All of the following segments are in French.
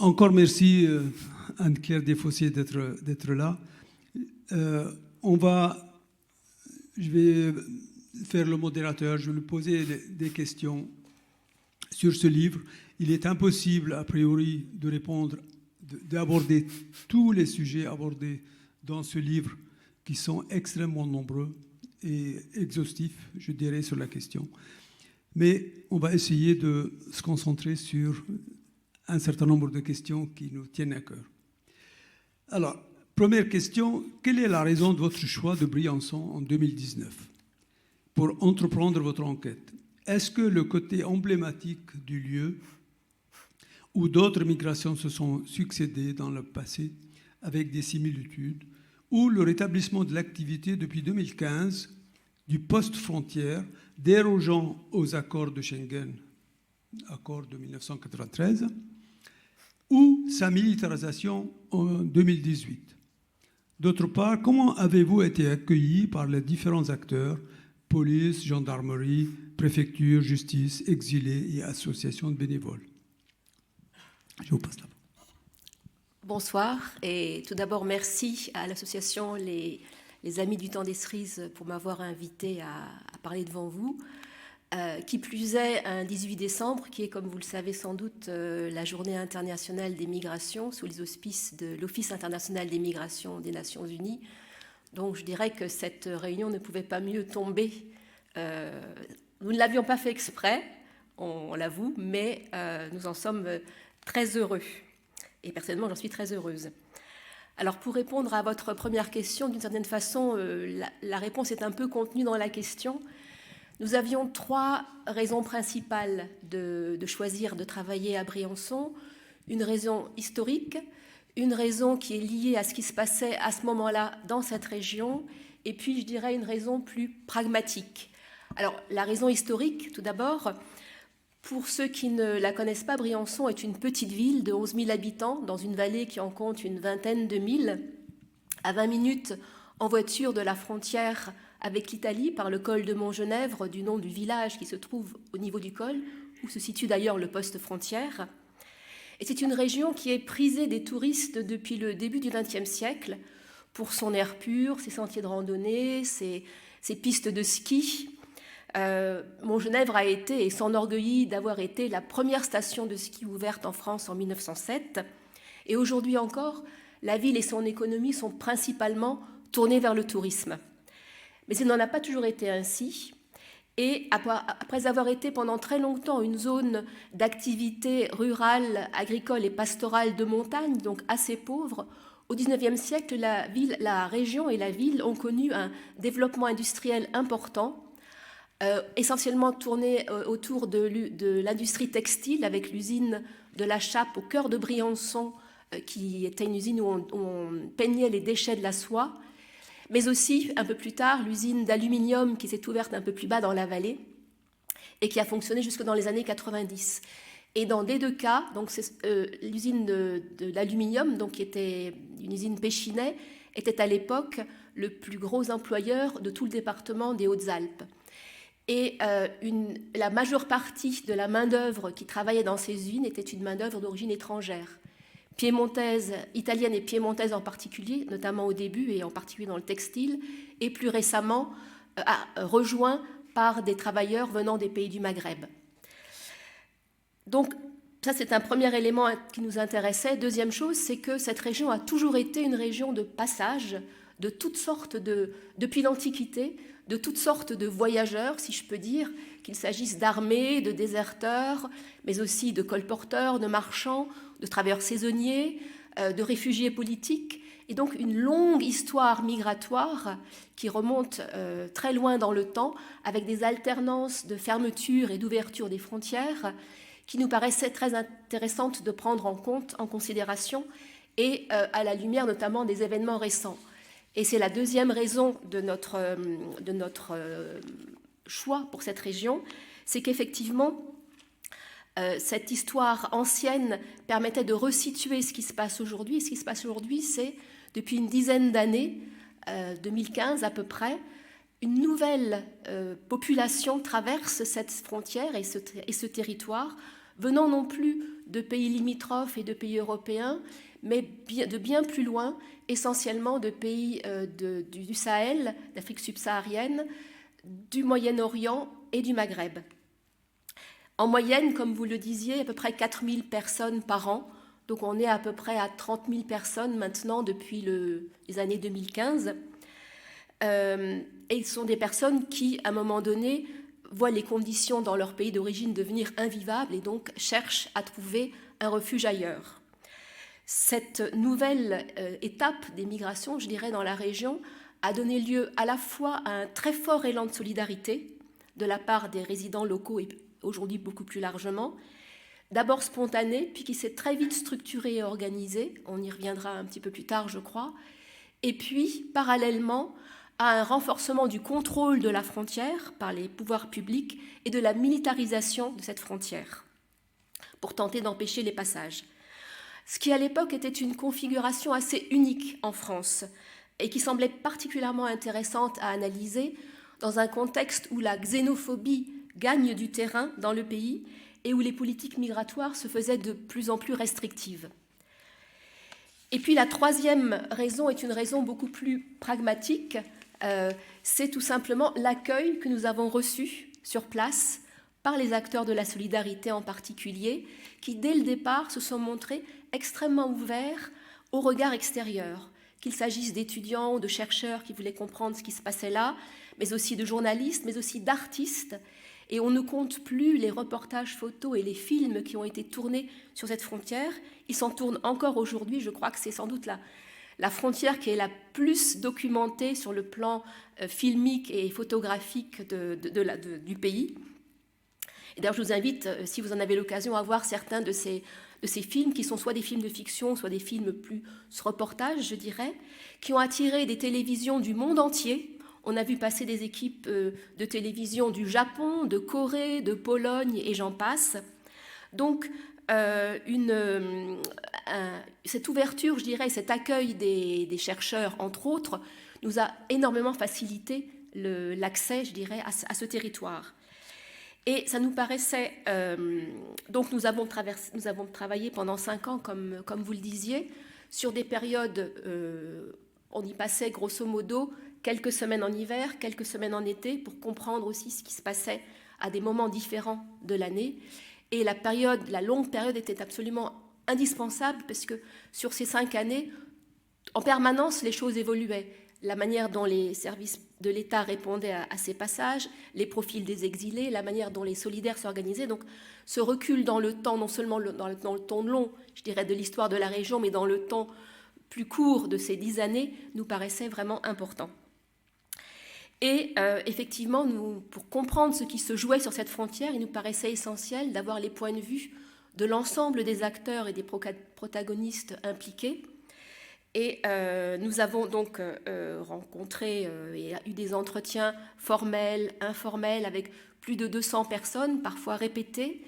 Encore merci Anne-Claire Desfossés d'être là. Je vais faire le modérateur, je vais lui poser des questions sur ce livre. Il est impossible, a priori, de répondre, d'aborder tous les sujets abordés dans ce livre qui sont extrêmement nombreux et exhaustifs, je dirais, sur la question. Mais on va essayer de se concentrer sur un certain nombre de questions qui nous tiennent à cœur. Alors, première question, quelle est la raison de votre choix de Briançon en 2019 pour entreprendre votre enquête? Est-ce que le côté emblématique du lieu ou d'autres migrations se sont succédées dans le passé avec des similitudes, ou le rétablissement de l'activité depuis 2015 du poste frontière dérogeant aux accords de Schengen, accord de 1993, ou sa militarisation en 2018. D'autre part, comment avez-vous été accueillis par les différents acteurs, police, gendarmerie, préfecture, justice, exilés et associations de bénévoles? Je vous passe la parole. Bonsoir, et tout d'abord merci à l'association les Amis du Temps des Cerises pour m'avoir invité à parler devant vous. Qui plus est, un 18 décembre, qui est, comme vous le savez sans doute, la journée internationale des migrations, sous les auspices de l'Office international des migrations des Nations Unies. Donc je dirais que cette réunion ne pouvait pas mieux tomber. Nous ne l'avions pas fait exprès, on l'avoue, mais nous en sommes très heureux. Et personnellement, j'en suis très heureuse. Alors pour répondre à votre première question, d'une certaine façon, la réponse est un peu contenue dans la question. Nous avions 3 raisons principales de choisir de travailler à Briançon. Une raison historique, une raison qui est liée à ce qui se passait à ce moment-là dans cette région, et puis je dirais une raison plus pragmatique. Alors la raison historique, tout d'abord, pour ceux qui ne la connaissent pas, Briançon est une petite ville de 11 000 habitants dans une vallée qui en compte une vingtaine de milles, à 20 minutes en voiture de la frontière avec l'Italie par le col de Montgenèvre, du nom du village qui se trouve au niveau du col, où se situe d'ailleurs le poste frontière. Et c'est une région qui est prisée des touristes depuis le début du XXe siècle pour son air pur, ses sentiers de randonnée, ses pistes de ski. Montgenèvre a été et s'enorgueillit d'avoir été la première station de ski ouverte en France en 1907. Et aujourd'hui encore, la ville et son économie sont principalement tournées vers le tourisme. Mais il n'en a pas toujours été ainsi. Et après avoir été pendant très longtemps une zone d'activité rurale, agricole et pastorale de montagne, donc assez pauvre, au XIXe siècle, la région et la ville ont connu un développement industriel important, essentiellement tourné autour de l'industrie textile, avec l'usine de la Chappe au cœur de Briançon, qui était une usine où on peignait les déchets de la soie, mais aussi, un peu plus tard, l'usine d'aluminium qui s'est ouverte un peu plus bas dans la vallée et qui a fonctionné jusque dans les années 90. Et dans les 2 cas, donc l'usine de l'aluminium, donc qui était une usine Péchinet, était à l'époque le plus gros employeur de tout le département des Hautes-Alpes. Et la majeure partie de la main-d'œuvre qui travaillait dans ces usines était une main-d'œuvre d'origine étrangère. Piémontaise, italienne et piémontaise en particulier, notamment au début et en particulier dans le textile, et plus récemment rejoint par des travailleurs venant des pays du Maghreb. Donc ça c'est un premier élément qui nous intéressait. Deuxième chose, c'est que cette région a toujours été une région de passage de toutes sortes depuis l'Antiquité, de toutes sortes de voyageurs, si je peux dire, qu'il s'agisse d'armées, de déserteurs, mais aussi de colporteurs, de marchands, de travailleurs saisonniers, de réfugiés politiques, et donc une longue histoire migratoire qui remonte très loin dans le temps, avec des alternances de fermeture et d'ouverture des frontières, qui nous paraissaient très intéressantes de prendre en compte, en considération, et à la lumière notamment des événements récents. Et c'est la deuxième raison de notre choix pour cette région, c'est qu'effectivement, cette histoire ancienne permettait de resituer ce qui se passe aujourd'hui. Et ce qui se passe aujourd'hui, c'est, depuis une dizaine d'années, 2015 à peu près, une nouvelle population traverse cette frontière et ce territoire venant non plus de pays limitrophes et de pays européens, mais de bien plus loin, essentiellement de pays du Sahel, d'Afrique subsaharienne, du Moyen-Orient et du Maghreb. En moyenne, comme vous le disiez, à peu près 4000 personnes par an. Donc on est à peu près à 30 000 personnes maintenant depuis les années 2015. Et ce sont des personnes qui, à un moment donné, voient les conditions dans leur pays d'origine devenir invivables et donc cherchent à trouver un refuge ailleurs. Cette nouvelle étape des migrations, je dirais, dans la région, a donné lieu à la fois à un très fort élan de solidarité de la part des résidents locaux et aujourd'hui beaucoup plus largement, d'abord spontané, puis qui s'est très vite structuré et organisé, on y reviendra un petit peu plus tard, je crois, et puis, parallèlement, à un renforcement du contrôle de la frontière par les pouvoirs publics et de la militarisation de cette frontière, pour tenter d'empêcher les passages. Ce qui, à l'époque, était une configuration assez unique en France, et qui semblait particulièrement intéressante à analyser dans un contexte où la xénophobie gagne du terrain dans le pays et où les politiques migratoires se faisaient de plus en plus restrictives. Et puis la troisième raison est une raison beaucoup plus pragmatique, c'est tout simplement l'accueil que nous avons reçu sur place par les acteurs de la solidarité en particulier, qui dès le départ se sont montrés extrêmement ouverts au regard extérieur, qu'il s'agisse d'étudiants ou de chercheurs qui voulaient comprendre ce qui se passait là, mais aussi de journalistes, mais aussi d'artistes. Et on ne compte plus les reportages photos et les films qui ont été tournés sur cette frontière. Ils s'en tournent encore aujourd'hui. Je crois que c'est sans doute la frontière qui est la plus documentée sur le plan filmique et photographique du pays. Et d'ailleurs, je vous invite, si vous en avez l'occasion, à voir certains de ces films qui sont soit des films de fiction, soit des films plus reportages, je dirais, qui ont attiré des télévisions du monde entier. On a vu passer des équipes de télévision du Japon, de Corée, de Pologne et j'en passe. Donc, cette ouverture, je dirais, cet accueil des chercheurs, entre autres, nous a énormément facilité l'accès, je dirais, à ce territoire. Et ça nous paraissait... donc, nous avons travaillé pendant 5 ans, comme vous le disiez, sur des périodes... on y passait, grosso modo, quelques semaines en hiver, quelques semaines en été, pour comprendre aussi ce qui se passait à des moments différents de l'année. Et la longue période était absolument indispensable, parce que sur ces 5 années, en permanence, les choses évoluaient. La manière dont les services de l'État répondaient à ces passages, les profils des exilés, la manière dont les solidaires s'organisaient. Donc, ce recul dans le temps, non seulement dans le temps long, je dirais, de l'histoire de la région, mais dans le temps plus court de ces 10 années, nous paraissait vraiment important. Et effectivement, pour comprendre ce qui se jouait sur cette frontière, il nous paraissait essentiel d'avoir les points de vue de l'ensemble des acteurs et des protagonistes impliqués. Et nous avons donc rencontré et eu des entretiens formels, informels, avec plus de 200 personnes, parfois répétées,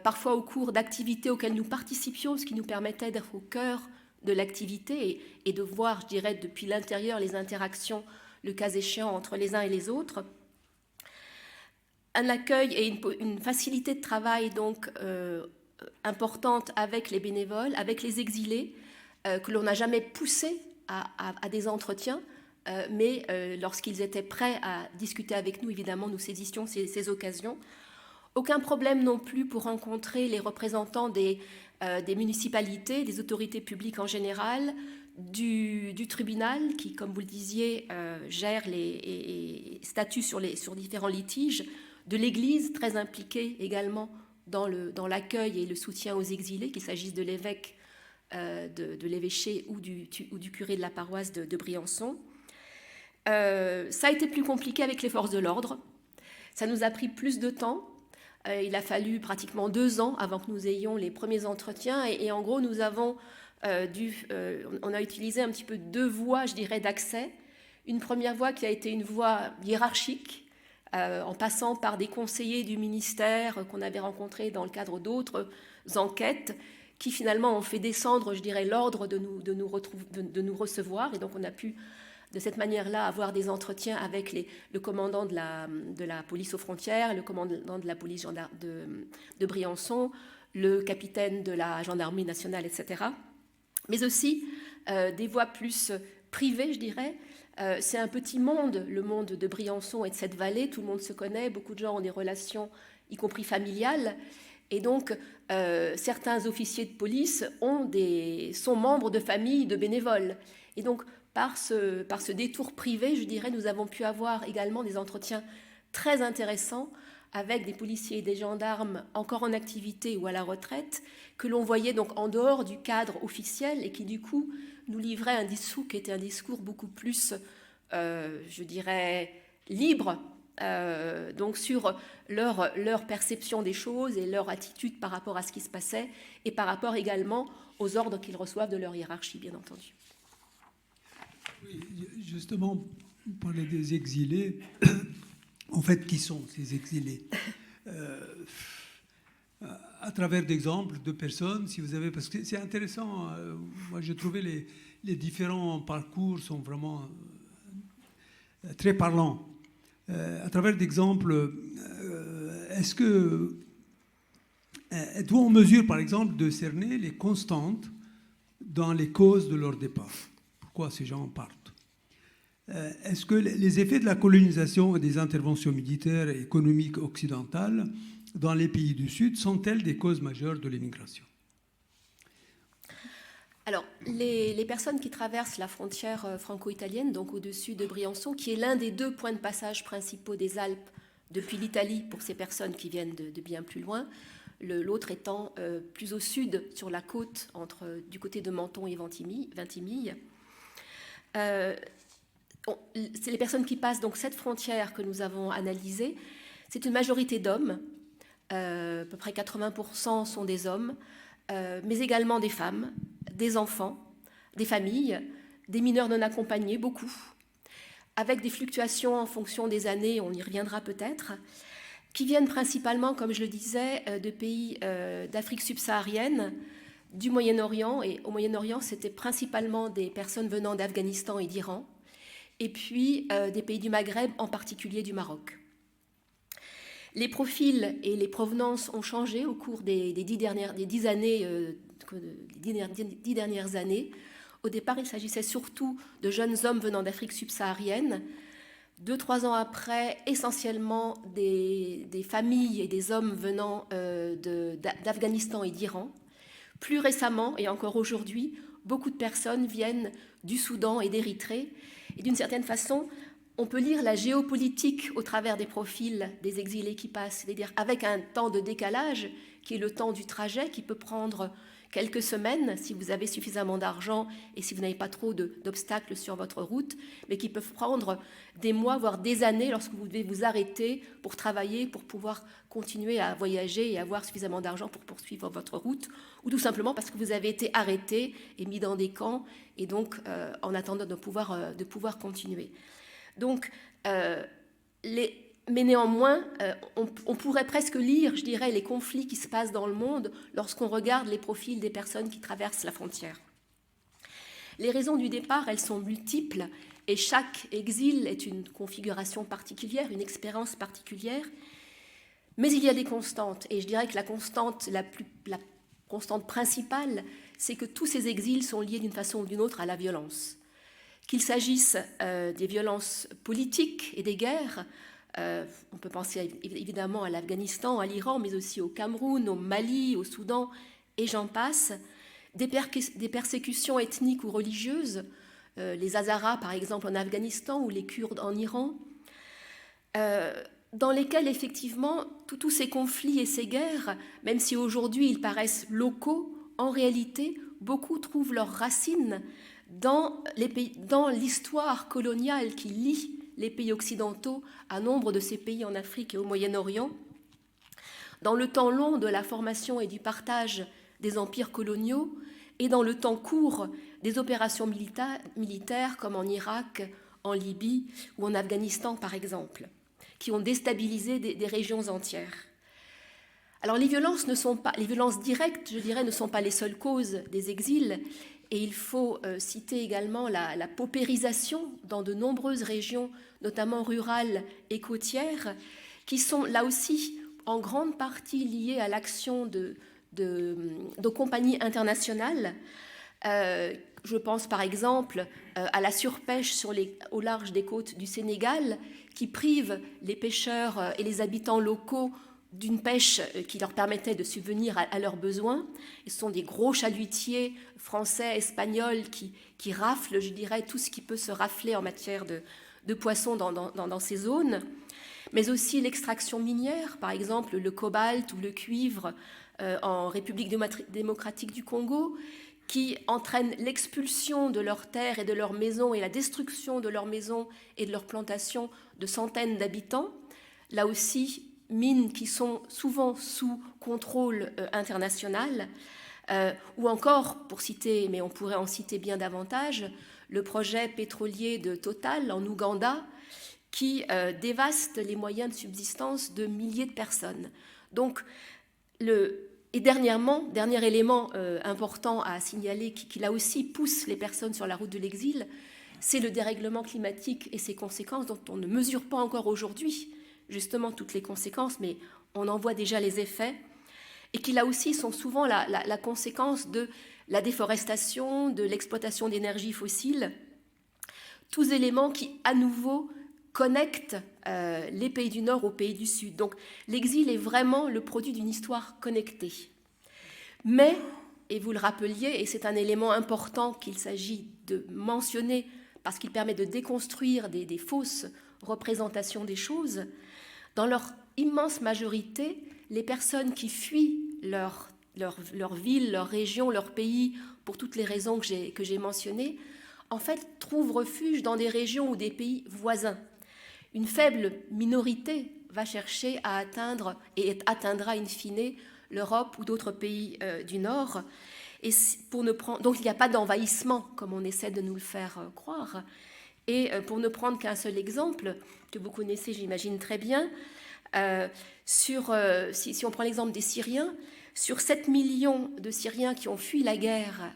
parfois au cours d'activités auxquelles nous participions, ce qui nous permettait d'être au cœur de l'activité et de voir, je dirais, depuis l'intérieur les interactions, le cas échéant, entre les uns et les autres. Un accueil et une facilité de travail donc importante avec les bénévoles, avec les exilés, que l'on n'a jamais poussé à des entretiens, mais lorsqu'ils étaient prêts à discuter avec nous, évidemment, nous saisissions ces occasions. Aucun problème non plus pour rencontrer les représentants des municipalités, des autorités publiques en général, du tribunal qui, comme vous le disiez, gère et statue sur différents litiges, de l'Église, très impliquée également dans l'accueil et le soutien aux exilés, qu'il s'agisse de l'évêque, de l'évêché ou du curé de la paroisse de Briançon. Ça a été plus compliqué avec les forces de l'ordre. Ça nous a pris plus de temps. Il a fallu pratiquement 2 ans avant que nous ayons les premiers entretiens. Et en gros, nous avons on a utilisé un petit peu 2 voies, je dirais, d'accès. Une première voie qui a été une voie hiérarchique, en passant par des conseillers du ministère qu'on avait rencontrés dans le cadre d'autres enquêtes, qui finalement ont fait descendre, je dirais, l'ordre de nous recevoir. Et donc on a pu de cette manière-là avoir des entretiens avec le commandant de la police aux frontières, le commandant de la police de Briançon, le capitaine de la gendarmerie nationale, etc. Mais aussi des voies plus privées, je dirais. C'est un petit monde, le monde de Briançon et de cette vallée. Tout le monde se connaît, beaucoup de gens ont des relations, y compris familiales. Et donc, certains officiers de police sont membres de familles de bénévoles. Et donc, par ce détour privé, je dirais, nous avons pu avoir également des entretiens très intéressants avec des policiers et des gendarmes encore en activité ou à la retraite, que l'on voyait donc en dehors du cadre officiel et qui, du coup, nous livraient un discours qui était un discours beaucoup plus, je dirais, libre, donc sur leur perception des choses et leur attitude par rapport à ce qui se passait et par rapport également aux ordres qu'ils reçoivent de leur hiérarchie, bien entendu. Oui, justement, vous parlez des exilés. En fait, qui sont ces exilés? À travers d'exemples de personnes, si vous avez, parce que c'est intéressant, moi j'ai trouvé les différents parcours sont vraiment très parlants. À travers d'exemples, êtes-vous en mesure, par exemple, de cerner les constantes dans les causes de leur départ? Pourquoi ces gens partent? Est-ce que les effets de la colonisation et des interventions militaires et économiques occidentales dans les pays du Sud sont-elles des causes majeures de l'immigration? Alors, les personnes qui traversent la frontière franco-italienne, donc au-dessus de Briançon, qui est l'un des deux points de passage principaux des Alpes depuis l'Italie pour ces personnes qui viennent de bien plus loin, l'autre étant plus au sud, sur la côte, du côté de Menton et Vintimille. C'est les personnes qui passent donc cette frontière que nous avons analysée. C'est une majorité d'hommes, à peu près 80% sont des hommes, mais également des femmes, des enfants, des familles, des mineurs non accompagnés, beaucoup, avec des fluctuations en fonction des années, on y reviendra peut-être, qui viennent principalement, comme je le disais, de pays d'Afrique subsaharienne, du Moyen-Orient, et au Moyen-Orient, c'était principalement des personnes venant d'Afghanistan et d'Iran, et puis des pays du Maghreb, en particulier du Maroc. Les profils et les provenances ont changé au cours des 10 dernières années. Au départ, il s'agissait surtout de jeunes hommes venant d'Afrique subsaharienne. 2-3 ans après, essentiellement des familles et des hommes venant d'Afghanistan et d'Iran. Plus récemment, et encore aujourd'hui, beaucoup de personnes viennent du Soudan et d'Érythrée. Et d'une certaine façon, on peut lire la géopolitique au travers des profils des exilés qui passent, c'est-à-dire avec un temps de décalage qui est le temps du trajet, qui peut prendre quelques semaines si vous avez suffisamment d'argent et si vous n'avez pas trop d'obstacles sur votre route, mais qui peuvent prendre des mois, voire des années lorsque vous devez vous arrêter pour travailler, pour pouvoir continuer à voyager et avoir suffisamment d'argent pour poursuivre votre route, ou tout simplement parce que vous avez été arrêté et mis dans des camps, et donc en attendant de pouvoir continuer. Donc, mais néanmoins, on pourrait presque lire, je dirais, les conflits qui se passent dans le monde lorsqu'on regarde les profils des personnes qui traversent la frontière. Les raisons du départ, elles sont multiples, et chaque exil est une configuration particulière, une expérience particulière, mais il y a des constantes, et je dirais que la constante principale, c'est que tous ces exils sont liés d'une façon ou d'une autre à la violence. Qu'il s'agisse des violences politiques et des guerres, on peut penser évidemment à l'Afghanistan, à l'Iran, mais aussi au Cameroun, au Mali, au Soudan, et j'en passe, des persécutions ethniques ou religieuses, les Hazaras par exemple en Afghanistan ou les Kurdes en Iran, dans lesquels effectivement tous ces conflits et ces guerres, même si aujourd'hui ils paraissent locaux, en réalité beaucoup trouvent leurs racines dans l'histoire coloniale qui lie les pays occidentaux à nombre de ces pays en Afrique et au Moyen-Orient, dans le temps long de la formation et du partage des empires coloniaux et dans le temps court des opérations militaires comme en Irak, en Libye ou en Afghanistan par exemple, qui ont déstabilisé des régions entières. Alors les violences directes, je dirais, ne sont pas les seules causes des exils, Et il faut citer également la paupérisation dans de nombreuses régions, notamment rurales et côtières, qui sont là aussi en grande partie liées à l'action de compagnies internationales. Je pense par exemple à la surpêche au large des côtes du Sénégal, qui prive les pêcheurs et les habitants locaux d'une pêche qui leur permettait de subvenir à leurs besoins. Et ce sont des gros chalutiers français, espagnols qui raflent, je dirais, tout ce qui peut se rafler en matière de poissons dans ces zones. Mais aussi l'extraction minière, par exemple le cobalt ou le cuivre en République démocratique du Congo, qui entraîne l'expulsion de leurs terres et de leurs maisons et la destruction de leurs maisons et de leurs plantations de centaines d'habitants. Là aussi, mines qui sont souvent sous contrôle international, ou encore, pour citer, mais on pourrait en citer bien davantage, le projet pétrolier de Total en Ouganda, qui dévaste les moyens de subsistance de milliers de personnes. Donc, et dernier élément important à signaler qui là aussi pousse les personnes sur la route de l'exil, c'est le dérèglement climatique et ses conséquences dont on ne mesure pas encore aujourd'hui justement toutes les conséquences, mais on en voit déjà les effets, et qui là aussi sont souvent la conséquence de la déforestation, de l'exploitation d'énergie fossile, tous éléments qui à nouveau connectent les pays du Nord aux pays du Sud. Donc l'exil est vraiment le produit d'une histoire connectée. Mais, et vous le rappeliez, et c'est un élément important qu'il s'agit de mentionner parce qu'il permet de déconstruire des fausses représentations des choses, dans leur immense majorité, les personnes qui fuient leur ville, leur région, leur pays, pour toutes les raisons que j'ai mentionnées, en fait, trouvent refuge dans des régions ou des pays voisins. Une faible minorité va chercher à atteindre et atteindra in fine l'Europe ou d'autres pays du Nord. Et donc il n'y a pas d'envahissement, comme on essaie de nous le faire croire. Et pour ne prendre qu'un seul exemple, que vous connaissez, j'imagine très bien, si on prend l'exemple des Syriens, sur 7 millions de Syriens qui ont fui la guerre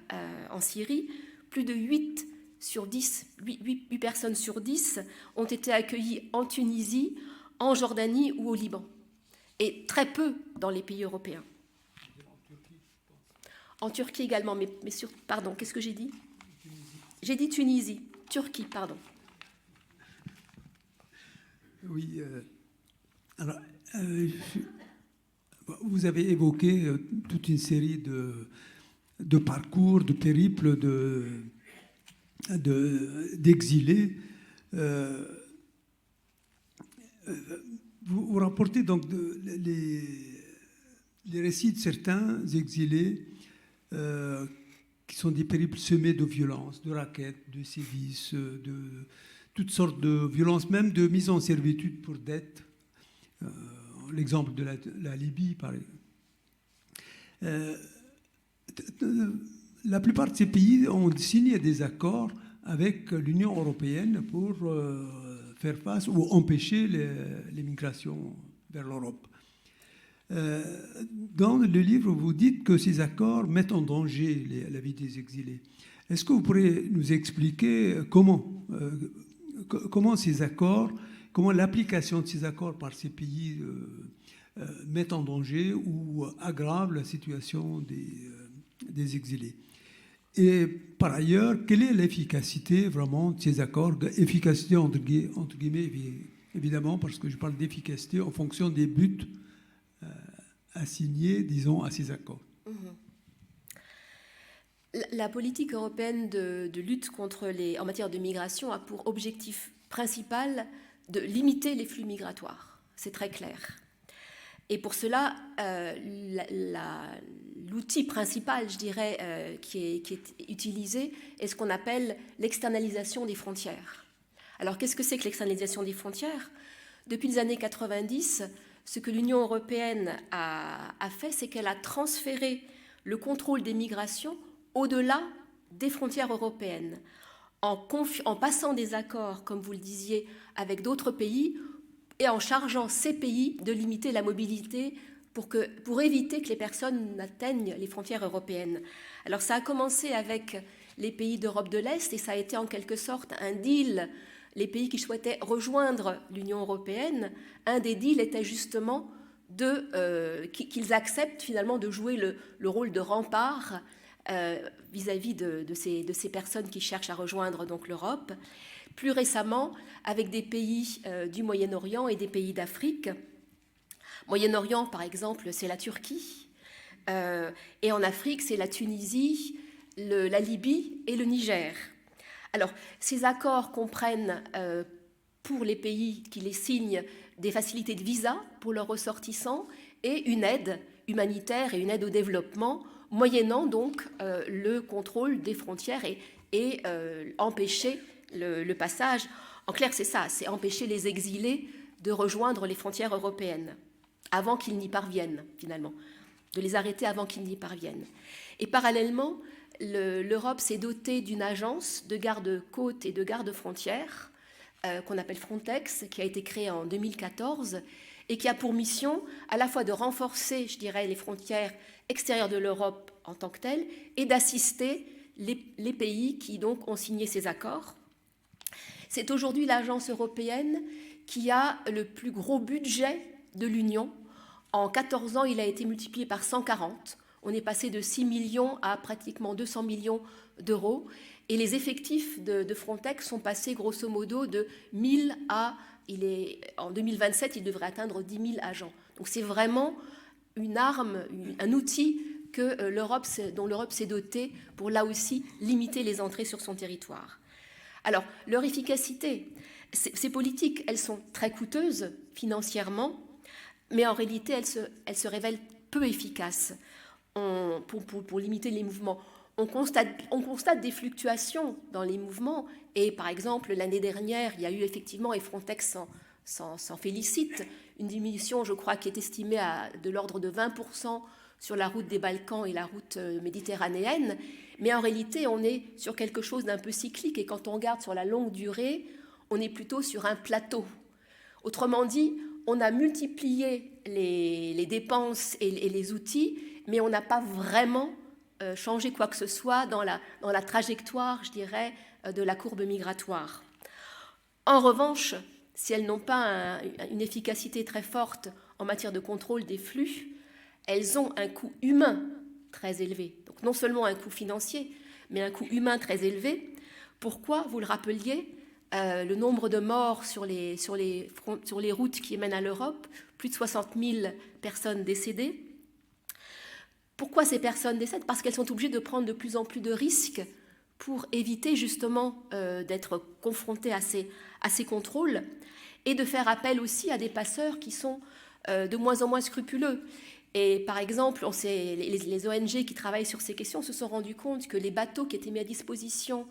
en Syrie, plus de 8 personnes sur 10 ont été accueillies en Tunisie, en Jordanie ou au Liban. Et très peu dans les pays européens. En Turquie également, pardon, qu'est-ce que j'ai dit ? J'ai dit Tunisie, Turquie, pardon. Oui, vous avez évoqué toute une série de parcours, de périples, d'exilés. Vous rapportez donc les récits de certains exilés qui sont des périples semés de violences, de rackets, de sévices, de toutes sortes de violences, même de mise en servitude pour dette. L'exemple de la Libye, par exemple. La plupart de ces pays ont signé des accords avec l'Union européenne pour faire face ou empêcher les migrations vers l'Europe. Dans le livre, vous dites que ces accords mettent en danger la vie des exilés. Est-ce que vous pourrez nous expliquer comment ces accords, comment l'application de ces accords par ces pays met en danger ou aggrave la situation des exilés? Et par ailleurs, quelle est l'efficacité vraiment de ces accords? Efficacité entre guillemets, évidemment, parce que je parle d'efficacité en fonction des buts assignés, disons, à ces accords. La politique européenne de lutte en matière de migration a pour objectif principal de limiter les flux migratoires. C'est très clair. Et pour cela, l'outil principal, je dirais, qui est utilisé est ce qu'on appelle l'externalisation des frontières. Alors, qu'est-ce que c'est que l'externalisation des frontières ? Depuis les années 90, ce que l'Union européenne a fait, c'est qu'elle a transféré le contrôle des migrations au-delà des frontières européennes, en passant des accords, comme vous le disiez, avec d'autres pays, et en chargeant ces pays de limiter la mobilité pour éviter que les personnes n'atteignent les frontières européennes. Alors ça a commencé avec les pays d'Europe de l'Est, et ça a été en quelque sorte un deal. Les pays qui souhaitaient rejoindre l'Union européenne, un des deals était justement qu'ils acceptent finalement de jouer le rôle de rempart vis-à-vis de ces personnes qui cherchent à rejoindre donc l'Europe. Plus récemment, avec des pays du Moyen-Orient et des pays d'Afrique. Moyen-Orient, par exemple, c'est la Turquie. Et en Afrique, c'est la Tunisie, la Libye et le Niger. Alors, ces accords comprennent, pour les pays qui les signent, des facilités de visa pour leurs ressortissants et une aide humanitaire et une aide au développement, moyennant donc le contrôle des frontières et empêcher le passage. En clair, c'est ça, c'est empêcher les exilés de rejoindre les frontières européennes avant qu'ils n'y parviennent, finalement, de les arrêter avant qu'ils n'y parviennent. Et parallèlement, l'Europe s'est dotée d'une agence de garde-côtes et de garde-frontières qu'on appelle Frontex, qui a été créée en 2014 et qui a pour mission à la fois de renforcer, je dirais, les frontières extérieures de l'Europe en tant que telles et d'assister les pays qui donc ont signé ces accords. C'est aujourd'hui l'agence européenne qui a le plus gros budget de l'Union. En 14 ans, il a été multiplié par 140. On est passé de 6 millions à pratiquement 200 millions d'euros. Et les effectifs de Frontex sont passés grosso modo de 1000 à... en 2027, il devrait atteindre 10 000 agents. Donc c'est vraiment une arme, un outil dont l'Europe s'est dotée pour là aussi limiter les entrées sur son territoire. Alors, leur efficacité, ces politiques, elles sont très coûteuses financièrement, mais en réalité, elles se révèlent peu efficaces pour limiter les mouvements. On constate des fluctuations dans les mouvements, et par exemple, l'année dernière, il y a eu effectivement, et Frontex s'en félicite, une diminution, je crois, qui est estimée de l'ordre de 20% sur la route des Balkans et la route méditerranéenne, mais en réalité, on est sur quelque chose d'un peu cyclique, et quand on regarde sur la longue durée, on est plutôt sur un plateau. Autrement dit, on a multiplié les dépenses et les outils, mais on n'a pas vraiment changé quoi que ce soit dans la trajectoire, je dirais, de la courbe migratoire. En revanche, si elles n'ont pas une efficacité très forte en matière de contrôle des flux, elles ont un coût humain très élevé. Donc non seulement un coût financier, mais un coût humain très élevé. Pourquoi, vous le rappeliez, le nombre de morts sur les routes qui mènent à l'Europe, plus de 60 000 personnes décédées. Pourquoi ces personnes décèdent ? Parce qu'elles sont obligées de prendre de plus en plus de risques pour éviter justement d'être confrontées à ces contrôles et de faire appel aussi à des passeurs qui sont de moins en moins scrupuleux. Et par exemple, les ONG qui travaillent sur ces questions se sont rendus compte que les bateaux qui étaient mis à disposition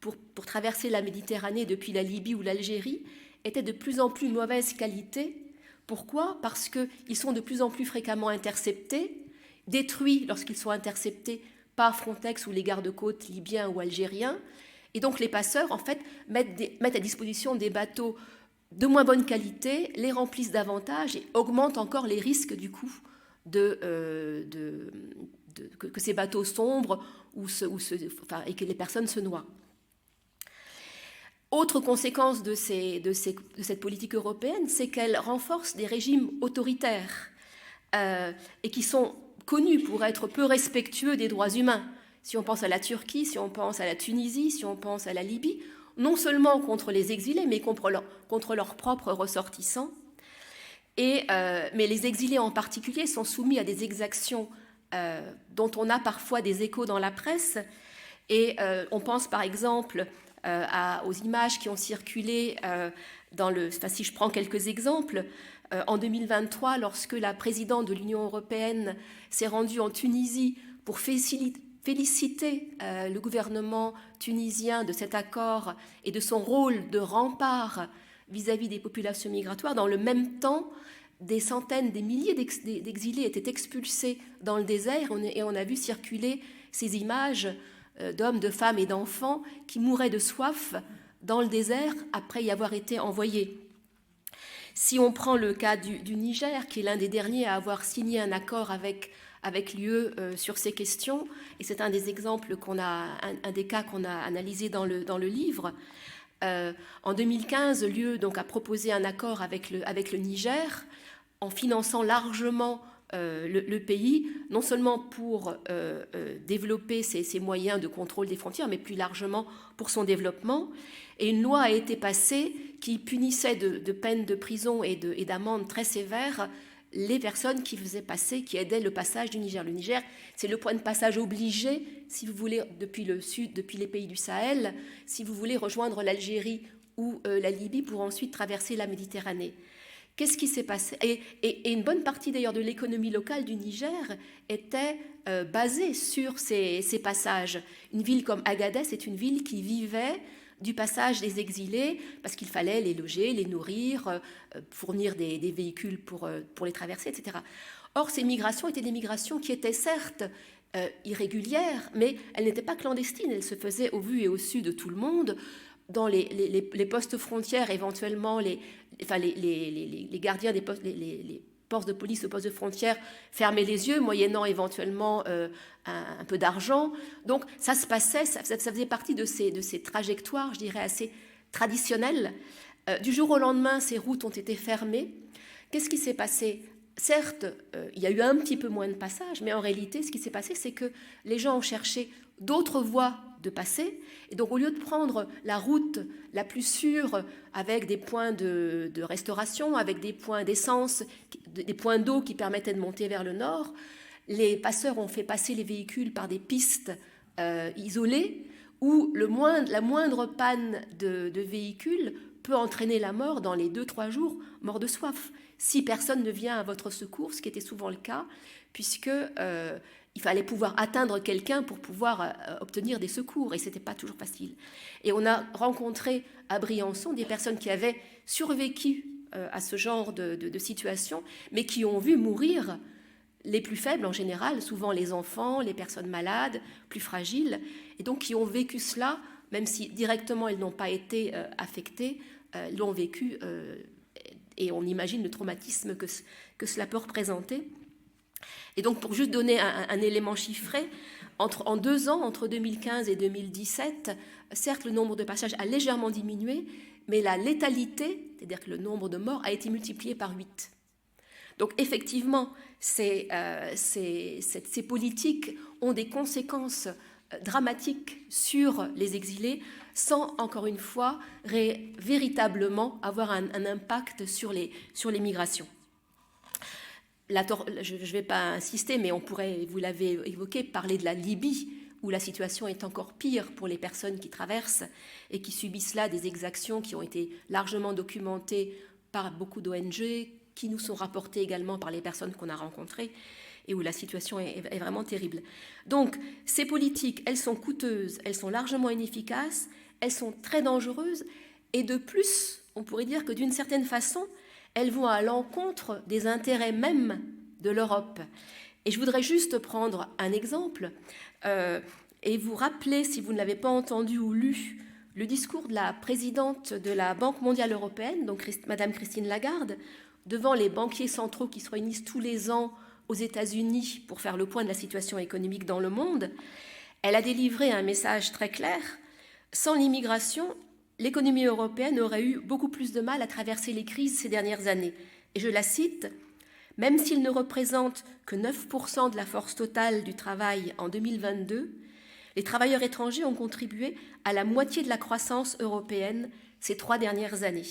pour traverser la Méditerranée depuis la Libye ou l'Algérie étaient de plus en plus mauvaise qualité. Pourquoi ? Parce qu'ils sont de plus en plus fréquemment interceptés, détruits lorsqu'ils sont interceptés par Frontex ou les gardes-côtes libyens ou algériens. Et donc les passeurs, en fait, mettent à disposition des bateaux de moins bonne qualité, les remplissent davantage et augmentent encore les risques du coup que ces bateaux sombrent et que les personnes se noient. Autre conséquence de cette politique européenne, c'est qu'elle renforce des régimes autoritaires et qui sont connus pour être peu respectueux des droits humains. Si on pense à la Turquie, si on pense à la Tunisie, si on pense à la Libye, non seulement contre les exilés, mais contre leurs propres ressortissants. Mais les exilés en particulier sont soumis à des exactions dont on a parfois des échos dans la presse. Et on pense par exemple aux images qui ont circulé si je prends quelques exemples, en 2023, lorsque la présidente de l'Union européenne s'est rendue en Tunisie pour féliciter le gouvernement tunisien de cet accord et de son rôle de rempart vis-à-vis des populations migratoires, dans le même temps, des centaines, des milliers d'exilés étaient expulsés dans le désert et on a vu circuler ces images d'hommes, de femmes et d'enfants qui mouraient de soif dans le désert après y avoir été envoyés. Si on prend le cas du Niger, qui est l'un des derniers à avoir signé un accord avec avec l'UE sur ces questions, et c'est un des exemples un des cas qu'on a analysé dans le livre. En 2015, l'UE donc a proposé un accord avec le Niger en finançant largement le pays, non seulement pour développer ses moyens de contrôle des frontières, mais plus largement pour son développement. Et une loi a été passée qui punissait de peines de prison et d'amendes très sévères les personnes qui aidaient le passage du Niger. Le Niger, c'est le point de passage obligé, si vous voulez, depuis le sud, depuis les pays du Sahel, si vous voulez rejoindre l'Algérie ou la Libye pour ensuite traverser la Méditerranée. Qu'est-ce qui s'est passé ? Et une bonne partie d'ailleurs de l'économie locale du Niger était basée sur ces passages. Une ville comme Agadez est une ville qui vivait du passage des exilés, parce qu'il fallait les loger, les nourrir, fournir des véhicules pour les traverser, etc. Or, ces migrations étaient des migrations qui étaient certes irrégulières, mais elles n'étaient pas clandestines, elles se faisaient au vu et au su de tout le monde, dans les postes frontières, éventuellement, les gardiens des postes, les forces de police aux postes de frontières fermaient les yeux, moyennant éventuellement un peu d'argent. Donc ça se passait, ça faisait partie de ces trajectoires, je dirais, assez traditionnelles. Du jour au lendemain, ces routes ont été fermées. Qu'est-ce qui s'est passé ? Certes, il y a eu un petit peu moins de passages, mais en réalité, ce qui s'est passé, c'est que les gens ont cherché d'autres voies de passer. Et donc, au lieu de prendre la route la plus sûre avec des points de restauration, avec des points d'essence, des points d'eau qui permettaient de monter vers le nord, les passeurs ont fait passer les véhicules par des pistes isolées où la moindre panne de véhicule peut entraîner la mort dans les 2-3 jours, mort de soif, si personne ne vient à votre secours, ce qui était souvent le cas, puisque il fallait pouvoir atteindre quelqu'un pour pouvoir obtenir des secours, et ce n'était pas toujours facile. Et on a rencontré à Briançon des personnes qui avaient survécu à ce genre de situation, mais qui ont vu mourir les plus faibles en général, souvent les enfants, les personnes malades, plus fragiles, et donc qui ont vécu cela, même si directement elles n'ont pas été affectées, l'ont vécu, et on imagine le traumatisme que cela peut représenter. Et donc, pour juste donner un élément chiffré, en 2 ans, entre 2015 et 2017, certes, le nombre de passages a légèrement diminué, mais la létalité, c'est-à-dire que le nombre de morts, a été multiplié par 8. Donc, effectivement, ces politiques ont des conséquences dramatiques sur les exilés, sans, encore une fois, véritablement avoir un impact sur les migrations. Je ne vais pas insister, mais on pourrait, vous l'avez évoqué, parler de la Libye, où la situation est encore pire pour les personnes qui traversent et qui subissent là des exactions qui ont été largement documentées par beaucoup d'ONG, qui nous sont rapportées également par les personnes qu'on a rencontrées, et où la situation est vraiment terrible. Donc, ces politiques, elles sont coûteuses, elles sont largement inefficaces, elles sont très dangereuses, et de plus, on pourrait dire que d'une certaine façon, elles vont à l'encontre des intérêts même de l'Europe. Et je voudrais juste prendre un exemple et vous rappeler, si vous ne l'avez pas entendu ou lu, le discours de la présidente de la Banque mondiale européenne, donc Madame Christine Lagarde, devant les banquiers centraux qui se réunissent tous les ans aux États-Unis pour faire le point de la situation économique dans le monde. Elle a délivré un message très clair. Sans l'immigration, l'économie européenne aurait eu beaucoup plus de mal à traverser les crises ces dernières années. Et je la cite, « Même s'il ne représente que 9% de la force totale du travail en 2022, les travailleurs étrangers ont contribué à la moitié de la croissance européenne ces 3 dernières années. »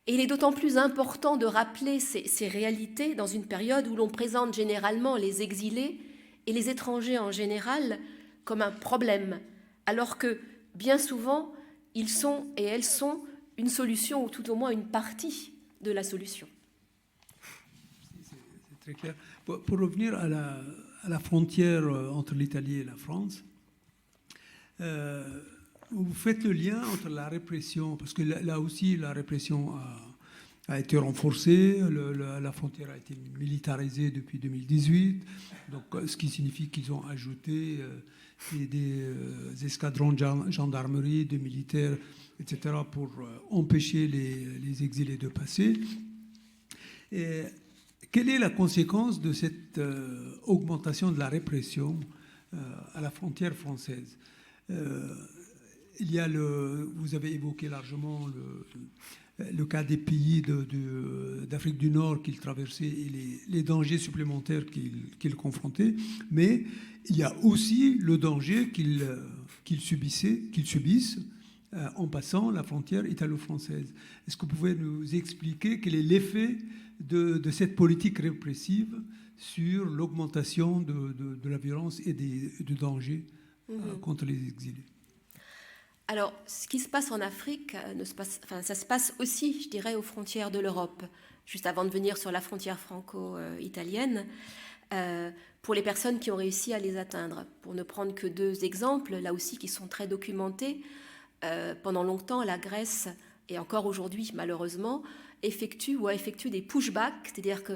Et il est d'autant plus important de rappeler ces réalités dans une période où l'on présente généralement les exilés et les étrangers en général comme un problème, alors que, bien souvent, ils sont et elles sont une solution, ou tout au moins une partie de la solution. C'est très clair. Pour revenir à la frontière entre l'Italie et la France, vous faites le lien entre la répression, parce que là aussi la répression a été renforcée, la frontière a été militarisée depuis 2018, donc, ce qui signifie qu'ils ont ajouté des escadrons de gendarmerie, de militaires, etc., pour empêcher les exilés de passer. Et Quelle est la conséquence de cette augmentation de la répression à la frontière française? Il y a vous avez évoqué largement le cas des pays d'Afrique du Nord qu'ils traversaient et les dangers supplémentaires qu'ils confrontaient, mais il y a aussi le danger qu'ils subissent en passant la frontière italo-française. Est-ce que vous pouvez nous expliquer quel est l'effet de cette politique répressive sur l'augmentation de la violence et du danger contre les exilés? Alors, ce qui se passe en Afrique, ça se passe aussi, je dirais, aux frontières de l'Europe. Juste avant de venir sur la frontière franco-italienne, pour les personnes qui ont réussi à les atteindre. Pour ne prendre que 2 exemples, là aussi, qui sont très documentés, pendant longtemps, la Grèce, et encore aujourd'hui, malheureusement, effectue des pushbacks, c'est-à-dire que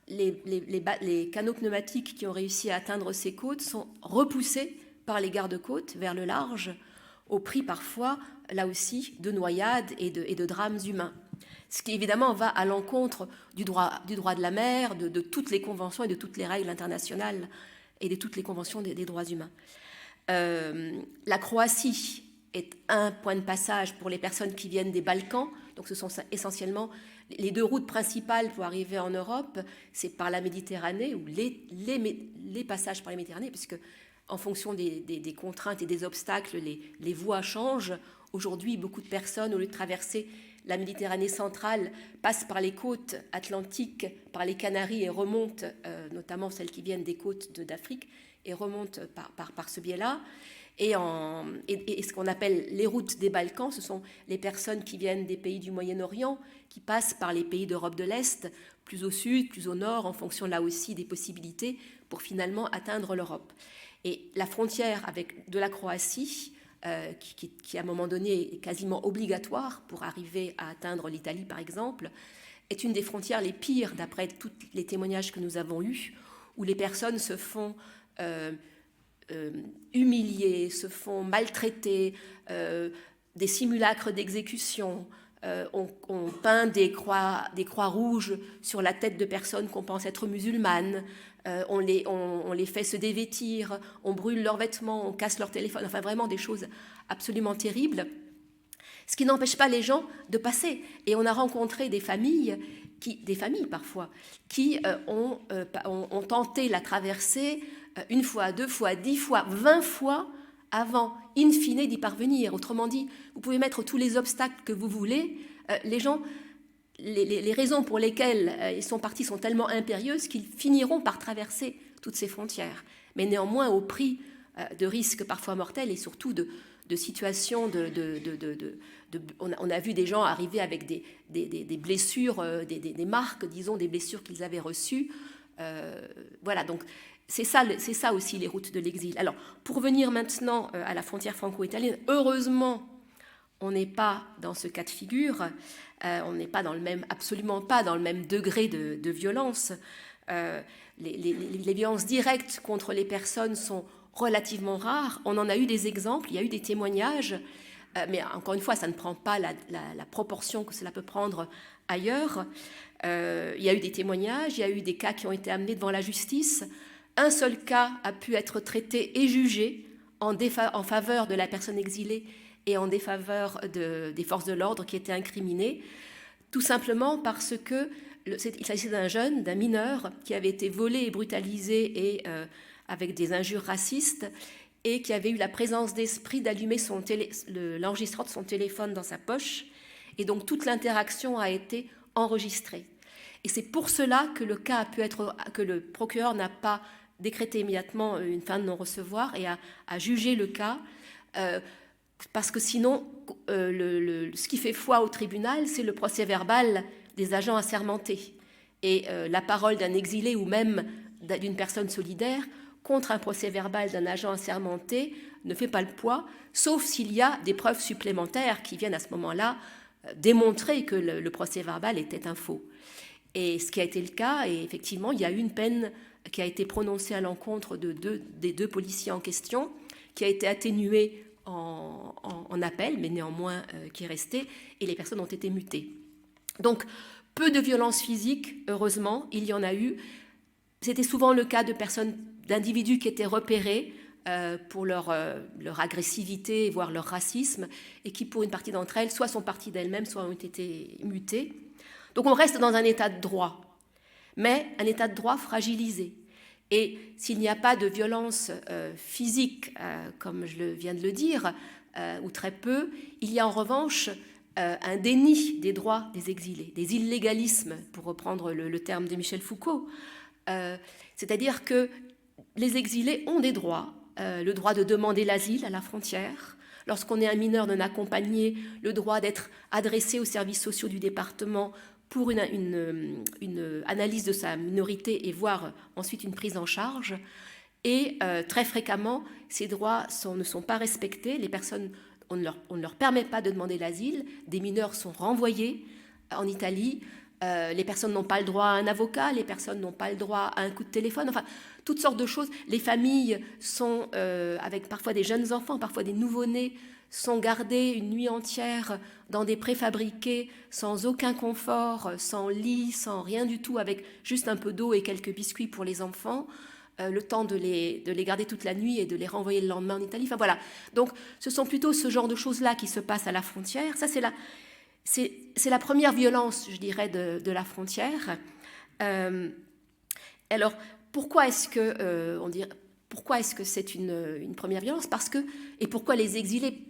les canaux pneumatiques qui ont réussi à atteindre ces côtes sont repoussés par les gardes-côtes vers le large, au prix parfois, là aussi, de noyades et de drames humains. Ce qui évidemment va à l'encontre du droit de la mer, de toutes les conventions et de toutes les règles internationales et de toutes les conventions des droits humains. La Croatie est un point de passage pour les personnes qui viennent des Balkans. Donc ce sont essentiellement les 2 routes principales pour arriver en Europe, c'est par la Méditerranée, ou les passages par la Méditerranée, puisque en fonction des contraintes et des obstacles, les voies changent. Aujourd'hui, beaucoup de personnes, au lieu de traverser la Méditerranée centrale, passent par les côtes atlantiques, par les Canaries et remontent, notamment celles qui viennent des côtes d'Afrique, et remontent par ce biais-là. Et ce qu'on appelle les routes des Balkans, ce sont les personnes qui viennent des pays du Moyen-Orient, qui passent par les pays d'Europe de l'Est, plus au sud, plus au nord, en fonction là aussi des possibilités, pour finalement atteindre l'Europe. Et la frontière de la Croatie, qui à un moment donné est quasiment obligatoire pour arriver à atteindre l'Italie par exemple, est une des frontières les pires d'après tous les témoignages que nous avons eus, où les personnes se font humilier, se font maltraiter, des simulacres d'exécution. On peint des croix rouges sur la tête de personnes qu'on pense être musulmanes. On les fait se dévêtir, on brûle leurs vêtements, on casse leur téléphone. Enfin, vraiment des choses absolument terribles. Ce qui n'empêche pas les gens de passer. Et on a rencontré des familles parfois, qui ont tenté la traversée 1 fois, 2 fois, 10 fois, 20 fois avant, in fine, d'y parvenir. Autrement dit, vous pouvez mettre tous les obstacles que vous voulez. Les gens, les raisons pour lesquelles ils sont partis sont tellement impérieuses qu'ils finiront par traverser toutes ces frontières. Mais néanmoins, au prix de risques parfois mortels et surtout de situations on a vu des gens arriver avec des blessures, des marques, disons, des blessures qu'ils avaient reçues. Voilà, donc c'est ça aussi les routes de l'exil. Alors, pour venir maintenant à la frontière franco-italienne, heureusement, on n'est pas dans ce cas de figure, on n'est pas absolument pas dans le même degré de violence. Les violences directes contre les personnes sont relativement rares. On en a eu des exemples, il y a eu des témoignages, mais encore une fois, ça ne prend pas la proportion que cela peut prendre ailleurs. Il y a eu des témoignages, il y a eu des cas qui ont été amenés devant la justice. Un seul cas a pu être traité et jugé en faveur de la personne exilée et en défaveur des forces de l'ordre qui étaient incriminées, tout simplement parce que il s'agissait d'un mineur qui avait été volé et brutalisé et avec des injures racistes et qui avait eu la présence d'esprit d'allumer l'enregistreur de son téléphone dans sa poche. Et donc toute l'interaction a été enregistrée. Et c'est pour cela que que le procureur n'a pas décrété immédiatement une fin de non-recevoir et a jugé le cas, parce que sinon, ce qui fait foi au tribunal, c'est le procès-verbal des agents assermentés. Et la parole d'un exilé ou même d'une personne solidaire contre un procès-verbal d'un agent assermenté ne fait pas le poids, sauf s'il y a des preuves supplémentaires qui viennent à ce moment-là démontrer que le procès-verbal était un faux. Et ce qui a été le cas, et effectivement, il y a eu une peine qui a été prononcée à l'encontre des 2 policiers en question, qui a été atténuée en appel, mais néanmoins qui est restée, et les personnes ont été mutées. Donc, Peu de violences physiques, heureusement, il y en a eu. C'était souvent le cas de personnes, d'individus qui étaient repérés pour leur agressivité, voire leur racisme, et qui, pour une partie d'entre elles, soit sont parties d'elles-mêmes, soit ont été mutées. Donc on reste dans un état de droit, mais un état de droit fragilisé. Et s'il n'y a pas de violence physique, comme je viens de le dire, ou très peu, il y a en revanche un déni des droits des exilés, des illégalismes, pour reprendre le terme de Michel Foucault. C'est-à-dire que les exilés ont des droits, le droit de demander l'asile à la frontière, lorsqu'on est un mineur non accompagné, le droit d'être adressé aux services sociaux du département pour une analyse de sa minorité et voire ensuite une prise en charge. Et très fréquemment, ces droits ne sont pas respectés. Les personnes, on ne leur permet pas de demander l'asile. Des mineurs sont renvoyés en Italie. Les personnes n'ont pas le droit à un avocat, les personnes n'ont pas le droit à un coup de téléphone, enfin, toutes sortes de choses. Les familles sont, avec parfois des jeunes enfants, parfois des nouveau-nés, sont gardés une nuit entière dans des préfabriqués, sans aucun confort, sans lit, sans rien du tout, avec juste un peu d'eau et quelques biscuits pour les enfants, le temps de les garder toute la nuit et de les renvoyer le lendemain en Italie. Enfin voilà. Donc ce sont plutôt ce genre de choses-là qui se passent à la frontière. Ça, c'est la première violence, je dirais, de la frontière. Alors, pourquoi est-ce que c'est une première violence? Et pourquoi les exilés,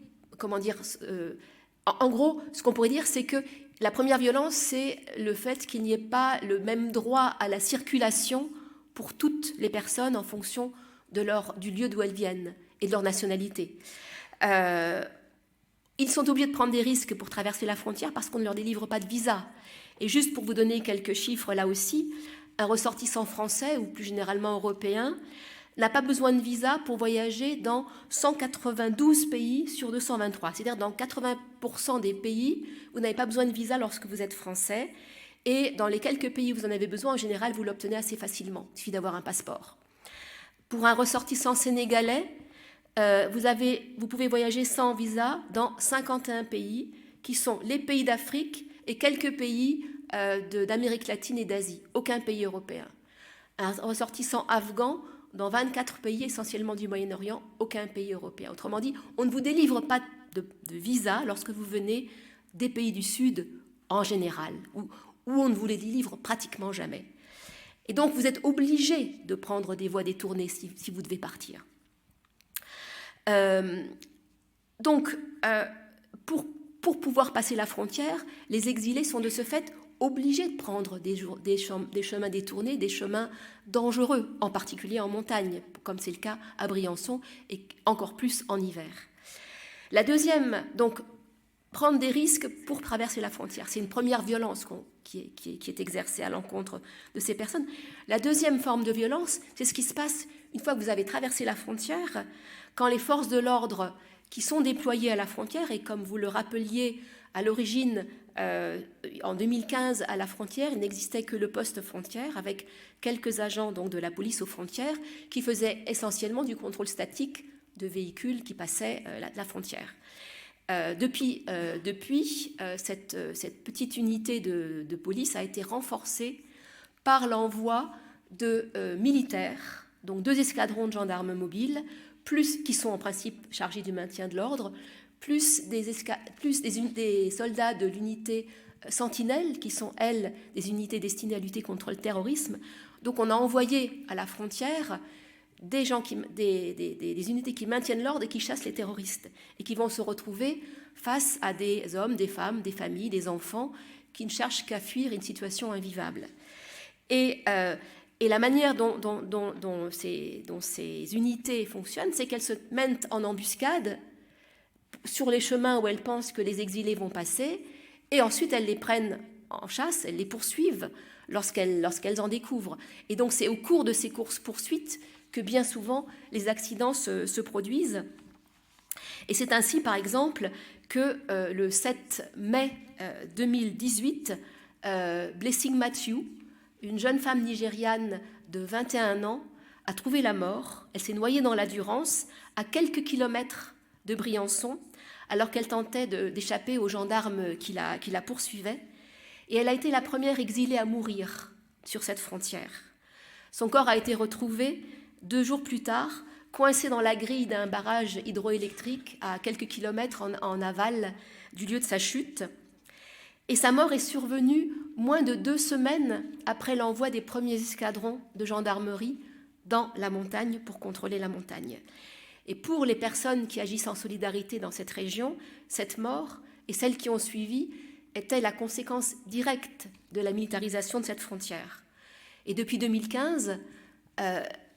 en gros, ce qu'on pourrait dire, c'est que la première violence, c'est le fait qu'il n'y ait pas le même droit à la circulation pour toutes les personnes en fonction du lieu d'où elles viennent et de leur nationalité. Ils sont obligés de prendre des risques pour traverser la frontière parce qu'on ne leur délivre pas de visa. Et juste pour vous donner quelques chiffres là aussi, un ressortissant français, ou plus généralement européen, n'a pas besoin de visa pour voyager dans 192 pays sur 223. C'est-à-dire dans 80% des pays, vous n'avez pas besoin de visa lorsque vous êtes français. Et dans les quelques pays où vous en avez besoin, en général, vous l'obtenez assez facilement. Il suffit d'avoir un passeport. Pour un ressortissant sénégalais, vous pouvez voyager sans visa dans 51 pays, qui sont les pays d'Afrique et quelques pays d'Amérique latine et d'Asie. Aucun pays européen. Un ressortissant afghan dans 24 pays, essentiellement du Moyen-Orient, aucun pays européen. Autrement dit, on ne vous délivre pas de visa lorsque vous venez des pays du Sud en général, où on ne vous les délivre pratiquement jamais. Et donc, vous êtes obligé de prendre des voies détournées si vous devez partir. Pour pouvoir passer la frontière, les exilés sont de ce fait obligés de prendre des chemins détournés, des chemins dangereux, en particulier en montagne, comme c'est le cas à Briançon, et encore plus en hiver. La deuxième, donc, prendre des risques pour traverser la frontière. C'est une première violence qui est exercée à l'encontre de ces personnes. La deuxième forme de violence, c'est ce qui se passe une fois que vous avez traversé la frontière, quand les forces de l'ordre qui sont déployées à la frontière, et comme vous le rappeliez à l'origine, en 2015, à la frontière, il n'existait que le poste frontière, avec quelques agents donc, de la police aux frontières, qui faisaient essentiellement du contrôle statique de véhicules qui passaient la frontière. Depuis, cette petite unité de police a été renforcée par l'envoi de militaires, donc 2 escadrons de gendarmes mobiles, qui sont en principe chargés du maintien de l'ordre, plus des soldats de l'unité Sentinelle, qui sont, elles, des unités destinées à lutter contre le terrorisme. Donc on a envoyé à la frontière des unités qui maintiennent l'ordre et qui chassent les terroristes, et qui vont se retrouver face à des hommes, des femmes, des familles, des enfants, qui ne cherchent qu'à fuir une situation invivable. Et la manière dont ces unités fonctionnent, c'est qu'elles se mettent en embuscade sur les chemins où elles pensent que les exilés vont passer, et ensuite elles les prennent en chasse, elles les poursuivent lorsqu'elles en découvrent. Et donc c'est au cours de ces courses-poursuites que bien souvent les accidents se produisent. Et c'est ainsi, par exemple, que le 7 mai 2018, Blessing Matthew, une jeune femme nigériane de 21 ans, a trouvé la mort. Elle s'est noyée dans la Durance, à quelques kilomètres de Briançon, alors qu'elle tentait d'échapper aux gendarmes qui la poursuivaient. Et elle a été la première exilée à mourir sur cette frontière. Son corps a été retrouvé 2 jours plus tard, coincé dans la grille d'un barrage hydroélectrique à quelques kilomètres en aval du lieu de sa chute. Et sa mort est survenue moins de 2 semaines après l'envoi des premiers escadrons de gendarmerie dans la montagne pour contrôler la montagne. Et pour les personnes qui agissent en solidarité dans cette région, cette mort et celles qui ont suivi étaient la conséquence directe de la militarisation de cette frontière. Et depuis 2015,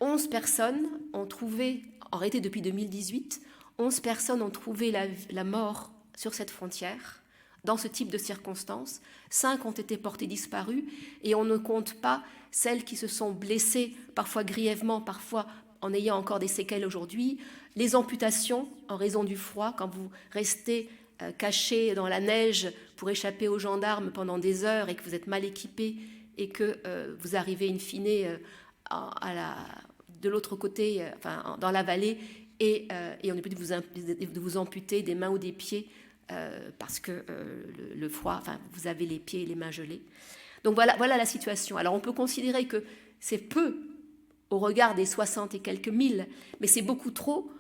11 personnes ont trouvé, en réalité depuis 2018, 11 personnes ont trouvé la mort sur cette frontière, dans ce type de circonstances. 5 ont été portées disparues, et on ne compte pas celles qui se sont blessées, parfois grièvement, parfois en ayant encore des séquelles aujourd'hui, les amputations en raison du froid, quand vous restez caché dans la neige pour échapper aux gendarmes pendant des heures et que vous êtes mal équipé et que vous arrivez in fine de l'autre côté, dans la vallée, et on est obligé de vous amputer des mains ou des pieds parce que le froid, vous avez les pieds et les mains gelés. Donc voilà la situation. Alors on peut considérer que c'est peu au regard des 60 et quelques mille, mais c'est beaucoup trop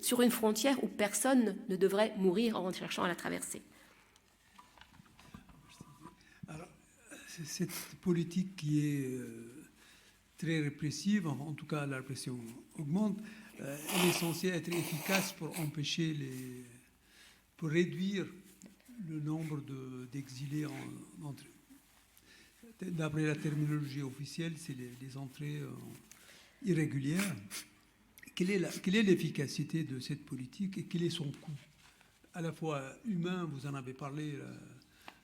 sur une frontière où personne ne devrait mourir en cherchant à la traverser. Alors, cette politique qui est très répressive, en tout cas la répression augmente, elle est censée être efficace pour empêcher pour réduire le nombre d'exilés d'après la terminologie officielle, c'est les entrées irrégulières. Quelle est l'efficacité de cette politique et quel est son coût, à la fois humain, vous en avez parlé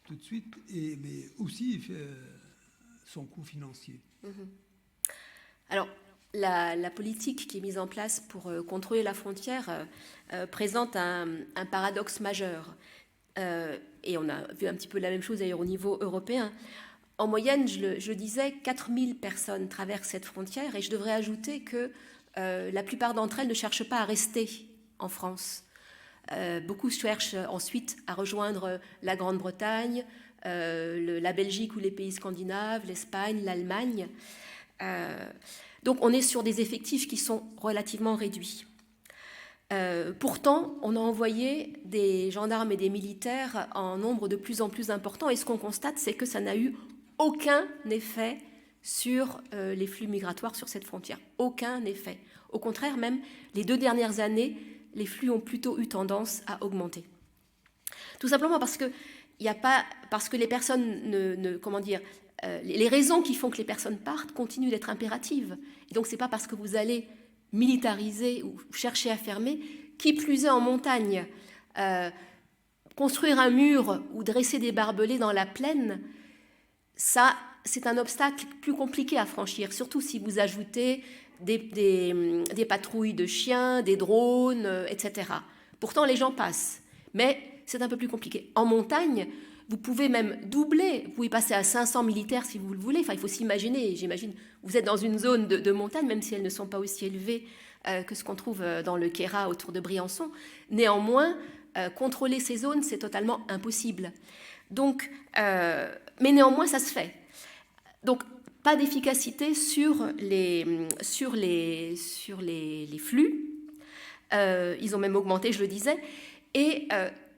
tout de suite, mais aussi son coût financier? Alors, la politique qui est mise en place pour contrôler la frontière présente un paradoxe majeur. Et on a vu un petit peu la même chose d'ailleurs au niveau européen. En moyenne, je disais, 4000 personnes traversent cette frontière, et je devrais ajouter que la plupart d'entre elles ne cherchent pas à rester en France. Beaucoup cherchent ensuite à rejoindre la Grande-Bretagne, la Belgique ou les pays scandinaves, l'Espagne, l'Allemagne. Donc on est sur des effectifs qui sont relativement réduits. Pourtant, on a envoyé des gendarmes et des militaires en nombre de plus en plus important, et ce qu'on constate, c'est que ça n'a eu aucun effet sur les flux migratoires sur cette frontière. Aucun effet. Au contraire, même, les 2 dernières années, les flux ont plutôt eu tendance à augmenter. Tout simplement parce que les personnes les raisons qui font que les personnes partent continuent d'être impératives. Et donc, c'est pas parce que vous allez militariser ou chercher à fermer, qui plus est en montagne. Construire un mur ou dresser des barbelés dans la plaine, ça, c'est un obstacle plus compliqué à franchir, surtout si vous ajoutez des patrouilles de chiens, des drones, etc. Pourtant, les gens passent, mais c'est un peu plus compliqué. En montagne, vous pouvez même doubler, vous pouvez passer à 500 militaires si vous le voulez. Enfin, il faut s'imaginer, j'imagine, vous êtes dans une zone de montagne, même si elles ne sont pas aussi élevées que ce qu'on trouve dans le Queyras autour de Briançon. Néanmoins, contrôler ces zones, c'est totalement impossible. Donc, mais néanmoins, ça se fait. Donc, pas d'efficacité sur les flux. Ils ont même augmenté, je le disais. Et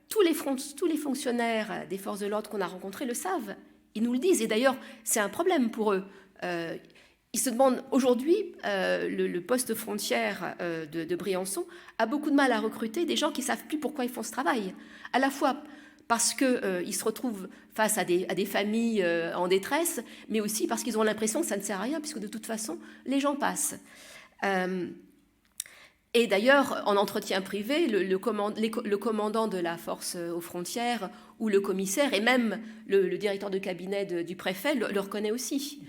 tous les fonctionnaires des forces de l'ordre qu'on a rencontrés le savent. Ils nous le disent. Et d'ailleurs, c'est un problème pour eux. Ils se demandent aujourd'hui, le poste frontière de Briançon a beaucoup de mal à recruter des gens qui ne savent plus pourquoi ils font ce travail. À la fois parce qu'ils se retrouvent face à des familles en détresse, mais aussi parce qu'ils ont l'impression que ça ne sert à rien, puisque de toute façon, les gens passent. Et d'ailleurs, en entretien privé, le commandant de la force aux frontières ou le commissaire, et même le directeur de cabinet du préfet le reconnaît aussi.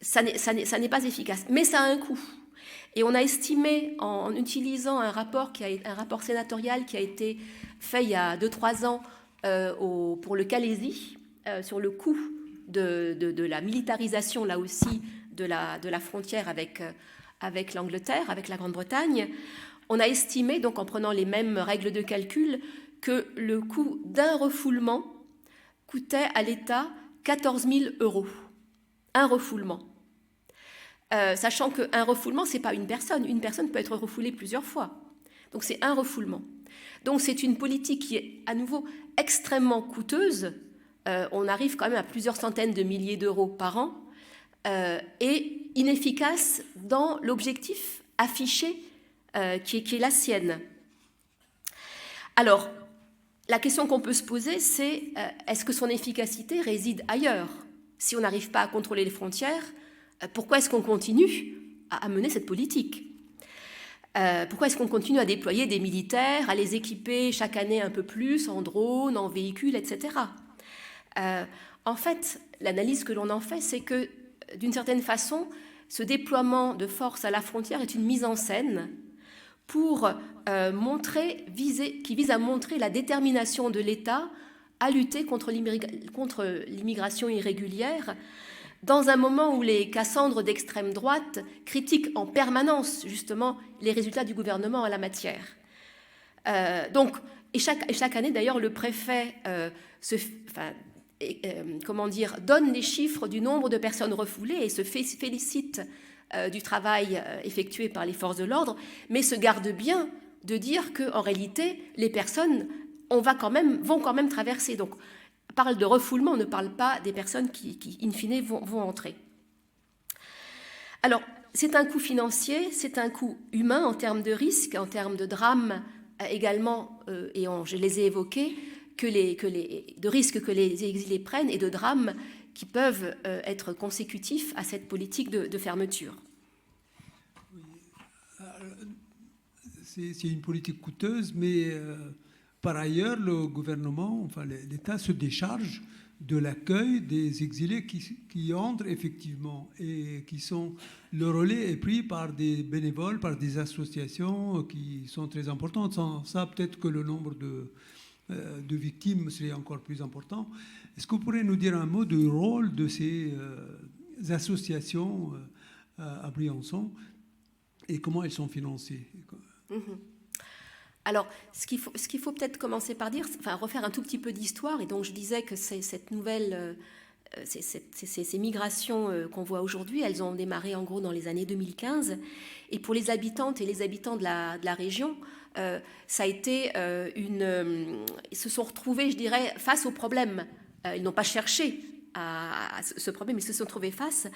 Ça n'est pas efficace, mais ça a un coût. Et on a estimé, en utilisant un rapport sénatorial qui a été fait il y a 2-3 ans pour le Calaisis, sur le coût de la militarisation, là aussi, de la frontière avec l'Angleterre, avec la Grande-Bretagne. On a estimé, donc en prenant les mêmes règles de calcul, que le coût d'un refoulement coûtait à l'État 14 000 €, un refoulement. Sachant qu'un refoulement, ce n'est pas une personne. Une personne peut être refoulée plusieurs fois. Donc c'est un refoulement. Donc c'est une politique qui est à nouveau extrêmement coûteuse. On arrive quand même à plusieurs centaines de milliers d'euros par an et inefficace dans l'objectif affiché qui est la sienne. Alors, la question qu'on peut se poser, c'est est-ce que son efficacité réside ailleurs? Si on n'arrive pas à contrôler les frontières, pourquoi est-ce qu'on continue à mener cette politique? Pourquoi est-ce qu'on continue à déployer des militaires, à les équiper chaque année un peu plus en drones, en véhicules, etc. En fait, l'analyse que l'on en fait, c'est que, d'une certaine façon, ce déploiement de force à la frontière est une mise en scène pour qui vise à montrer la détermination de l'État à lutter contre l'immigration irrégulière, dans un moment où les Cassandres d'extrême droite critiquent en permanence, justement, les résultats du gouvernement en la matière. Et chaque année, d'ailleurs, le préfet donne les chiffres du nombre de personnes refoulées et se félicite du travail effectué par les forces de l'ordre, mais se garde bien de dire qu'en réalité, les personnes vont quand même traverser. Donc, on parle de refoulement, on ne parle pas des personnes qui in fine, vont entrer. Alors, c'est un coût financier, c'est un coût humain en termes de risque, en termes de drame également, et je les ai évoqués, de risques que les exilés prennent et de drames qui peuvent être consécutifs à cette politique de fermeture. C'est une politique coûteuse, mais par ailleurs, le gouvernement, enfin l'État se décharge de l'accueil des exilés qui entrent effectivement et qui sont... Le relais est pris par des bénévoles, par des associations qui sont très importantes. Sans ça, peut-être que le nombre de victimes serait encore plus important. Est-ce que vous pourriez nous dire un mot du rôle de ces associations à Briançon et comment elles sont financées? Alors, ce qu'il faut peut-être commencer par dire, enfin refaire un tout petit peu d'histoire, et donc je disais que cette nouvelle, ces migrations qu'on voit aujourd'hui, elles ont démarré en gros dans les années 2015, et pour les habitantes et les habitants de la région, ça a été ils se sont retrouvés, je dirais, face au problème. Ils n'ont pas cherché à ce problème, ils se sont trouvés face.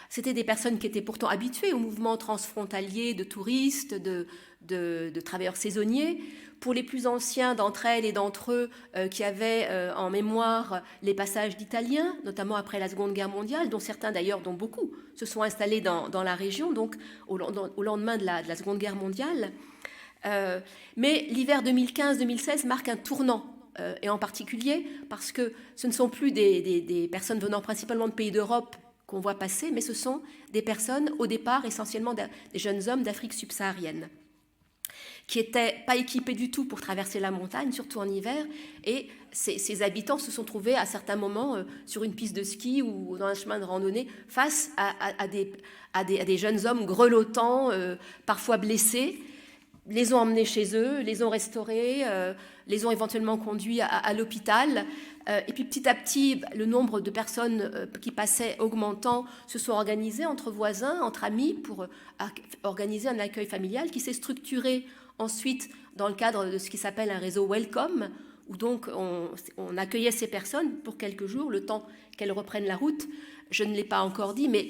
C'était des personnes qui étaient pourtant habituées au mouvement transfrontalier de touristes, de travailleurs saisonniers. Pour les plus anciens d'entre elles et d'entre eux qui avaient en mémoire les passages d'Italiens, notamment après la Seconde Guerre mondiale, dont certains d'ailleurs, dont beaucoup, se sont installés dans la région, donc au lendemain de la Seconde Guerre mondiale. Mais l'hiver 2015-2016 marque un tournant. Et en particulier parce que ce ne sont plus des personnes venant principalement de pays d'Europe qu'on voit passer, mais ce sont des personnes, au départ, essentiellement des jeunes hommes d'Afrique subsaharienne, qui n'étaient pas équipés du tout pour traverser la montagne, surtout en hiver, et ces habitants se sont trouvés à certains moments sur une piste de ski ou dans un chemin de randonnée face à des jeunes hommes grelottants, parfois blessés, les ont emmenés chez eux, les ont restaurés, les ont éventuellement conduits à l'hôpital. Et puis petit à petit, le nombre de personnes qui passaient augmentant se sont organisés entre voisins, entre amis, pour organiser un accueil familial qui s'est structuré ensuite dans le cadre de ce qui s'appelle un réseau Welcome, où donc on accueillait ces personnes pour quelques jours, le temps qu'elles reprennent la route. Je ne l'ai pas encore dit, mais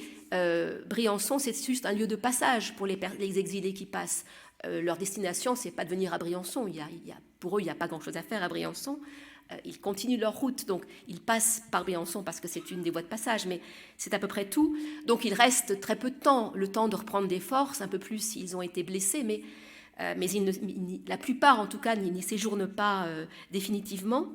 Briançon, c'est juste un lieu de passage pour les exilés qui passent. Leur destination, c'est pas de venir à Briançon. Pour eux, il n'y a pas grand-chose à faire à Briançon. Ils continuent leur route, donc ils passent par Briançon parce que c'est une des voies de passage, mais c'est à peu près tout. Donc il reste très peu de temps, le temps de reprendre des forces, un peu plus s'ils ont été blessés, mais la plupart, en tout cas, n'y séjournent pas définitivement.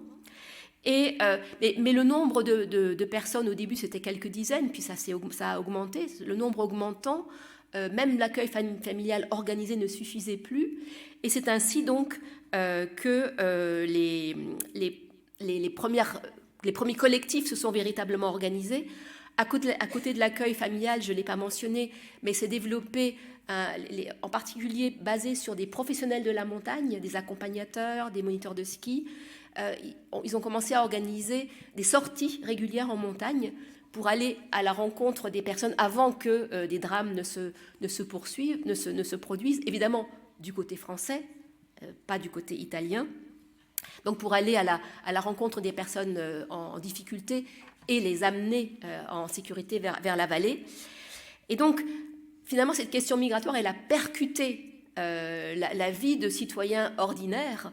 Mais le nombre de personnes, au début, c'était quelques dizaines, puis ça a augmenté. Le nombre augmentant, même l'accueil familial organisé ne suffisait plus. Et c'est ainsi donc que les premiers collectifs se sont véritablement organisés À côté de l'accueil familial, je ne l'ai pas mentionné, mais c'est développé en particulier basé sur des professionnels de la montagne, des accompagnateurs, des moniteurs de ski. Ils ont commencé à organiser des sorties régulières en montagne pour aller à la rencontre des personnes avant que des drames ne se poursuivent, ne se produisent, évidemment du côté français, pas du côté italien. Donc pour aller à la rencontre des personnes en difficulté et les amener en sécurité vers la vallée. Et donc, finalement, cette question migratoire, elle a percuté la vie de citoyens ordinaires.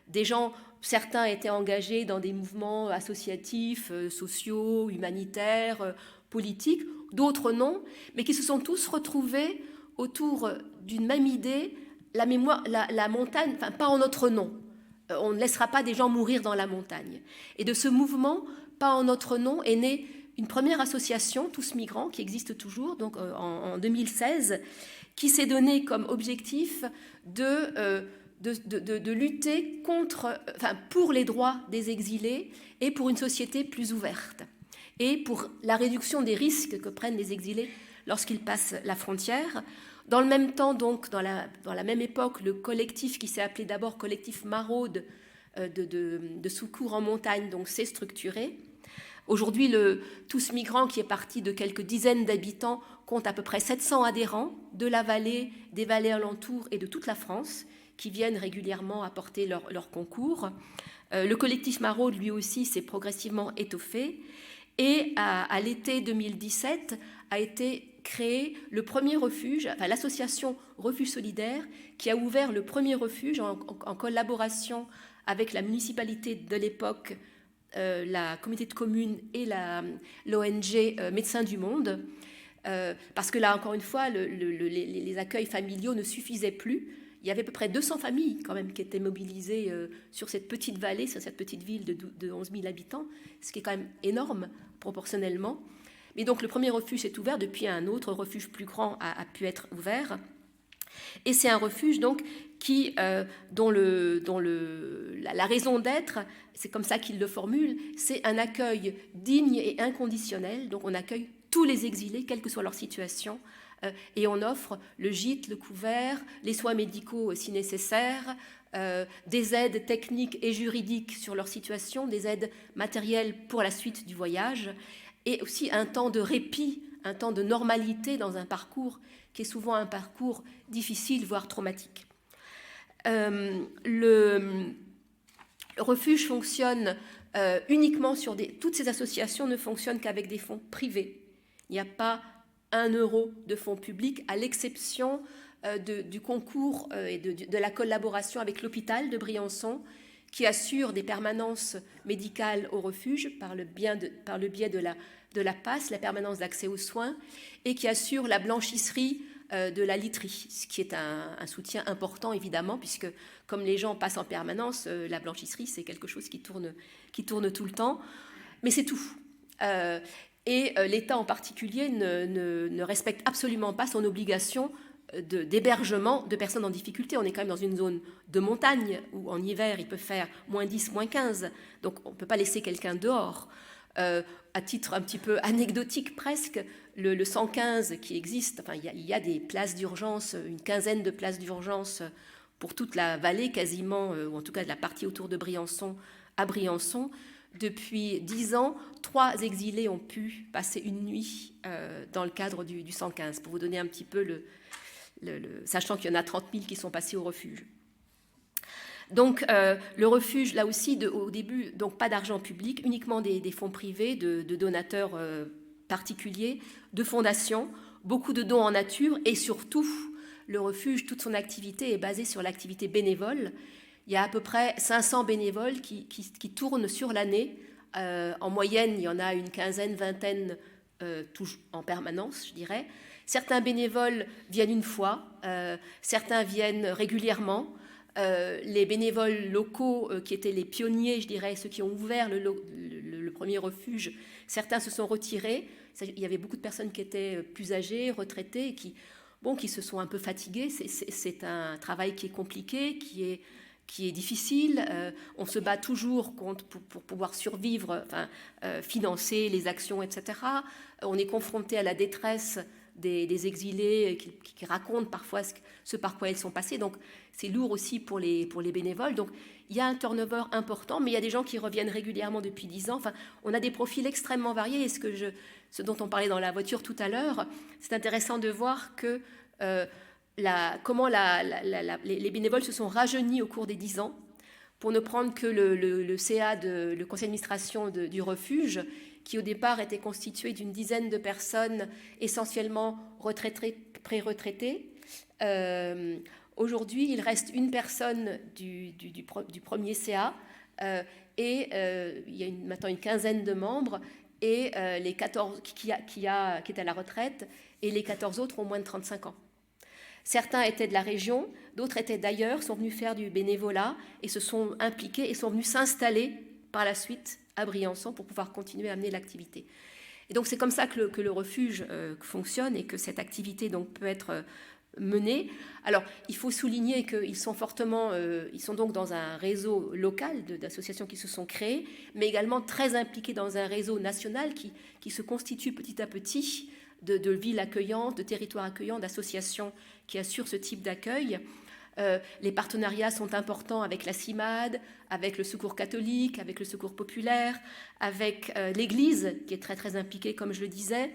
Des gens, certains étaient engagés dans des mouvements associatifs, sociaux, humanitaires, politiques, d'autres non, mais qui se sont tous retrouvés autour d'une même idée, la mémoire, la montagne, enfin pas en notre nom. On ne laissera pas des gens mourir dans la montagne. Et de ce mouvement, pas en notre nom, est née une première association, Tous Migrants, qui existe toujours, donc en 2016, qui s'est donnée comme objectif de lutter pour les droits des exilés et pour une société plus ouverte, et pour la réduction des risques que prennent les exilés lorsqu'ils passent la frontière. Dans le même temps, donc, dans la même époque, le collectif qui s'est appelé d'abord Collectif Maraude de secours en montagne, donc s'est structuré. Aujourd'hui, le Tous Migrants, qui est parti de quelques dizaines d'habitants, compte à peu près 700 adhérents de la vallée, des vallées alentours et de toute la France, qui viennent régulièrement apporter leur concours. Le collectif Maraude, lui aussi, s'est progressivement étoffé. Et à l'été 2017 a été créé le premier refuge, enfin l'association Refuge Solidaire, qui a ouvert le premier refuge en collaboration avec la municipalité de l'époque, la communauté de communes et l'ONG Médecins du Monde, parce que là, encore une fois, les accueils familiaux ne suffisaient plus. Il y avait à peu près 200 familles quand même qui étaient mobilisées sur cette petite vallée, sur cette petite ville de 11 000 habitants, ce qui est quand même énorme proportionnellement. Mais donc le premier refuge s'est ouvert, depuis un autre refuge plus grand a pu être ouvert. Et c'est un refuge donc dont la raison d'être, c'est comme ça qu'il le formule, c'est un accueil digne et inconditionnel. Donc on accueille tous les exilés, quelle que soit leur situation, et on offre le gîte, le couvert, les soins médicaux si nécessaire, des aides techniques et juridiques sur leur situation, des aides matérielles pour la suite du voyage, et aussi un temps de répit, un temps de normalité dans un parcours qui est souvent un parcours difficile, voire traumatique. Le refuge fonctionne uniquement toutes ces associations ne fonctionnent qu'avec des fonds privés. Il n'y a pas 1 euro de fonds publics, à l'exception du concours et de la collaboration avec l'hôpital de Briançon, qui assure des permanences médicales au refuge par le biais de la PAS, la permanence d'accès aux soins, et qui assure la blanchisserie de la literie, ce qui est un soutien important évidemment, puisque comme les gens passent en permanence, la blanchisserie c'est quelque chose qui tourne tout le temps, mais c'est tout. Et l'État en particulier ne respecte absolument pas son obligation d'hébergement de personnes en difficulté. On est quand même dans une zone de montagne où en hiver il peut faire moins 10, moins 15, donc on ne peut pas laisser quelqu'un dehors. À titre un petit peu anecdotique presque, le 115 qui existe, enfin, il y a des places d'urgence, une quinzaine de places d'urgence pour toute la vallée quasiment, ou en tout cas de la partie autour de Briançon, à Briançon. Depuis 10 ans, 3 exilés ont pu passer une nuit dans le cadre du 115, pour vous donner un petit peu sachant qu'il y en a 30 000 qui sont passés au refuge. Donc le refuge, là aussi, au début, donc pas d'argent public, uniquement des fonds privés, de donateurs particuliers, de fondations, beaucoup de dons en nature, et surtout, le refuge, toute son activité est basée sur l'activité bénévole. Il y a à peu près 500 bénévoles qui tournent sur l'année. En moyenne, il y en a une quinzaine, vingtaine en permanence, je dirais. Certains bénévoles viennent une fois, certains viennent régulièrement. Les bénévoles locaux qui étaient les pionniers, je dirais, ceux qui ont ouvert le premier refuge, certains se sont retirés. Il y avait beaucoup de personnes qui étaient plus âgées, retraitées, qui se sont un peu fatiguées. C'est un travail qui est compliqué, qui qui est difficile. On se bat toujours pour pouvoir survivre, financer les actions, etc. On est confronté à la détresse des exilés qui racontent parfois ce par quoi ils sont passés. Donc, c'est lourd aussi pour les bénévoles. Donc, il y a un turnover important, mais il y a des gens qui reviennent régulièrement depuis 10 ans. Enfin, on a des profils extrêmement variés. Et ce dont on parlait dans la voiture tout à l'heure, c'est intéressant de voir que comment les bénévoles se sont rajeunis au cours des 10 ans. Pour ne prendre que le CA, le conseil d'administration du refuge, qui au départ était constitué d'une dizaine de personnes, essentiellement retraitées, pré-retraitées. Aujourd'hui, il reste une personne du premier CA et il y a maintenant une quinzaine de membres et les 14 qui est à la retraite et les 14 autres ont moins de 35 ans. Certains étaient de la région, d'autres étaient d'ailleurs, sont venus faire du bénévolat et se sont impliqués et sont venus s'installer par la suite à Briançon pour pouvoir continuer à mener l'activité. Et donc c'est comme ça que le refuge fonctionne et que cette activité donc peut être menée. Alors il faut souligner qu'ils sont ils sont donc dans un réseau local d'associations qui se sont créées, mais également très impliqués dans un réseau national qui se constitue petit à petit de villes accueillantes, de territoires accueillants, d'associations qui assurent ce type d'accueil. Les partenariats sont importants avec la CIMAD, avec le Secours catholique, avec le Secours populaire, avec l'Église, qui est très très impliquée, comme je le disais,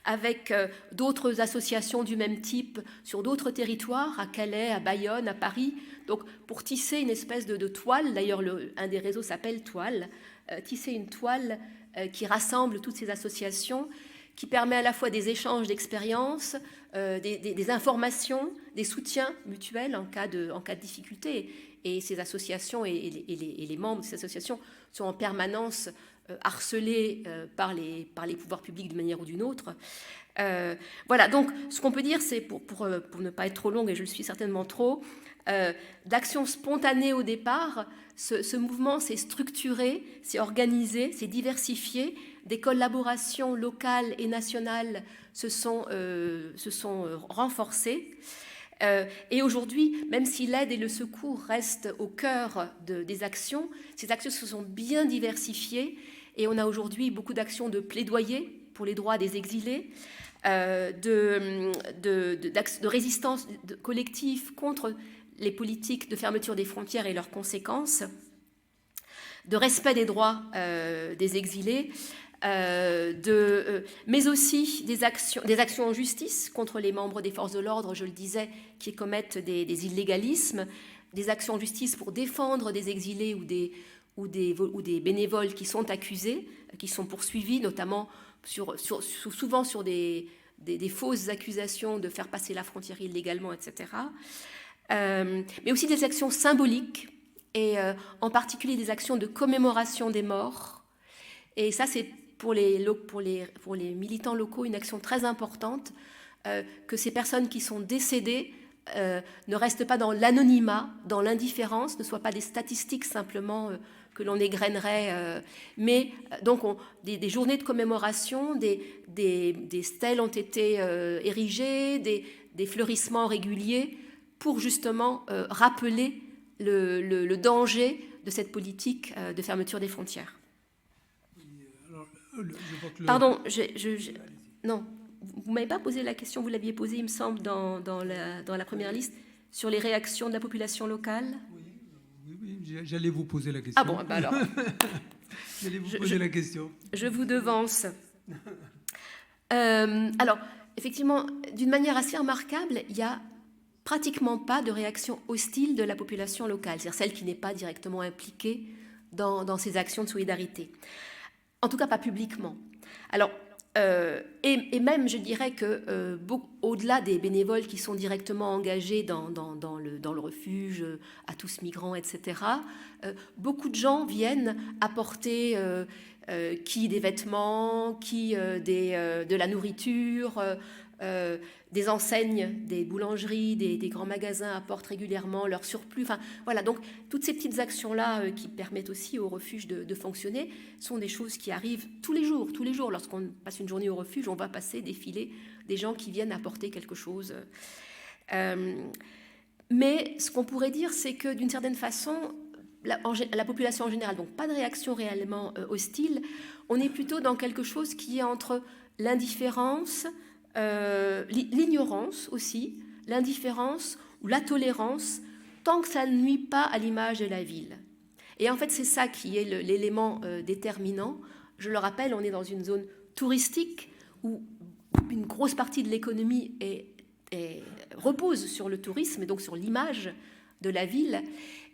avec d'autres associations du même type sur d'autres territoires, à Calais, à Bayonne, à Paris. Donc pour tisser une espèce de toile, d'ailleurs un des réseaux s'appelle Toile, tisser une toile qui rassemble toutes ces associations, qui permet à la fois des échanges d'expériences, des informations, des soutiens mutuels en cas de difficulté. Et ces associations et les membres de ces associations sont en permanence harcelés par les pouvoirs publics d'une manière ou d'une autre. Voilà, donc ce qu'on peut dire, c'est, pour ne pas être trop longue, et je le suis certainement trop, d'action spontanée au départ, ce mouvement s'est structuré, s'est organisé, s'est diversifié, des collaborations locales et nationales se sont renforcées. Et aujourd'hui, même si l'aide et le secours restent au cœur des actions, ces actions se sont bien diversifiées et on a aujourd'hui beaucoup d'actions de plaidoyer pour les droits des exilés, de résistance collective contre les politiques de fermeture des frontières et leurs conséquences, de respect des droits des exilés, mais aussi des actions en justice contre les membres des forces de l'ordre, je le disais, qui commettent des illégalismes, des actions en justice pour défendre des exilés ou des bénévoles qui sont accusés, qui sont poursuivis, notamment souvent sur des fausses accusations de faire passer la frontière illégalement, etc. Mais aussi des actions symboliques, et en particulier des actions de commémoration des morts. Et ça, c'est pour les militants locaux une action très importante, que ces personnes qui sont décédées ne restent pas dans l'anonymat, dans l'indifférence, ne soient pas des statistiques simplement que l'on égrènerait, mais donc des journées de commémoration, des stèles ont été érigées, des fleurissements réguliers pour justement rappeler le danger de cette politique de fermeture des frontières. Pardon, non, vous ne m'avez pas posé la question, vous l'aviez posée, il me semble, dans la première liste, sur les réactions de la population locale. Oui, j'allais vous poser la question. Ah bon, bah alors. J'allais vous poser la question. Je vous devance. Alors, effectivement, d'une manière assez remarquable, il n'y a pratiquement pas de réaction hostile de la population locale, c'est-à-dire celle qui n'est pas directement impliquée dans ces actions de solidarité. En tout cas, pas publiquement. Alors, et même, je dirais que au-delà des bénévoles qui sont directement engagés dans le refuge, à tous migrants, etc., beaucoup de gens viennent apporter qui des vêtements, qui de la nourriture, des enseignes, des boulangeries, des grands magasins apportent régulièrement leur surplus. Enfin, voilà, donc toutes ces petites actions-là qui permettent aussi au refuge de fonctionner sont des choses qui arrivent tous les jours. Tous les jours, lorsqu'on passe une journée au refuge, on va passer, défiler des gens qui viennent apporter quelque chose. Mais ce qu'on pourrait dire, c'est que d'une certaine façon, la population en général, donc pas de réaction réellement hostile, on est plutôt dans quelque chose qui est entre l'indifférence, l'ignorance aussi, l'indifférence ou la tolérance, tant que ça ne nuit pas à l'image de la ville. Et en fait, c'est ça qui est l'élément déterminant. Je le rappelle, on est dans une zone touristique où une grosse partie de l'économie repose sur le tourisme et donc sur l'image de la ville.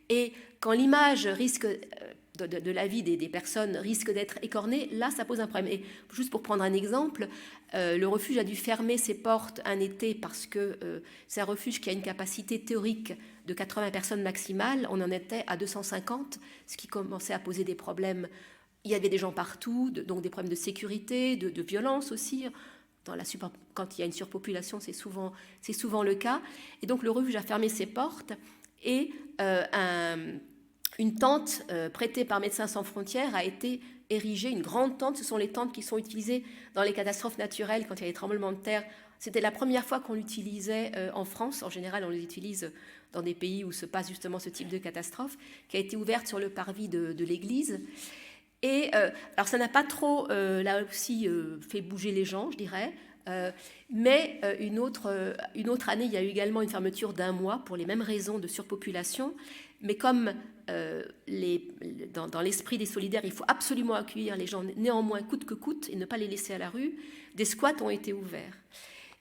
Et quand l'image risque de la vie des personnes risque d'être écornée, là, ça pose un problème. Et juste pour prendre un exemple, le refuge a dû fermer ses portes un été parce que c'est un refuge qui a une capacité théorique de 80 personnes maximales. On en était à 250, ce qui commençait à poser des problèmes. Il y avait des gens partout, donc des problèmes de sécurité, de violence aussi. Quand il y a une surpopulation, c'est souvent le cas. Et donc le refuge a fermé ses portes et une tente prêtée par Médecins sans frontières a été érigée, une grande tente. Ce sont les tentes qui sont utilisées dans les catastrophes naturelles quand il y a des tremblements de terre. C'était la première fois qu'on l'utilisait en France. En général, on les utilise dans des pays où se passe justement ce type de catastrophe, qui a été ouverte sur le parvis de l'église. Et alors ça n'a pas trop, là aussi, fait bouger les gens, je dirais. Mais une autre année, il y a eu également une fermeture d'un mois pour les mêmes raisons de surpopulation. Mais comme dans l'esprit des solidaires, il faut absolument accueillir les gens néanmoins coûte que coûte et ne pas les laisser à la rue, des squats ont été ouverts.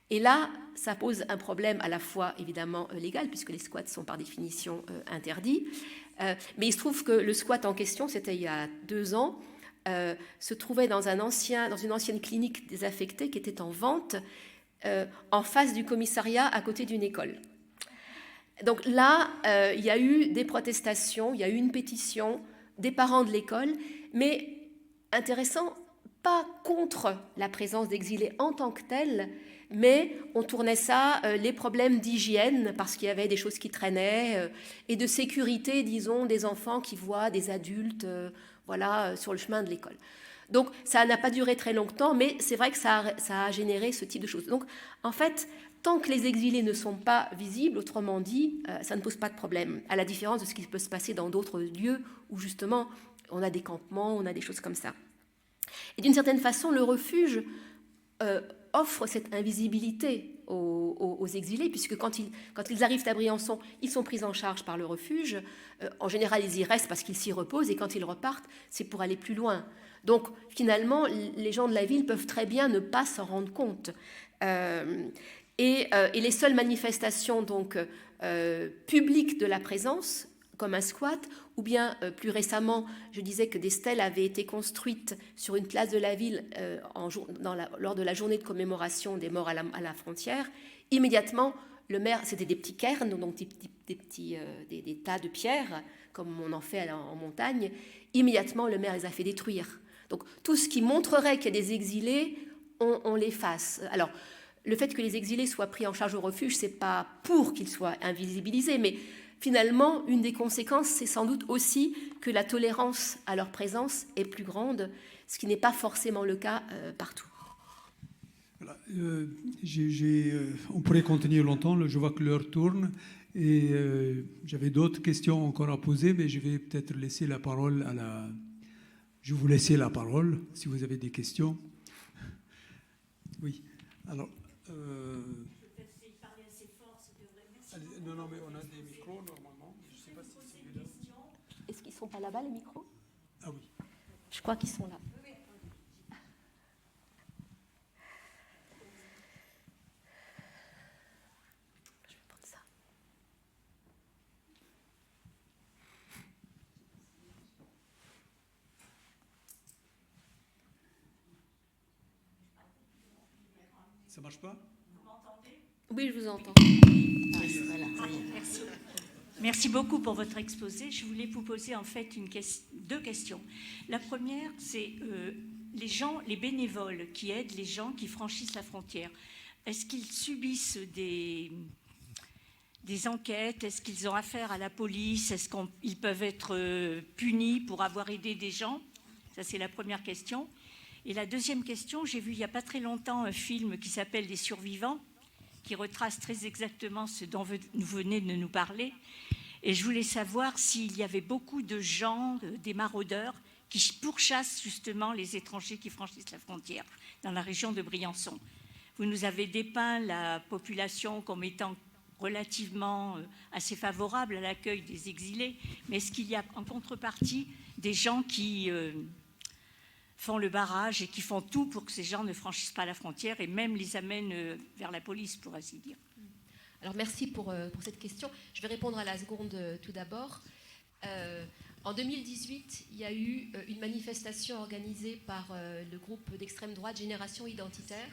Et là, ça pose un problème à la fois évidemment légal, puisque les squats sont par définition interdits. Mais il se trouve que le squat en question, c'était il y a 2 ans, se trouvait dans une ancienne clinique désaffectée qui était en vente en face du commissariat à côté d'une école. Donc là, il y a eu des protestations, il y a eu une pétition des parents de l'école, mais intéressant, pas contre la présence d'exilés en tant que telle, mais on tournait ça, les problèmes d'hygiène, parce qu'il y avait des choses qui traînaient, et de sécurité, disons, des enfants qui voient des adultes sur le chemin de l'école. Donc ça n'a pas duré très longtemps, mais c'est vrai que ça a généré ce type de choses. Donc en fait, tant que les exilés ne sont pas visibles, autrement dit, ça ne pose pas de problème, à la différence de ce qui peut se passer dans d'autres lieux où justement on a des campements, on a des choses comme ça. Et d'une certaine façon, le refuge offre cette invisibilité aux exilés, puisque quand ils arrivent à Briançon, ils sont pris en charge par le refuge. En général, ils y restent parce qu'ils s'y reposent, et quand ils repartent, c'est pour aller plus loin. Donc, finalement, les gens de la ville peuvent très bien ne pas s'en rendre compte. Et les seules manifestations donc, publiques de la présence, comme un squat, ou bien plus récemment, je disais que des stèles avaient été construites sur une place de la ville lors de la journée de commémoration des morts à la frontière. Immédiatement, le maire, c'était des petits cairns, donc des tas de pierres, comme on en fait en montagne. Immédiatement, le maire les a fait détruire. Donc tout ce qui montrerait qu'il y a des exilés, on l'efface. Alors, le fait que les exilés soient pris en charge au refuge, c'est pas pour qu'ils soient invisibilisés, mais finalement, une des conséquences, c'est sans doute aussi que la tolérance à leur présence est plus grande, ce qui n'est pas forcément le cas partout. Voilà, on pourrait continuer longtemps, je vois que l'heure tourne, et j'avais d'autres questions encore à poser, mais je vais peut-être laisser la parole Je vais vous laisser la parole, si vous avez des questions. Oui, alors... Peut-être s'il parlait assez fort, ça devrait... Merci. Non, mais on a des micros, normalement. Je ne sais pas si c'est là. Est-ce qu'ils ne sont pas là-bas, les micros? Ah oui. Je crois qu'ils sont là. Je vais prendre ça. Ça marche pas? Vous m'entendez? Oui, je vous entends. Voilà, merci. Merci beaucoup pour votre exposé. Je voulais vous poser en fait deux questions. La première, c'est les bénévoles qui aident les gens qui franchissent la frontière. Est-ce qu'ils subissent des enquêtes? Est-ce qu'ils ont affaire à la police? Est-ce qu'ils peuvent être punis pour avoir aidé des gens? Ça, c'est la première question. Et la deuxième question, j'ai vu il n'y a pas très longtemps un film qui s'appelle « Les survivants », qui retrace très exactement ce dont vous venez de nous parler. Et je voulais savoir s'il y avait beaucoup de gens, des maraudeurs, qui pourchassent justement les étrangers qui franchissent la frontière dans la région de Briançon. Vous nous avez dépeint la population comme étant relativement assez favorable à l'accueil des exilés, mais est-ce qu'il y a en contrepartie des gens qui font le barrage et qui font tout pour que ces gens ne franchissent pas la frontière et même les amènent vers la police, pour ainsi dire? Alors merci pour cette question. Je vais répondre à la seconde tout d'abord. En 2018, il y a eu une manifestation organisée par le groupe d'extrême droite Génération Identitaire,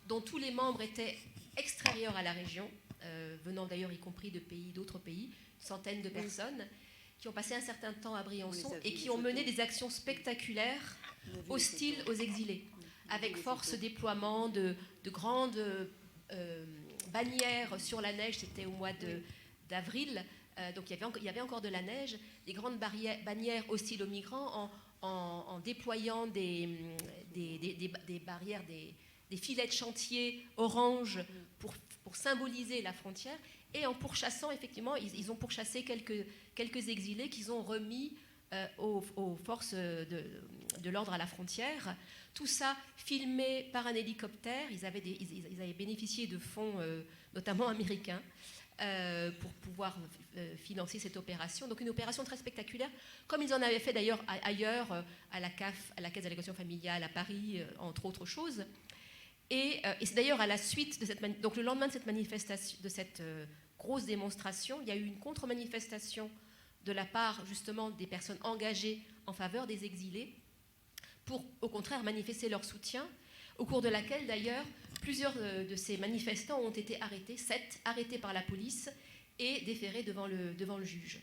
dont tous les membres étaient extérieurs à la région, venant d'ailleurs y compris d'autres pays, une centaine de personnes, qui ont passé un certain temps à Briançon et qui ont mené des actions spectaculaires hostiles aux exilés, avec force déploiement de grandes bannières sur la neige. C'était au mois d'avril, donc il y avait encore de la neige, des grandes bannières hostiles aux migrants en déployant des barrières, des filets de chantier orange pour symboliser la frontière, et en pourchassant, effectivement, ils ont pourchassé quelques exilés qu'ils ont remis aux forces de l'ordre à la frontière. Tout ça filmé par un hélicoptère. Ils avaient bénéficié de fonds, notamment américains, pour pouvoir financer cette opération. Donc une opération très spectaculaire, comme ils en avaient fait d'ailleurs ailleurs, à la CAF, à la Caisse d'allocation familiale, à Paris, entre autres choses. Et c'est d'ailleurs à la suite de donc le lendemain de cette manifestation, de cette grosse démonstration, il y a eu une contre-manifestation de la part justement des personnes engagées en faveur des exilés, pour au contraire manifester leur soutien, au cours de laquelle d'ailleurs plusieurs de ces manifestants ont été arrêtés, 7 arrêtés par la police et déférés devant le juge.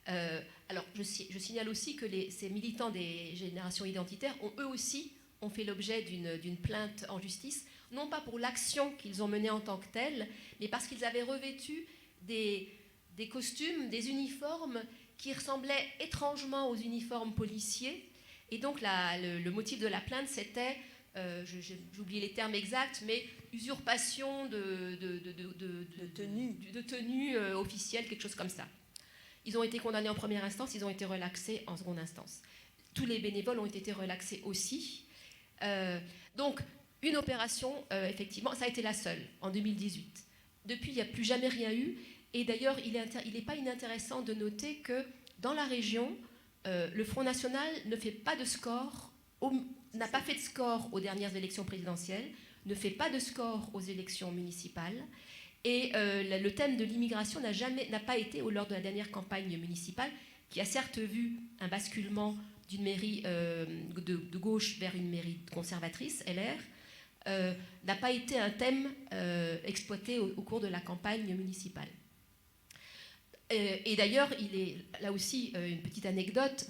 Alors je signale aussi que ces militants des générations identitaires ont eux aussi fait l'objet d'une plainte en justice, non pas pour l'action qu'ils ont menée en tant que telle, mais parce qu'ils avaient revêtu des costumes, des uniformes qui ressemblaient étrangement aux uniformes policiers. Et donc le motif de la plainte, c'était, j'oublie les termes exacts, mais usurpation de tenue officielle, quelque chose comme ça. Ils ont été condamnés en première instance, ils ont été relaxés en seconde instance. Tous les bénévoles ont été relaxés aussi. Donc, une opération, effectivement, ça a été la seule en 2018. Depuis, il n'y a plus jamais rien eu. Et d'ailleurs, il n'est pas inintéressant de noter que dans la région, le Front National ne fait pas de score, n'a pas fait de score aux dernières élections présidentielles, ne fait pas de score aux élections municipales. Et le thème de l'immigration n'a pas été, lors de la dernière campagne municipale, qui a certes vu un basculement d'une mairie de gauche vers une mairie conservatrice, LR, n'a pas été un thème exploité au cours de la campagne municipale. Et d'ailleurs, il est là aussi une petite anecdote,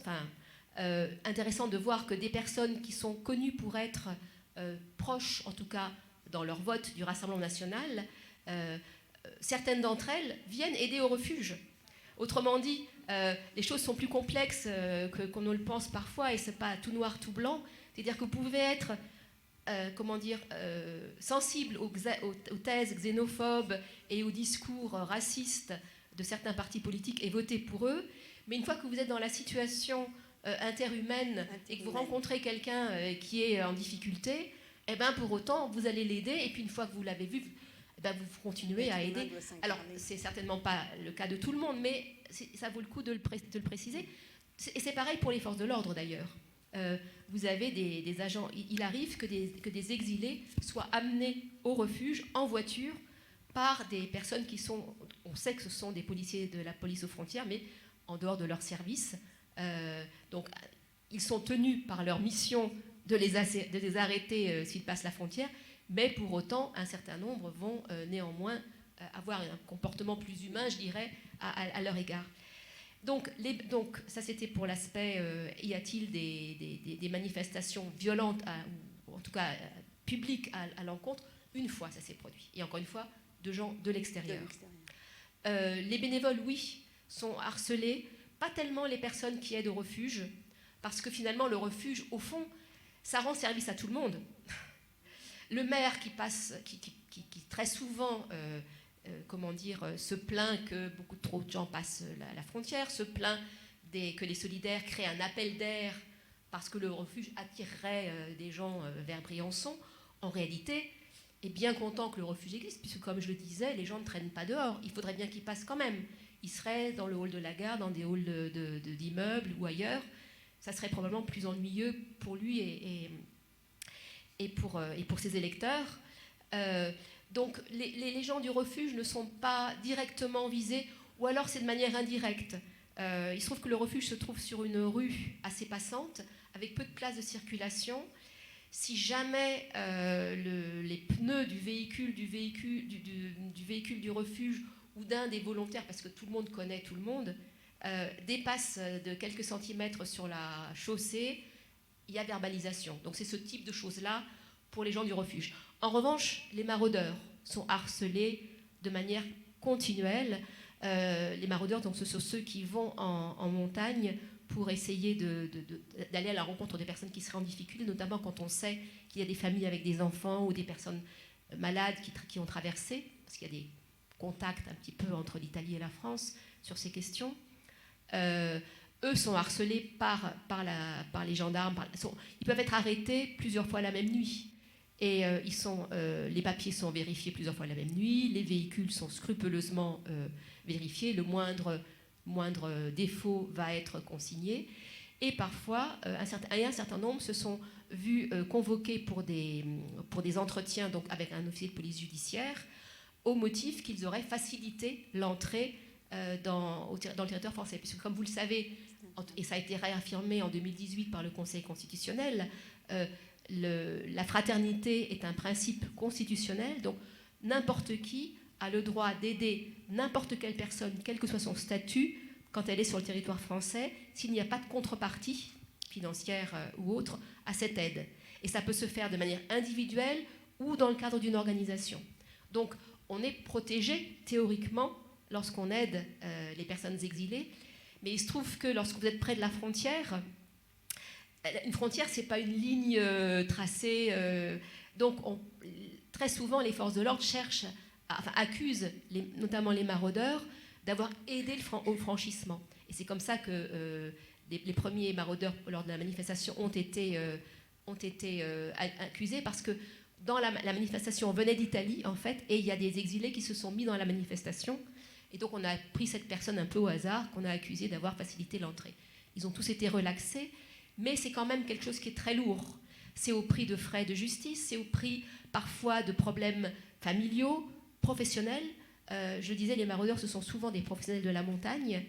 intéressant de voir que des personnes qui sont connues pour être proches, en tout cas dans leur vote du Rassemblement national, certaines d'entre elles viennent aider au refuge. Autrement dit, les choses sont plus complexes qu'on ne le pense parfois, et c'est pas tout noir, tout blanc. C'est-à-dire que vous pouvez être, sensible aux thèses xénophobes et aux discours racistes de certains partis politiques et voter pour eux, mais une fois que vous êtes dans la situation interhumaine et que vous rencontrez quelqu'un qui est en difficulté, eh ben pour autant vous allez l'aider, et puis une fois que vous l'avez vu, vous continuez à aider. Alors, c'est certainement pas le cas de tout le monde, mais ça vaut le coup de le préciser. Et c'est pareil pour les forces de l'ordre, d'ailleurs. Vous avez des agents... Il arrive que des exilés soient amenés au refuge en voiture par des personnes qui sont... On sait que ce sont des policiers de la police aux frontières, mais en dehors de leur service. Donc, ils sont tenus par leur mission de les arrêter s'ils passent la frontière, mais pour autant, un certain nombre vont néanmoins avoir un comportement plus humain, je dirais, à leur égard. Donc ça c'était pour l'aspect, y a-t-il des manifestations violentes, ou en tout cas publiques à l'encontre? Une fois, ça s'est produit. Et encore une fois, de gens de l'extérieur. Les bénévoles, oui, sont harcelés. Pas tellement les personnes qui aident au refuge, parce que finalement, le refuge, au fond, ça rend service à tout le monde. Le maire qui qui très souvent se plaint que beaucoup trop de gens passent la frontière, se plaint que les solidaires créent un appel d'air parce que le refuge attirerait des gens vers Briançon. En réalité, est bien content que le refuge existe, puisque comme je le disais, les gens ne traînent pas dehors. Il faudrait bien qu'ils passent quand même. Ils seraient dans le hall de la gare, dans des halls d'immeubles ou ailleurs. Ça serait probablement plus ennuyeux pour lui et pour ses électeurs. Donc les gens du refuge ne sont pas directement visés, ou alors c'est de manière indirecte. Il se trouve que le refuge se trouve sur une rue assez passante, avec peu de place de circulation. Si jamais les pneus du véhicule du refuge ou d'un des volontaires, parce que tout le monde connaît tout le monde, dépassent de quelques centimètres sur la chaussée, il y a verbalisation. Donc c'est ce type de choses-là pour les gens du refuge. En revanche, les maraudeurs sont harcelés de manière continuelle. Les maraudeurs, donc, ce sont ceux qui vont en montagne pour essayer d'aller à la rencontre des personnes qui seraient en difficulté, notamment quand on sait qu'il y a des familles avec des enfants ou des personnes malades qui ont traversé, parce qu'il y a des contacts un petit peu entre l'Italie et la France sur ces questions. Eux sont harcelés par les gendarmes. Ils peuvent être arrêtés plusieurs fois la même nuit. Et les papiers sont vérifiés plusieurs fois la même nuit, les véhicules sont scrupuleusement vérifiés, le moindre défaut va être consigné. Et parfois, un certain nombre se sont vus convoqués pour des entretiens donc avec un officier de police judiciaire au motif qu'ils auraient facilité l'entrée dans le territoire français. Puisque comme vous le savez, et ça a été réaffirmé en 2018 par le Conseil constitutionnel, la fraternité est un principe constitutionnel, donc n'importe qui a le droit d'aider n'importe quelle personne, quel que soit son statut, quand elle est sur le territoire français, s'il n'y a pas de contrepartie financière ou autre à cette aide. Et ça peut se faire de manière individuelle ou dans le cadre d'une organisation. Donc on est protégé théoriquement lorsqu'on aide les personnes exilées, mais il se trouve que lorsque vous êtes près de la frontière, une frontière, ce n'est pas une ligne tracée. Donc, très souvent, les forces de l'ordre accusent notamment les maraudeurs d'avoir aidé au franchissement. Et c'est comme ça que les premiers maraudeurs, lors de la manifestation, ont été accusés, parce que dans la manifestation, on venait d'Italie, en fait, et il y a des exilés qui se sont mis dans la manifestation. Et donc, on a pris cette personne un peu au hasard, qu'on a accusée d'avoir facilité l'entrée. Ils ont tous été relaxés. Mais c'est quand même quelque chose qui est très lourd. C'est au prix de frais de justice, c'est au prix parfois de problèmes familiaux, professionnels. Je disais, les maraudeurs, ce sont souvent des professionnels de la montagne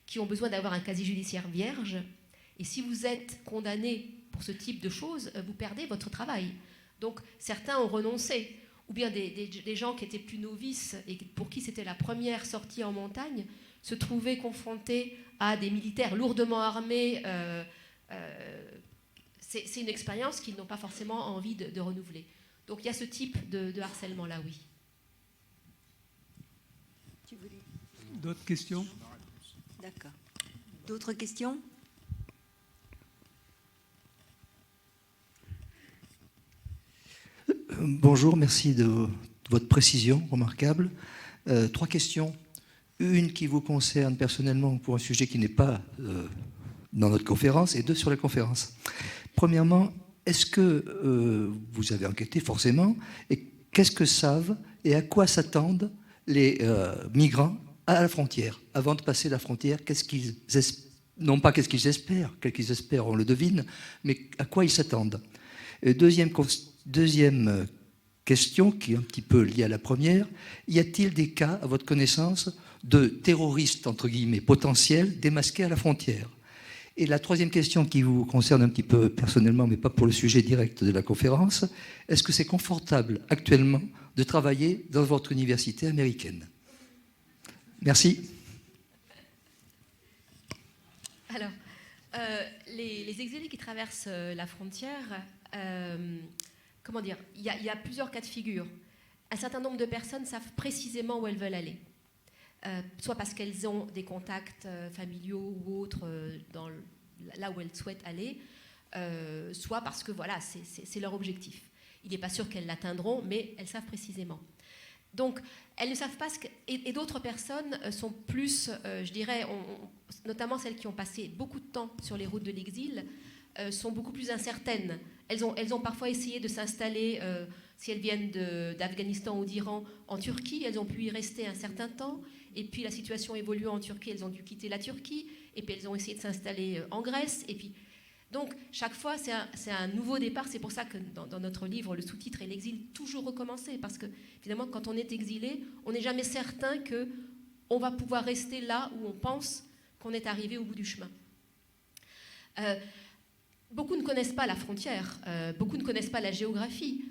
qui ont besoin d'avoir un casier judiciaire vierge. Et si vous êtes condamné pour ce type de choses, vous perdez votre travail. Donc certains ont renoncé. Ou bien des gens qui étaient plus novices et pour qui c'était la première sortie en montagne se trouvaient confrontés à des militaires lourdement armés. C'est une expérience qu'ils n'ont pas forcément envie de renouveler. Donc il y a ce type de harcèlement-là, oui. D'autres questions? D'accord. D'autres questions? Bonjour, merci de votre précision remarquable. 3 questions. Une qui vous concerne personnellement pour un sujet qui n'est pas dans notre conférence, et 2 sur la conférence. Premièrement, est-ce que vous avez enquêté forcément, et qu'est-ce que savent et à quoi s'attendent les migrants à la frontière? Avant de passer la frontière, non pas qu'est-ce qu'ils espèrent, quel qu'ils espèrent, on le devine, mais à quoi ils s'attendent. Deuxième question, qui est un petit peu liée à la première, y a-t-il des cas, à votre connaissance, de terroristes, entre guillemets, potentiels, démasqués à la frontière? Et la troisième question qui vous concerne un petit peu personnellement, mais pas pour le sujet direct de la conférence, est-ce que c'est confortable actuellement de travailler dans votre université américaine? Merci. Alors, les exilés qui traversent la frontière, comment dire, il y a plusieurs cas de figure. Un certain nombre de personnes savent précisément où elles veulent aller. Soit parce qu'elles ont des contacts familiaux ou autres là où elles souhaitent aller, soit parce que voilà, c'est leur objectif. Il n'est pas sûr qu'elles l'atteindront, mais elles savent précisément. Donc, elles ne savent pas et d'autres personnes sont plus, je dirais, notamment celles qui ont passé beaucoup de temps sur les routes de l'exil, sont beaucoup plus incertaines. Elles ont parfois essayé de s'installer, si elles viennent d'Afghanistan ou d'Iran, en Turquie. Elles ont pu y rester un certain temps. Et puis la situation évoluant en Turquie, elles ont dû quitter la Turquie. Et puis elles ont essayé de s'installer en Grèce. Et puis, donc, chaque fois, c'est un nouveau départ. C'est pour ça que dans notre livre, le sous-titre est l'exil toujours recommencer. Parce que, finalement, quand on est exilé, on n'est jamais certain qu'on va pouvoir rester là où on pense qu'on est arrivé au bout du chemin. Beaucoup ne connaissent pas la frontière, beaucoup ne connaissent pas la géographie.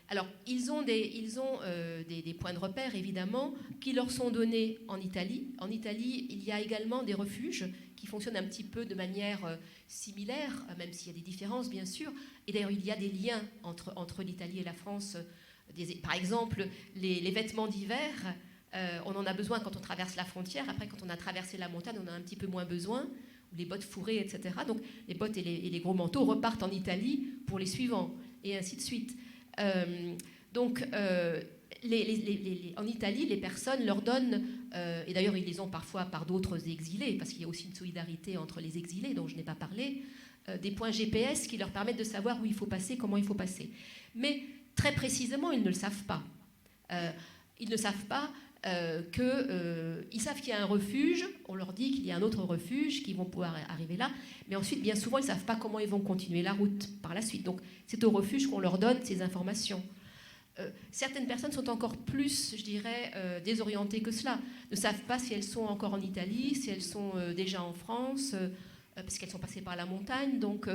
Alors, ils ont des points de repère, évidemment, qui leur sont donnés en Italie. En Italie, il y a également des refuges qui fonctionnent un petit peu de manière similaire, même s'il y a des différences, bien sûr. Et d'ailleurs, il y a des liens entre l'Italie et la France. Par exemple, les vêtements d'hiver, on en a besoin quand on traverse la frontière. Après, quand on a traversé la montagne, on en a un petit peu moins besoin. Les bottes fourrées, etc. Donc, les bottes et les gros manteaux repartent en Italie pour les suivants, et ainsi de suite. En Italie, les personnes leur donnent, et d'ailleurs ils les ont parfois par d'autres exilés, parce qu'il y a aussi une solidarité entre les exilés dont je n'ai pas parlé, des points GPS qui leur permettent de savoir où il faut passer, comment il faut passer. Mais très précisément, ils ne le savent pas. Ils ne savent pas ils savent qu'il y a un refuge, on leur dit qu'il y a un autre refuge, qu'ils vont pouvoir arriver là, mais ensuite, bien souvent, ils ne savent pas comment ils vont continuer la route par la suite. Donc, c'est au refuge qu'on leur donne ces informations. Certaines personnes sont encore plus, je dirais, désorientées que cela, ne savent pas si elles sont encore en Italie, si elles sont déjà en France, parce qu'elles sont passées par la montagne, donc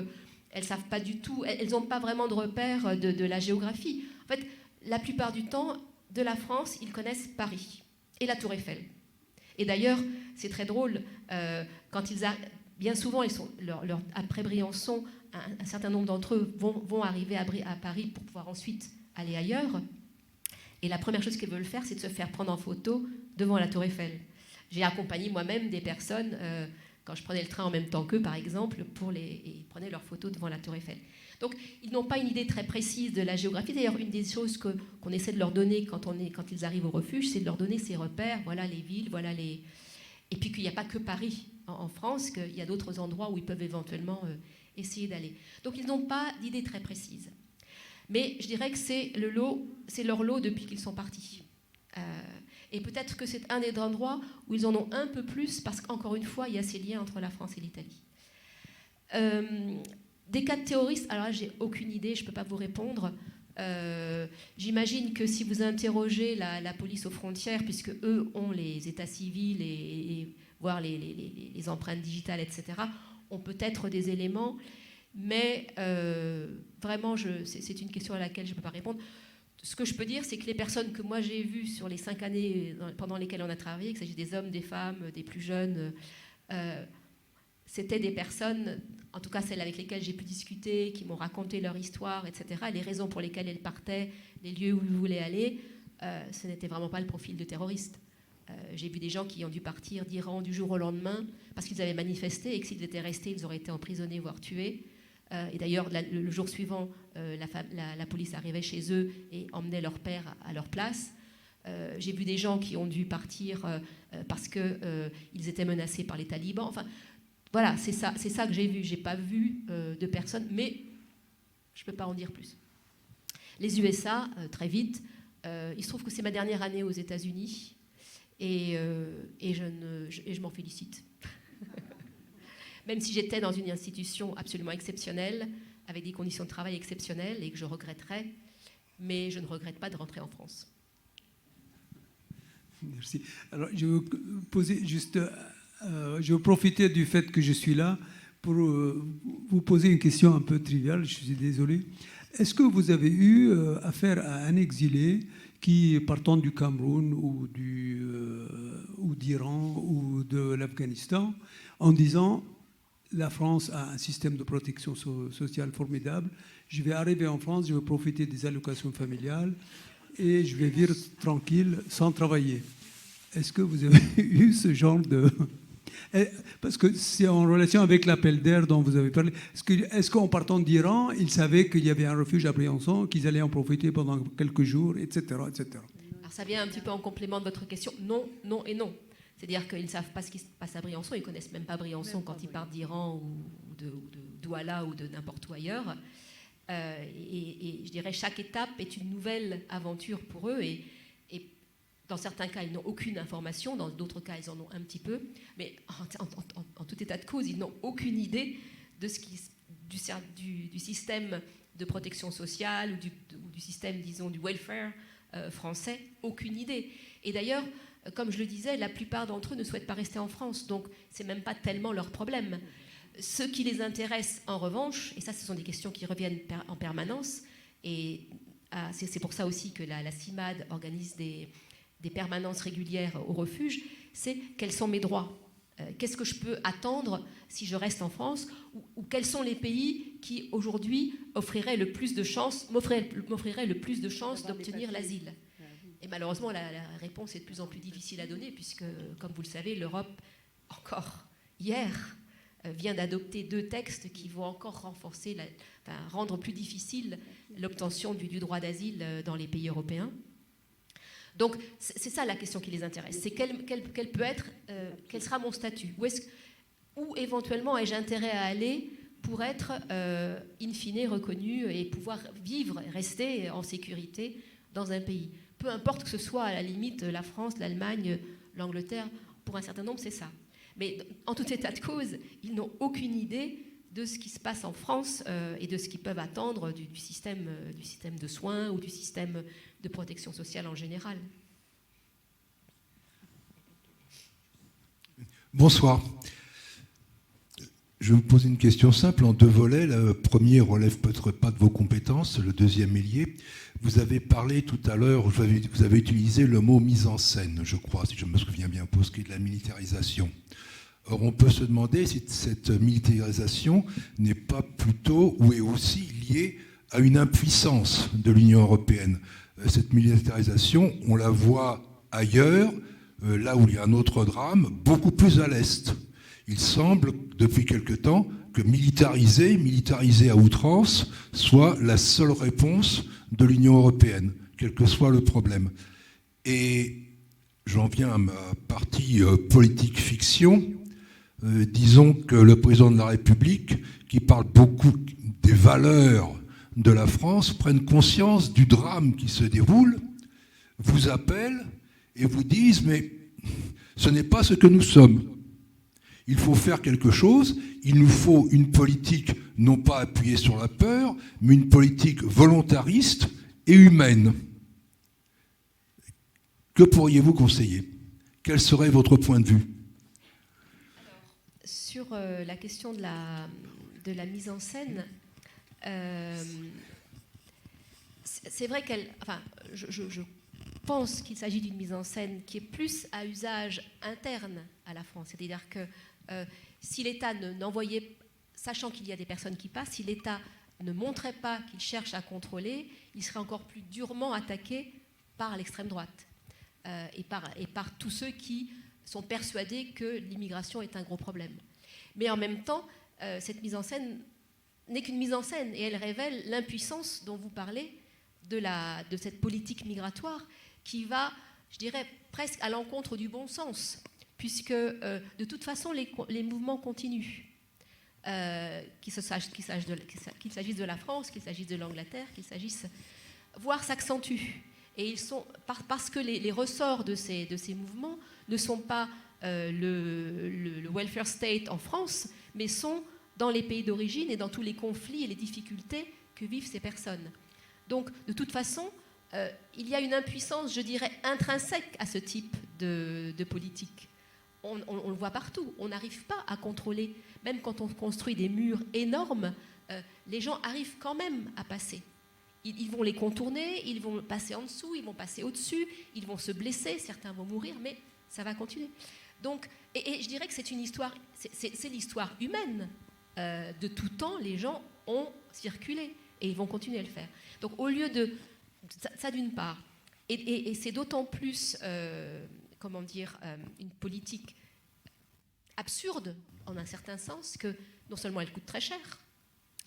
elles ne savent pas du tout, elles n'ont pas vraiment de repères de la géographie. En fait, la plupart du temps, de la France, ils connaissent Paris et la Tour Eiffel. Et d'ailleurs, c'est très drôle, quand bien souvent, après Briançon, un certain nombre d'entre eux vont arriver à Paris pour pouvoir ensuite aller ailleurs. Et la première chose qu'ils veulent faire, c'est de se faire prendre en photo devant la Tour Eiffel. J'ai accompagné moi-même des personnes, quand je prenais le train en même temps qu'eux, par exemple, et ils prenaient leurs photos devant la Tour Eiffel. Donc, ils n'ont pas une idée très précise de la géographie. D'ailleurs, une des choses qu'on essaie de leur donner quand ils arrivent au refuge, c'est de leur donner ces repères. Voilà les villes, et puis qu'il n'y a pas que Paris en France, qu'il y a d'autres endroits où ils peuvent éventuellement essayer d'aller. Donc, ils n'ont pas d'idée très précise. Mais je dirais que c'est leur lot depuis qu'ils sont partis. Et peut-être que c'est un des endroits où ils en ont un peu plus, parce qu'encore une fois, il y a ces liens entre la France et l'Italie. Des cas de terroristes, alors là, j'ai aucune idée, je ne peux pas vous répondre. J'imagine que si vous interrogez la police aux frontières, puisque eux ont les états civils et voire les empreintes digitales, etc., ont peut-être des éléments, mais vraiment, c'est une question à laquelle je ne peux pas répondre. Ce que je peux dire, c'est que les personnes que moi j'ai vues sur les 5 années pendant lesquelles on a travaillé, qu'il s'agisse des hommes, des femmes, des plus jeunes, c'était des personnes, en tout cas celles avec lesquelles j'ai pu discuter, qui m'ont raconté leur histoire, etc., les raisons pour lesquelles elles partaient, les lieux où ils voulaient aller, ce n'était vraiment pas le profil de terroriste. J'ai vu des gens qui ont dû partir d'Iran du jour au lendemain parce qu'ils avaient manifesté et que s'ils étaient restés, ils auraient été emprisonnés, voire tués. Et d'ailleurs, le jour suivant, la police arrivait chez eux et emmenait leur père à leur place. J'ai vu des gens qui ont dû partir parce qu'ils étaient menacés par les talibans. Enfin, voilà, c'est ça que j'ai vu. Je n'ai pas vu de personnes, mais je ne peux pas en dire plus. Les USA, très vite, il se trouve que c'est ma dernière année aux États-Unis et je m'en félicite. Même si j'étais dans une institution absolument exceptionnelle, avec des conditions de travail exceptionnelles et que je regretterais, mais je ne regrette pas de rentrer en France. Merci. Alors, je vais poser juste, je vais profiter du fait que je suis là pour vous poser une question un peu triviale. Je suis désolé. Est-ce que vous avez eu affaire à un exilé qui, partant du Cameroun ou d'Iran ou de l'Afghanistan, en disant la France a un système de protection sociale formidable, je vais arriver en France, je vais profiter des allocations familiales et je vais vivre tranquille sans travailler. Est-ce que vous avez eu ce genre de... Parce que c'est en relation avec l'appel d'air dont vous avez parlé. Est-ce qu'en partant d'Iran, ils savaient qu'il y avait un refuge à Briançon, qu'ils allaient en profiter pendant quelques jours, etc., etc. Alors ça vient un petit peu en complément de votre question. Non, non et non. C'est-à-dire qu'ils ne savent pas ce qui se passe à Briançon, ils ne connaissent même pas Briançon quand ils partent d'Iran ou de Douala ou de n'importe où ailleurs. Et je dirais chaque étape est une nouvelle aventure pour eux. Et dans certains cas, ils n'ont aucune information, dans d'autres cas, ils en ont un petit peu. Mais en tout état de cause, ils n'ont aucune idée de ce du système de protection sociale ou du système, disons, du welfare français. Aucune idée. Et d'ailleurs, comme je le disais, la plupart d'entre eux ne souhaitent pas rester en France. Donc, ce n'est même pas tellement leur problème. Ce qui les intéresse, en revanche, et ça, ce sont des questions qui reviennent en permanence, et c'est pour ça aussi que la CIMAD organise des permanences régulières au refuge, c'est quels sont mes droits, qu'est-ce que je peux attendre si je reste en France, ou quels sont les pays qui aujourd'hui m'offriraient le plus de chances d'obtenir l'asile. Et malheureusement, la réponse est de plus en plus difficile à donner, puisque, comme vous le savez, l'Europe, encore hier, vient d'adopter 2 textes qui vont encore rendre plus difficile l'obtention du droit d'asile dans les pays européens. Donc, c'est ça la question qui les intéresse. C'est quel sera mon statut ? Où éventuellement ai-je intérêt à aller pour être, in fine, reconnu et pouvoir vivre, rester en sécurité dans un pays ? Peu importe que ce soit, à la limite, la France, l'Allemagne, l'Angleterre, pour un certain nombre, c'est ça. Mais en tout état de cause, ils n'ont aucune idée de ce qui se passe en France et de ce qu'ils peuvent attendre du système de soins ou du système de protection sociale en général. Bonsoir. Je vais vous poser une question simple en 2 volets. Le premier relève peut-être pas de vos compétences, le deuxième est lié. Vous avez parlé tout à l'heure, vous avez utilisé le mot mise en scène, je crois, si je me souviens bien, pour ce qui est de la militarisation. Or, on peut se demander si cette militarisation n'est pas plutôt ou est aussi liée à une impuissance de l'Union européenne. Cette militarisation, on la voit ailleurs, là où il y a un autre drame, beaucoup plus à l'Est. Il semble, depuis quelque temps, que militariser à outrance, soit la seule réponse de l'Union européenne, quel que soit le problème. Et j'en viens à ma partie politique fiction. Disons que le président de la République, qui parle beaucoup des valeurs de la France, prenne conscience du drame qui se déroule, vous appelle et vous dise « mais ce n'est pas ce que nous sommes. Il faut faire quelque chose, il nous faut une politique non pas appuyée sur la peur, mais une politique volontariste et humaine. » Que pourriez-vous conseiller ? Quel serait votre point de vue ? Sur la question de la mise en scène, c'est vrai je pense qu'il s'agit d'une mise en scène qui est plus à usage interne à la France. C'est-à-dire que si l'État n'envoyait, sachant qu'il y a des personnes qui passent, si l'État ne montrait pas qu'il cherche à contrôler, il serait encore plus durement attaqué par l'extrême droite et par tous ceux qui sont persuadés que l'immigration est un gros problème. Mais en même temps, cette mise en scène n'est qu'une mise en scène et elle révèle l'impuissance dont vous parlez de cette politique migratoire qui va, je dirais, presque à l'encontre du bon sens, puisque de toute façon, les mouvements continuent. Qu'il s'agisse de la France, qu'il s'agisse de l'Angleterre, qu'il s'agisse, voire s'accentuent. Et ils sont, parce que les ressorts de ces mouvements ne sont pas le welfare state en France, mais sont dans les pays d'origine et dans tous les conflits et les difficultés que vivent ces personnes. Donc, de toute façon, il y a une impuissance, je dirais, intrinsèque à ce type de politique. On le voit partout. On n'arrive pas à contrôler. Même quand on construit des murs énormes, les gens arrivent quand même à passer. Ils vont les contourner, ils vont passer en dessous, ils vont passer au-dessus, ils vont se blesser, certains vont mourir, mais ça va continuer. Donc, et je dirais que c'est une histoire, c'est l'histoire humaine. De tout temps, les gens ont circulé et ils vont continuer à le faire. Donc, au lieu de ça d'une part, et c'est d'autant plus, une politique absurde en un certain sens que non seulement elle coûte très cher,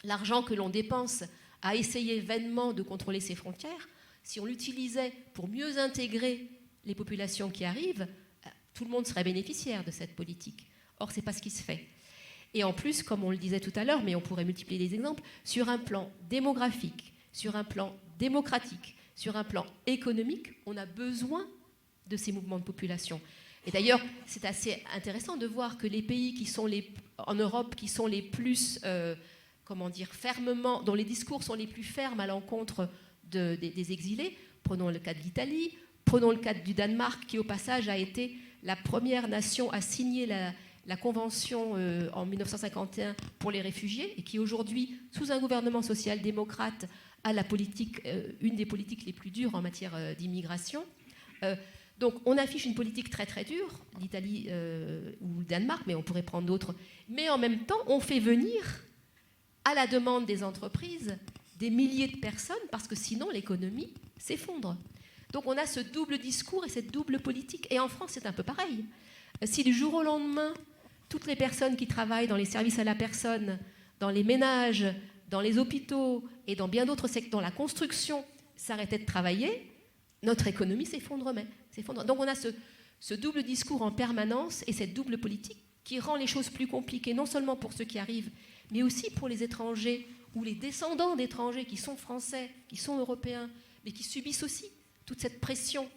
l'argent que l'on dépense à essayer vainement de contrôler ses frontières, si on l'utilisait pour mieux intégrer les populations qui arrivent, tout le monde serait bénéficiaire de cette politique. Or, ce n'est pas ce qui se fait. Et en plus, comme on le disait tout à l'heure, mais on pourrait multiplier les exemples, sur un plan démographique, sur un plan démocratique, sur un plan économique, on a besoin de ces mouvements de population. Et d'ailleurs, c'est assez intéressant de voir que les pays qui sont en Europe qui sont les plus, fermement, dont les discours sont les plus fermes à l'encontre des exilés, prenons le cas de l'Italie, prenons le cas du Danemark, qui au passage a été la première nation à signer la Convention en 1951 pour les réfugiés, et qui aujourd'hui, sous un gouvernement social-démocrate, a une des politiques les plus dures en matière d'immigration. Donc on affiche une politique très très dure, l'Italie ou le Danemark, mais on pourrait prendre d'autres. Mais en même temps, on fait venir, à la demande des entreprises, des milliers de personnes, parce que sinon l'économie s'effondre. Donc on a ce double discours et cette double politique. Et en France, c'est un peu pareil. Si du jour au lendemain, toutes les personnes qui travaillent dans les services à la personne, dans les ménages, dans les hôpitaux et dans bien d'autres secteurs, dans la construction, s'arrêtaient de travailler, notre économie s'effondrerait. Donc on a ce double discours en permanence et cette double politique qui rend les choses plus compliquées, non seulement pour ceux qui arrivent, mais aussi pour les étrangers ou les descendants d'étrangers qui sont français, qui sont européens, mais qui subissent aussi toute cette pression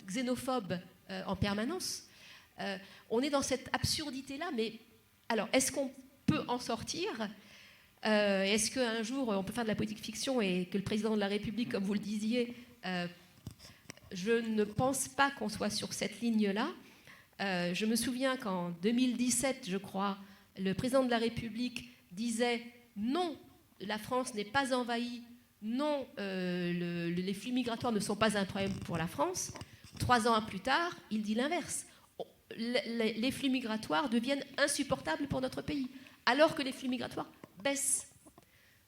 xénophobe en permanence. On est dans cette absurdité-là, mais alors, est-ce qu'on peut en sortir ? Est-ce qu'un jour, on peut faire de la politique fiction et que le président de la République, comme vous le disiez, je ne pense pas qu'on soit sur cette ligne-là. Je me souviens qu'en 2017, je crois, le président de la République disait « Non, la France n'est pas envahie. Non, les flux migratoires ne sont pas un problème pour la France. » 3 ans plus tard, il dit l'inverse. Les flux migratoires deviennent insupportables pour notre pays, alors que les flux migratoires baissent.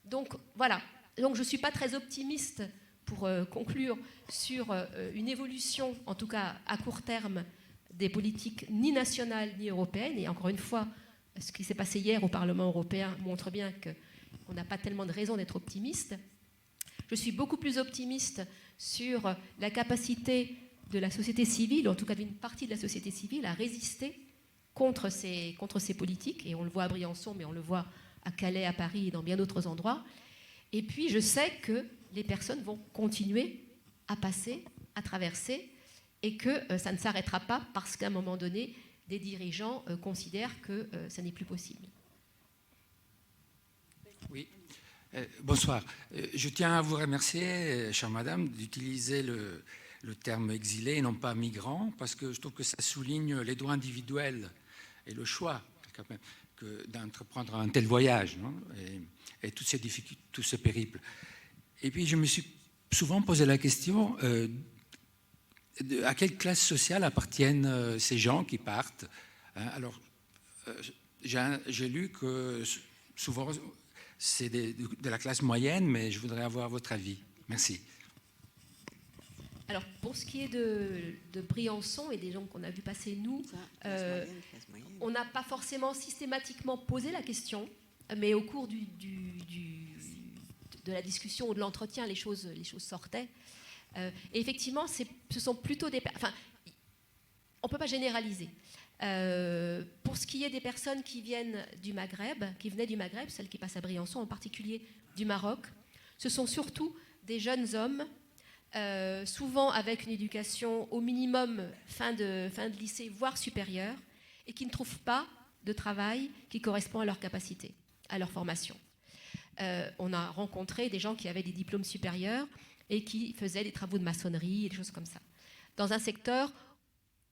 Donc voilà. Donc je ne suis pas très optimiste, pour conclure, sur une évolution, en tout cas à court terme, des politiques ni nationales ni européennes. Et encore une fois, ce qui s'est passé hier au Parlement européen montre bien qu'on n'a pas tellement de raison d'être optimiste. Je suis beaucoup plus optimiste sur la capacité de la société civile, en tout cas d'une partie de la société civile, à résister contre ces politiques. Et on le voit à Briançon, mais on le voit à Calais, à Paris et dans bien d'autres endroits. Et puis, je sais que les personnes vont continuer à passer, à traverser, et que ça ne s'arrêtera pas parce qu'à un moment donné, des dirigeants considèrent que ça n'est plus possible. Oui. Bonsoir. Je tiens à vous remercier, chère madame, d'utiliser le terme exilé et non pas migrant, parce que je trouve que ça souligne les droits individuels et le choix quand même, d'entreprendre un tel voyage, non, et toutes ces difficultés, tout ce périple. Et puis je me suis souvent posé la question à quelle classe sociale appartiennent ces gens qui partent, hein. Alors, j'ai lu que souvent c'est de la classe moyenne, mais je voudrais avoir votre avis. Merci. Alors, pour ce qui est de Briançon et des gens qu'on a vu passer, nous, on n'a pas forcément systématiquement posé la question, mais au cours de la discussion ou de l'entretien, les choses sortaient. Et effectivement, ce sont plutôt des... Enfin, on ne peut pas généraliser. Pour ce qui est des personnes qui venaient du Maghreb, celles qui passent à Briançon, en particulier du Maroc, ce sont surtout des jeunes hommes, souvent avec une éducation au minimum fin de lycée, voire supérieure, et qui ne trouvent pas de travail qui correspond à leur capacité, à leur formation. On a rencontré des gens qui avaient des diplômes supérieurs et qui faisaient des travaux de maçonnerie et des choses comme ça. Dans un secteur,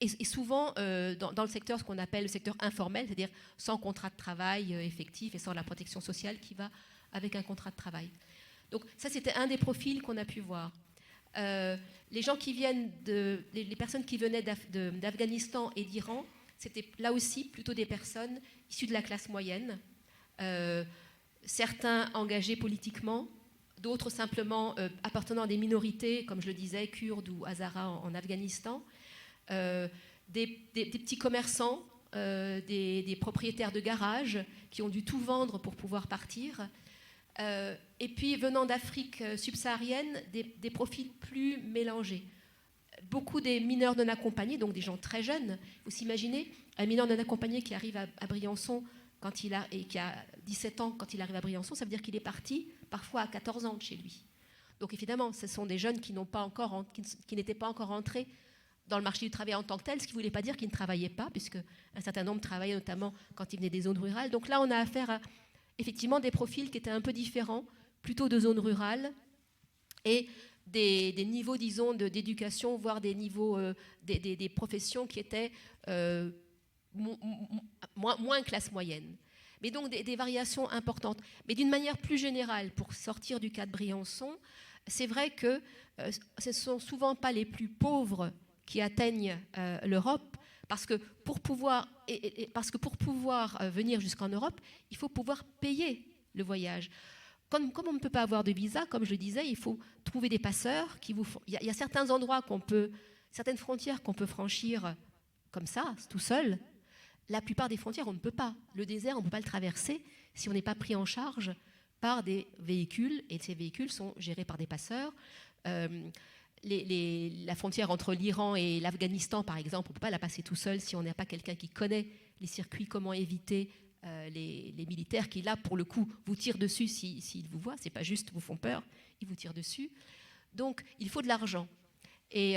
et souvent dans le secteur, ce qu'on appelle le secteur informel, c'est-à-dire sans contrat de travail effectif et sans la protection sociale qui va avec un contrat de travail. Donc ça, c'était un des profils qu'on a pu voir. Les gens qui viennent les personnes qui venaient d'Afghanistan et d'Iran, c'était là aussi plutôt des personnes issues de la classe moyenne, certains engagés politiquement, d'autres simplement appartenant à des minorités, comme je le disais, kurdes ou hazaras en Afghanistan, des petits commerçants, des propriétaires de garages qui ont dû tout vendre pour pouvoir partir, Et puis, venant d'Afrique subsaharienne, des profils plus mélangés. Beaucoup des mineurs non accompagnés, donc des gens très jeunes. Vous imaginez un mineur non accompagné qui arrive à Briançon et qui a 17 ans quand il arrive à Briançon, ça veut dire qu'il est parti parfois à 14 ans de chez lui. Donc évidemment, ce sont des jeunes qui n'étaient pas encore entrés dans le marché du travail en tant que tel, ce qui ne voulait pas dire qu'ils ne travaillaient pas, puisque un certain nombre travaillaient notamment quand ils venaient des zones rurales. Donc là, on a affaire à effectivement des profils qui étaient un peu différents, plutôt de zones rurales, et des niveaux, disons, d'éducation, voire des niveaux, des professions qui étaient moins classe moyenne. Mais donc des variations importantes. Mais d'une manière plus générale, pour sortir du cas de Briançon, c'est vrai que ce ne sont souvent pas les plus pauvres qui atteignent l'Europe, parce que pour pouvoir venir jusqu'en Europe, il faut pouvoir payer le voyage. Comme on ne peut pas avoir de visa, comme je le disais, il faut trouver des passeurs qui vous font. Il y a certains endroits certaines frontières qu'on peut franchir comme ça, tout seul. La plupart des frontières, on ne peut pas. Le désert, on ne peut pas le traverser si on n'est pas pris en charge par des véhicules, et ces véhicules sont gérés par des passeurs. La frontière entre l'Iran et l'Afghanistan, par exemple, on ne peut pas la passer tout seul si on n'a pas quelqu'un qui connaît les circuits, comment éviter les militaires qui, là, pour le coup, vous tirent dessus s'ils vous voient. Ce n'est pas juste vous font peur, ils vous tirent dessus. Donc, il faut de l'argent. Et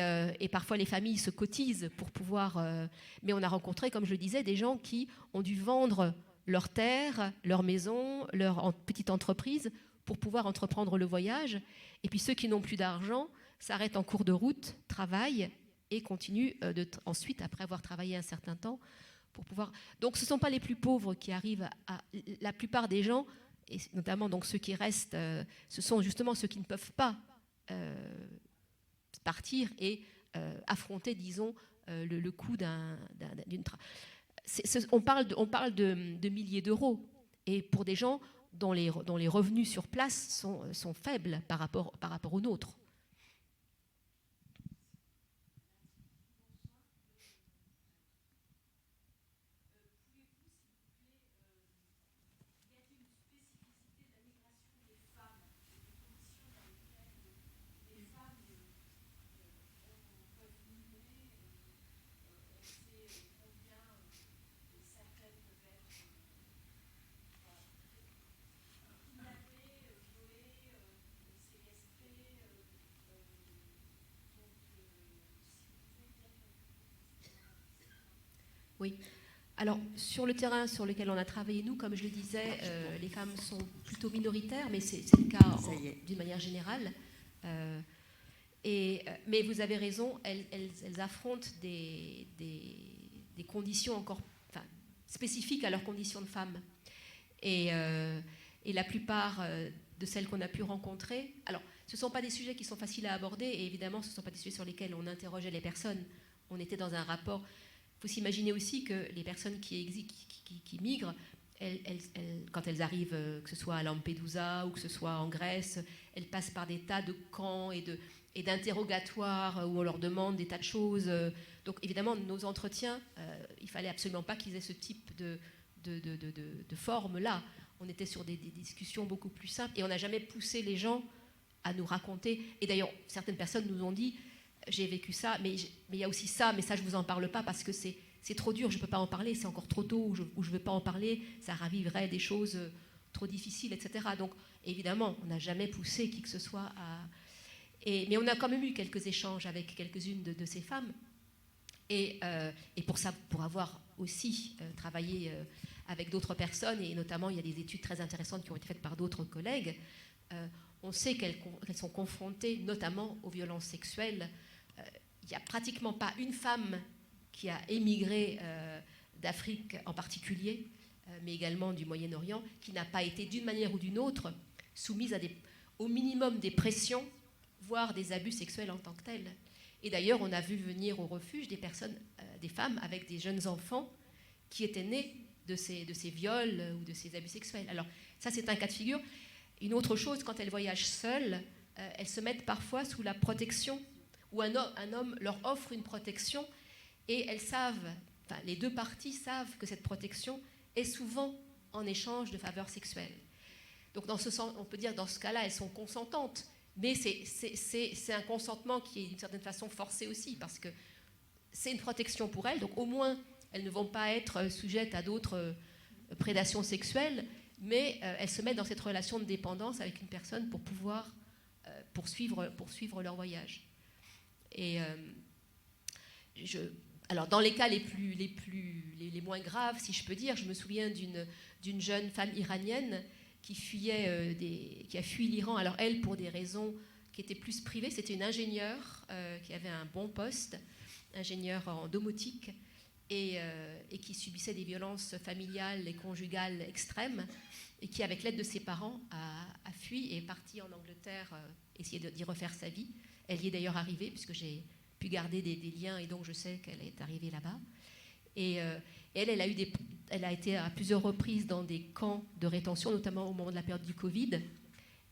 parfois, les familles se cotisent pour pouvoir... mais on a rencontré, comme je le disais, des gens qui ont dû vendre leur terre, leur maison, leur petite entreprise pour pouvoir entreprendre le voyage. Et puis ceux qui n'ont plus d'argent s'arrêtent en cours de route, travaillent et continuent ensuite, après avoir travaillé un certain temps, pour pouvoir... Donc ce ne sont pas les plus pauvres qui arrivent à... La plupart des gens, et notamment donc ceux qui restent, ce sont justement ceux qui ne peuvent pas partir et affronter, disons, le coût d'une... On parle de milliers d'euros. Et pour des gens dont les revenus sur place sont faibles par rapport aux nôtres. Oui. Alors, sur le terrain sur lequel on a travaillé, nous, comme je le disais, les femmes sont plutôt minoritaires, mais c'est le cas d'une manière générale. Mais vous avez raison, elles affrontent des conditions encore spécifiques à leurs conditions de femmes. Et la plupart de celles qu'on a pu rencontrer... Alors, ce ne sont pas des sujets qui sont faciles à aborder, et évidemment, ce ne sont pas des sujets sur lesquels on interrogeait les personnes. On était dans un rapport... Il faut s'imaginer aussi que les personnes qui migrent, quand elles arrivent, que ce soit à Lampedusa ou que ce soit en Grèce, elles passent par des tas de camps et d'interrogatoires où on leur demande des tas de choses. Donc évidemment, nos entretiens, il ne fallait absolument pas qu'ils aient ce type de forme-là. On était sur des discussions beaucoup plus simples et on n'a jamais poussé les gens à nous raconter. Et d'ailleurs, certaines personnes nous ont dit... J'ai vécu ça, mais il y a aussi ça, mais ça, je ne vous en parle pas parce que c'est trop dur, je ne peux pas en parler, c'est encore trop tôt, ou je ne veux pas en parler, ça raviverait des choses trop difficiles, etc. Donc, évidemment, on n'a jamais poussé qui que ce soit à... mais on a quand même eu quelques échanges avec quelques-unes de ces femmes. Et pour avoir aussi travaillé avec d'autres personnes, et notamment, il y a des études très intéressantes qui ont été faites par d'autres collègues, on sait qu'elles sont confrontées notamment aux violences sexuelles. Il n'y a pratiquement pas une femme qui a émigré d'Afrique en particulier, mais également du Moyen-Orient, qui n'a pas été d'une manière ou d'une autre soumise au minimum des pressions, voire des abus sexuels en tant que tels. Et d'ailleurs, on a vu venir au refuge des femmes avec des jeunes enfants qui étaient nés de ces viols ou de ces abus sexuels. Alors ça, c'est un cas de figure. Une autre chose, quand elles voyagent seules, elles se mettent parfois sous la protection, où un homme leur offre une protection, et elles savent, les deux parties savent que cette protection est souvent en échange de faveurs sexuelles. Donc dans ce sens, on peut dire dans ce cas-là, elles sont consentantes, mais c'est un consentement qui est d'une certaine façon forcé aussi, parce que c'est une protection pour elles, donc au moins elles ne vont pas être sujettes à d'autres prédations sexuelles, mais elles se mettent dans cette relation de dépendance avec une personne pour pouvoir poursuivre leur voyage. Et alors dans les cas les moins graves, si je peux dire, je me souviens d'une jeune femme iranienne qui a fui l'Iran. Alors elle, pour des raisons qui étaient plus privées, c'était une ingénieure qui avait un bon poste, ingénieure en domotique, et qui subissait des violences familiales et conjugales extrêmes, et qui, avec l'aide de ses parents, a fui et est partie en Angleterre essayer d'y refaire sa vie. Elle y est d'ailleurs arrivée, puisque j'ai pu garder des liens, et donc je sais qu'elle est arrivée là-bas. Et elle a été à plusieurs reprises dans des camps de rétention, notamment au moment de la période du Covid,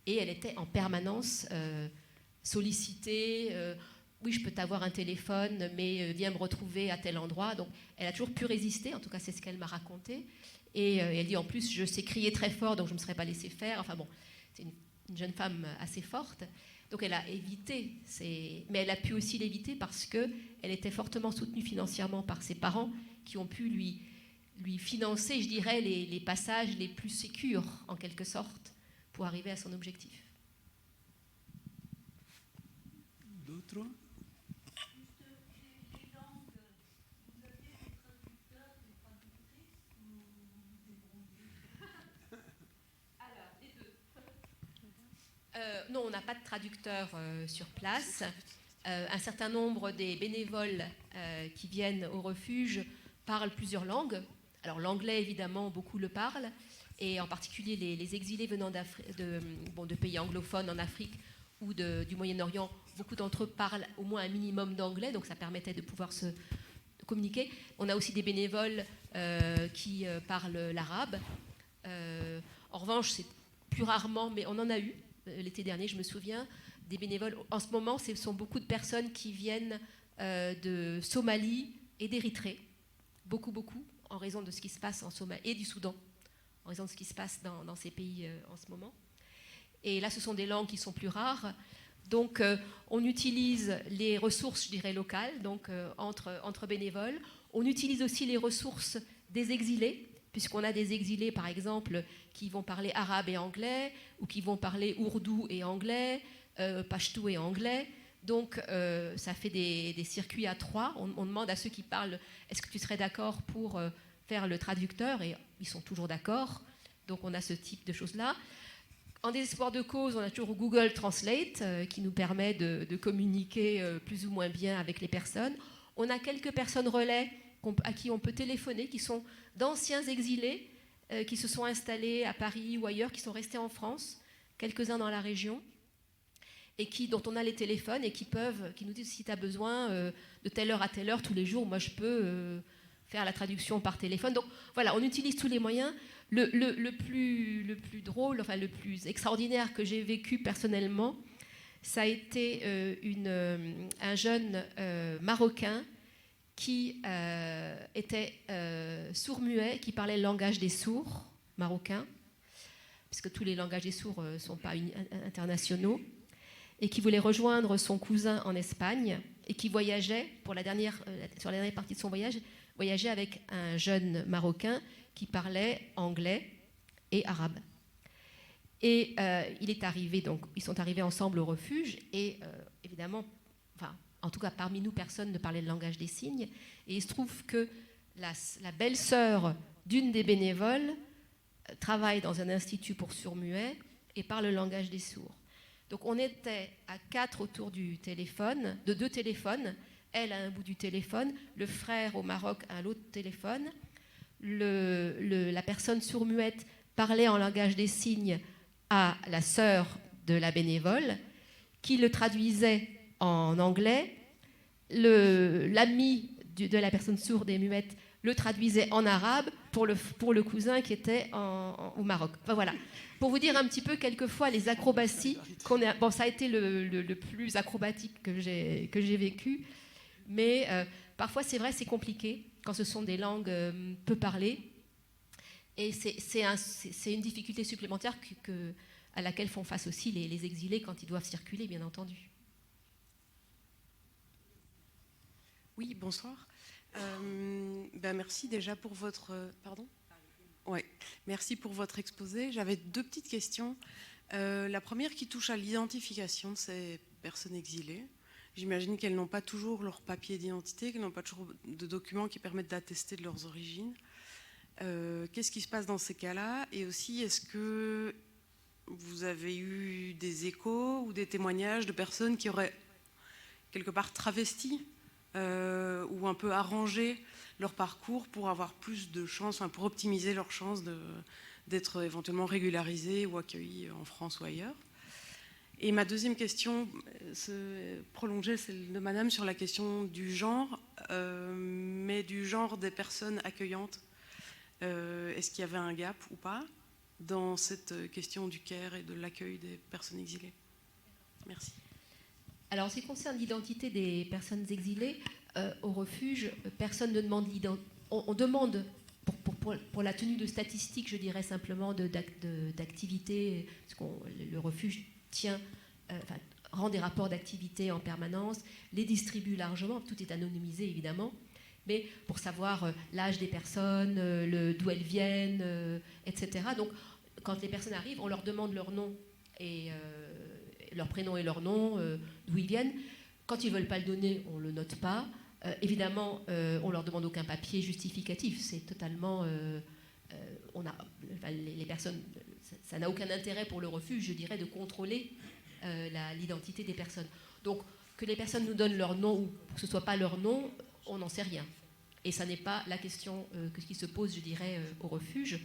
et elle était en permanence sollicitée. Oui, je peux t'avoir un téléphone, mais viens me retrouver à tel endroit. Donc, elle a toujours pu résister, en tout cas, c'est ce qu'elle m'a raconté. Et elle dit, en plus, je sais crier très fort, donc je ne me serais pas laissée faire. Enfin bon, c'est une jeune femme assez forte. Donc, elle a évité, mais elle a pu aussi l'éviter parce qu'elle était fortement soutenue financièrement par ses parents qui ont pu lui financer, je dirais, les passages les plus sécures, en quelque sorte, pour arriver à son objectif. D'autres ? Non, on n'a pas de traducteur sur place. Un certain nombre des bénévoles qui viennent au refuge parlent plusieurs langues. Alors l'anglais, évidemment, beaucoup le parlent, et en particulier les exilés venant de pays anglophones en Afrique ou du Moyen-Orient, beaucoup d'entre eux parlent au moins un minimum d'anglais, donc ça permettait de pouvoir se communiquer. On a aussi des bénévoles qui parlent l'arabe. En revanche, c'est plus rarement, mais on en a eu. L'été dernier, je me souviens, des bénévoles. En ce moment, ce sont beaucoup de personnes qui viennent de Somalie et d'Érythrée. Beaucoup, en raison de ce qui se passe en Somalie, et du Soudan, en raison de ce qui se passe dans ces pays en ce moment. Et là, ce sont des langues qui sont plus rares. Donc, on utilise les ressources, je dirais, locales, donc entre bénévoles. On utilise aussi les ressources des exilés, puisqu'on a des exilés, par exemple, qui vont parler arabe et anglais, ou qui vont parler ourdou et anglais, pachtou et anglais. Donc, ça fait des circuits à trois. On demande à ceux qui parlent, est-ce que tu serais d'accord pour faire le traducteur ? Et ils sont toujours d'accord. Donc, on a ce type de choses-là. En désespoir de cause, on a toujours Google Translate, qui nous permet de communiquer plus ou moins bien avec les personnes. On a quelques personnes relais à qui on peut téléphoner, qui sont d'anciens exilés, qui se sont installés à Paris ou ailleurs, qui sont restés en France, quelques-uns dans la région, et dont on a les téléphones et qui nous disent, si tu as besoin de telle heure à telle heure tous les jours, moi je peux faire la traduction par téléphone. Donc voilà, on utilise tous les moyens. Le plus drôle, enfin le plus extraordinaire que j'ai vécu personnellement, ça a été un jeune Marocain qui était sourd-muet, qui parlait le langage des sourds marocains, puisque tous les langages des sourds ne sont pas internationaux, et qui voulait rejoindre son cousin en Espagne, et qui voyageait, sur la dernière partie de son voyage, voyageait avec un jeune Marocain qui parlait anglais et arabe. Et ils sont arrivés ensemble au refuge, et évidemment, en tout cas parmi nous, personne ne parlait le langage des signes, et il se trouve que la belle-sœur d'une des bénévoles travaille dans un institut pour sourds-muets et parle le langage des sourds. Donc on était à 4 autour du téléphone, de 2 téléphones, elle à un bout du téléphone, le frère au Maroc à l'autre téléphone. La personne sourd-muette parlait en langage des signes à la sœur de la bénévole, qui le traduisait en anglais. L'ami de la personne sourde et muette le traduisait en arabe pour le cousin qui était au Maroc. Enfin, voilà. Pour vous dire un petit peu, quelquefois, les acrobaties qu'on a... Bon, ça a été le plus acrobatique que j'ai vécu, mais parfois, c'est vrai, c'est compliqué quand ce sont des langues peu parlées. Et c'est une difficulté supplémentaire à laquelle font face aussi les exilés quand ils doivent circuler, bien entendu. Oui, bonsoir. Merci déjà pour votre... Pardon ? Ouais. Merci pour votre exposé. J'avais 2 petites questions. La première qui touche à l'identification de ces personnes exilées. J'imagine qu'elles n'ont pas toujours leur papier d'identité, qu'elles n'ont pas toujours de documents qui permettent d'attester de leurs origines. Qu'est-ce qui se passe dans ces cas-là? Et aussi, est-ce que vous avez eu des échos ou des témoignages de personnes qui auraient quelque part travesti ou un peu arrangé leur parcours pour avoir plus de chances, pour optimiser leurs chances d'être éventuellement régularisés ou accueillis en France ou ailleurs? Et ma deuxième question, prolonger celle de madame sur la question du genre, mais du genre des personnes accueillantes. Est-ce qu'il y avait un gap ou pas dans cette question du care et de l'accueil des personnes exilées? Merci. Alors, en ce qui concerne l'identité des personnes exilées, au refuge, personne ne demande l'identité. On demande, pour la tenue de statistiques, je dirais simplement d'activité, parce que le refuge rend des rapports d'activité en permanence, les distribue largement, tout est anonymisé évidemment, mais pour savoir l'âge des personnes, d'où elles viennent, etc. Donc, quand les personnes arrivent, on leur demande leur nom et leur prénom et leur nom, d'où ils viennent. Quand ils ne veulent pas le donner, on ne le note pas. Évidemment, on ne leur demande aucun papier justificatif. C'est totalement... les personnes, ça n'a aucun intérêt pour le refuge, je dirais, de contrôler l'identité des personnes. Donc, que les personnes nous donnent leur nom ou que ce ne soit pas leur nom, on n'en sait rien. Et ça n'est pas la question qui se pose, je dirais, au refuge.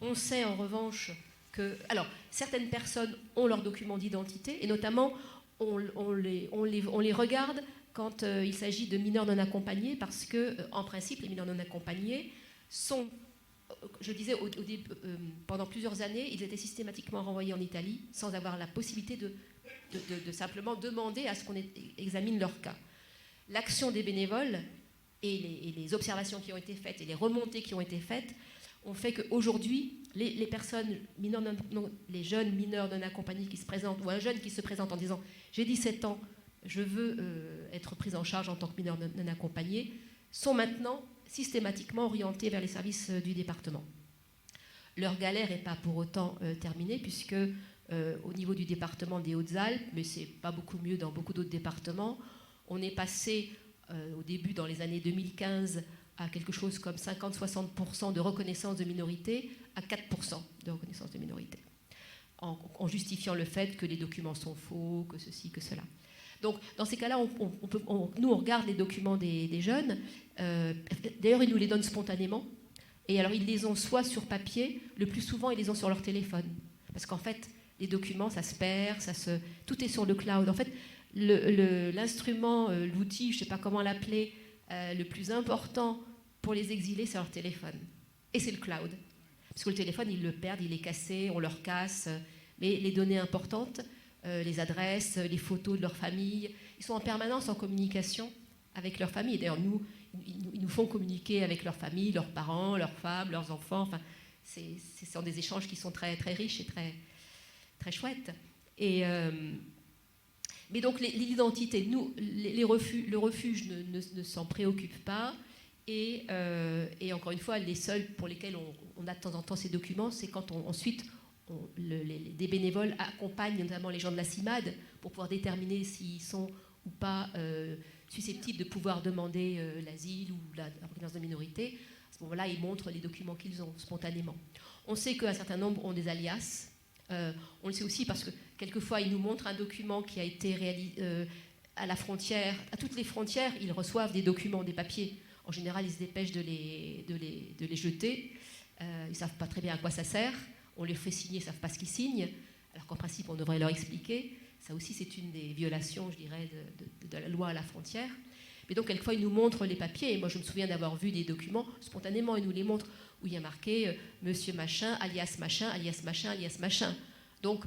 On sait en revanche que... Alors, certaines personnes ont leurs documents d'identité, et notamment, on les regarde quand il s'agit de mineurs non accompagnés, parce que, en principe, les mineurs non accompagnés sont... Je disais, pendant plusieurs années, ils étaient systématiquement renvoyés en Italie sans avoir la possibilité de simplement demander à ce qu'on examine leur cas. L'action des bénévoles et les observations qui ont été faites et les remontées qui ont été faites ont fait qu'aujourd'hui, les personnes mineures les jeunes mineurs non accompagnés qui se présentent, ou un jeune qui se présente en disant « j'ai 17 ans, je veux être prise en charge en tant que mineur non accompagné », sont maintenant systématiquement orientés vers les services du département. Leur galère n'est pas pour autant terminée, puisque au niveau du département des Hautes-Alpes, mais ce n'est pas beaucoup mieux dans beaucoup d'autres départements, on est passé au début, dans les années 2015, à quelque chose comme 50-60% de reconnaissance de minorité à 4% de reconnaissance de minorité, en justifiant le fait que les documents sont faux, que ceci, que cela. Donc, dans ces cas-là, nous, on regarde les documents des jeunes. D'ailleurs, ils nous les donnent spontanément. Et alors, ils les ont soit sur papier, le plus souvent, ils les ont sur leur téléphone. Parce qu'en fait, les documents, ça se perd, tout est sur le cloud. En fait, l'instrument, l'outil, je ne sais pas comment l'appeler, le plus important pour les exilés, c'est leur téléphone. Et c'est le cloud. Parce que le téléphone, ils le perdent, il est cassé, on leur casse. Mais les données importantes, les adresses, les photos de leur famille, ils sont en permanence en communication avec leur famille. D'ailleurs, ils nous font communiquer avec leur famille, leurs parents, leurs femmes, leurs enfants. Enfin, ce sont des échanges qui sont très, très riches et très, très chouettes. Mais donc, l'identité, nous, le refuge ne s'en préoccupe pas. Et encore une fois, les seuls pour lesquels on a de temps en temps ces documents, c'est quand ensuite des bénévoles accompagnent notamment les gens de la CIMAD pour pouvoir déterminer s'ils sont ou pas susceptibles de pouvoir demander l'asile ou la reconnaissance de minorité. À ce moment-là, ils montrent les documents qu'ils ont spontanément. On sait qu'un certain nombre ont des alias. On le sait aussi parce que quelquefois, ils nous montrent un document qui a été réalisé à la frontière. À toutes les frontières, ils reçoivent des documents, des papiers. En général, ils se dépêchent de les jeter. Ils ne savent pas très bien à quoi ça sert. On les fait signer, ils ne savent pas ce qu'ils signent, alors qu'en principe, on devrait leur expliquer. Ça aussi, c'est une des violations, je dirais, de la loi à la frontière. Mais donc, quelquefois, ils nous montrent les papiers. Et moi, je me souviens d'avoir vu des documents, spontanément, ils nous les montrent, où il y a marqué Monsieur Machin, alias Machin, alias Machin, alias Machin. Donc,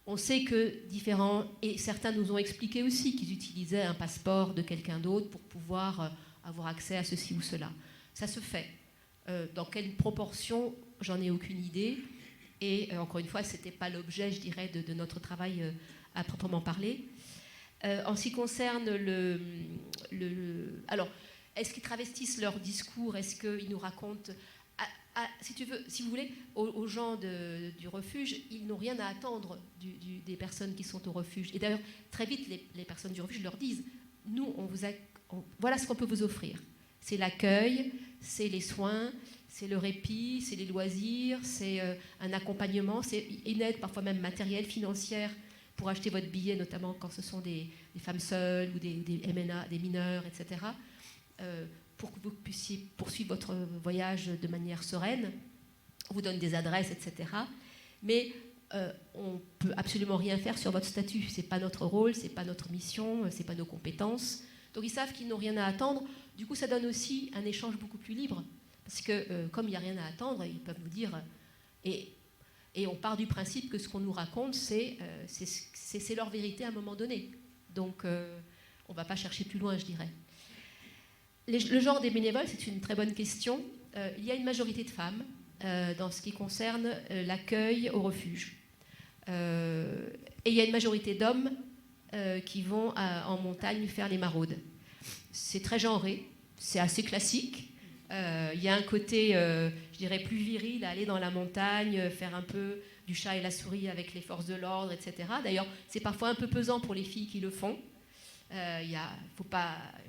on sait que différents... Et certains nous ont expliqué aussi qu'ils utilisaient un passeport de quelqu'un d'autre pour pouvoir avoir accès à ceci ou cela. Ça se fait. Dans quelle proportion j'en ai aucune idée. Et encore une fois, ce n'était pas l'objet, je dirais, de notre travail à proprement parler. En ce qui concerne alors, est-ce qu'ils travestissent leur discours? Est-ce qu'ils nous racontent... si vous voulez, aux gens du refuge, ils n'ont rien à attendre des personnes qui sont au refuge. Et d'ailleurs, très vite, les personnes du refuge leur disent, nous, voilà ce qu'on peut vous offrir. C'est l'accueil, c'est les soins, c'est le répit, c'est les loisirs, c'est un accompagnement, c'est une aide parfois même matérielle, financière, pour acheter votre billet, notamment quand ce sont des femmes seules ou des MNA, des mineurs, etc., pour que vous puissiez poursuivre votre voyage de manière sereine. On vous donne des adresses, etc. Mais on ne peut absolument rien faire sur votre statut. Ce n'est pas notre rôle, ce n'est pas notre mission, ce n'est pas nos compétences. Donc ils savent qu'ils n'ont rien à attendre. Du coup, ça donne aussi un échange beaucoup plus libre. Parce que comme il n'y a rien à attendre, ils peuvent vous dire... Et on part du principe que ce qu'on nous raconte, c'est leur vérité à un moment donné. Donc on ne va pas chercher plus loin, je dirais. Le genre des bénévoles, c'est une très bonne question. Il y a une majorité de femmes dans ce qui concerne l'accueil au refuge. Et il y a une majorité d'hommes qui vont en montagne faire les maraudes. C'est très genré, c'est assez classique. Il y a un côté, je dirais, plus viril à aller dans la montagne, faire un peu du chat et la souris avec les forces de l'ordre, etc. D'ailleurs, c'est parfois un peu pesant pour les filles qui le font.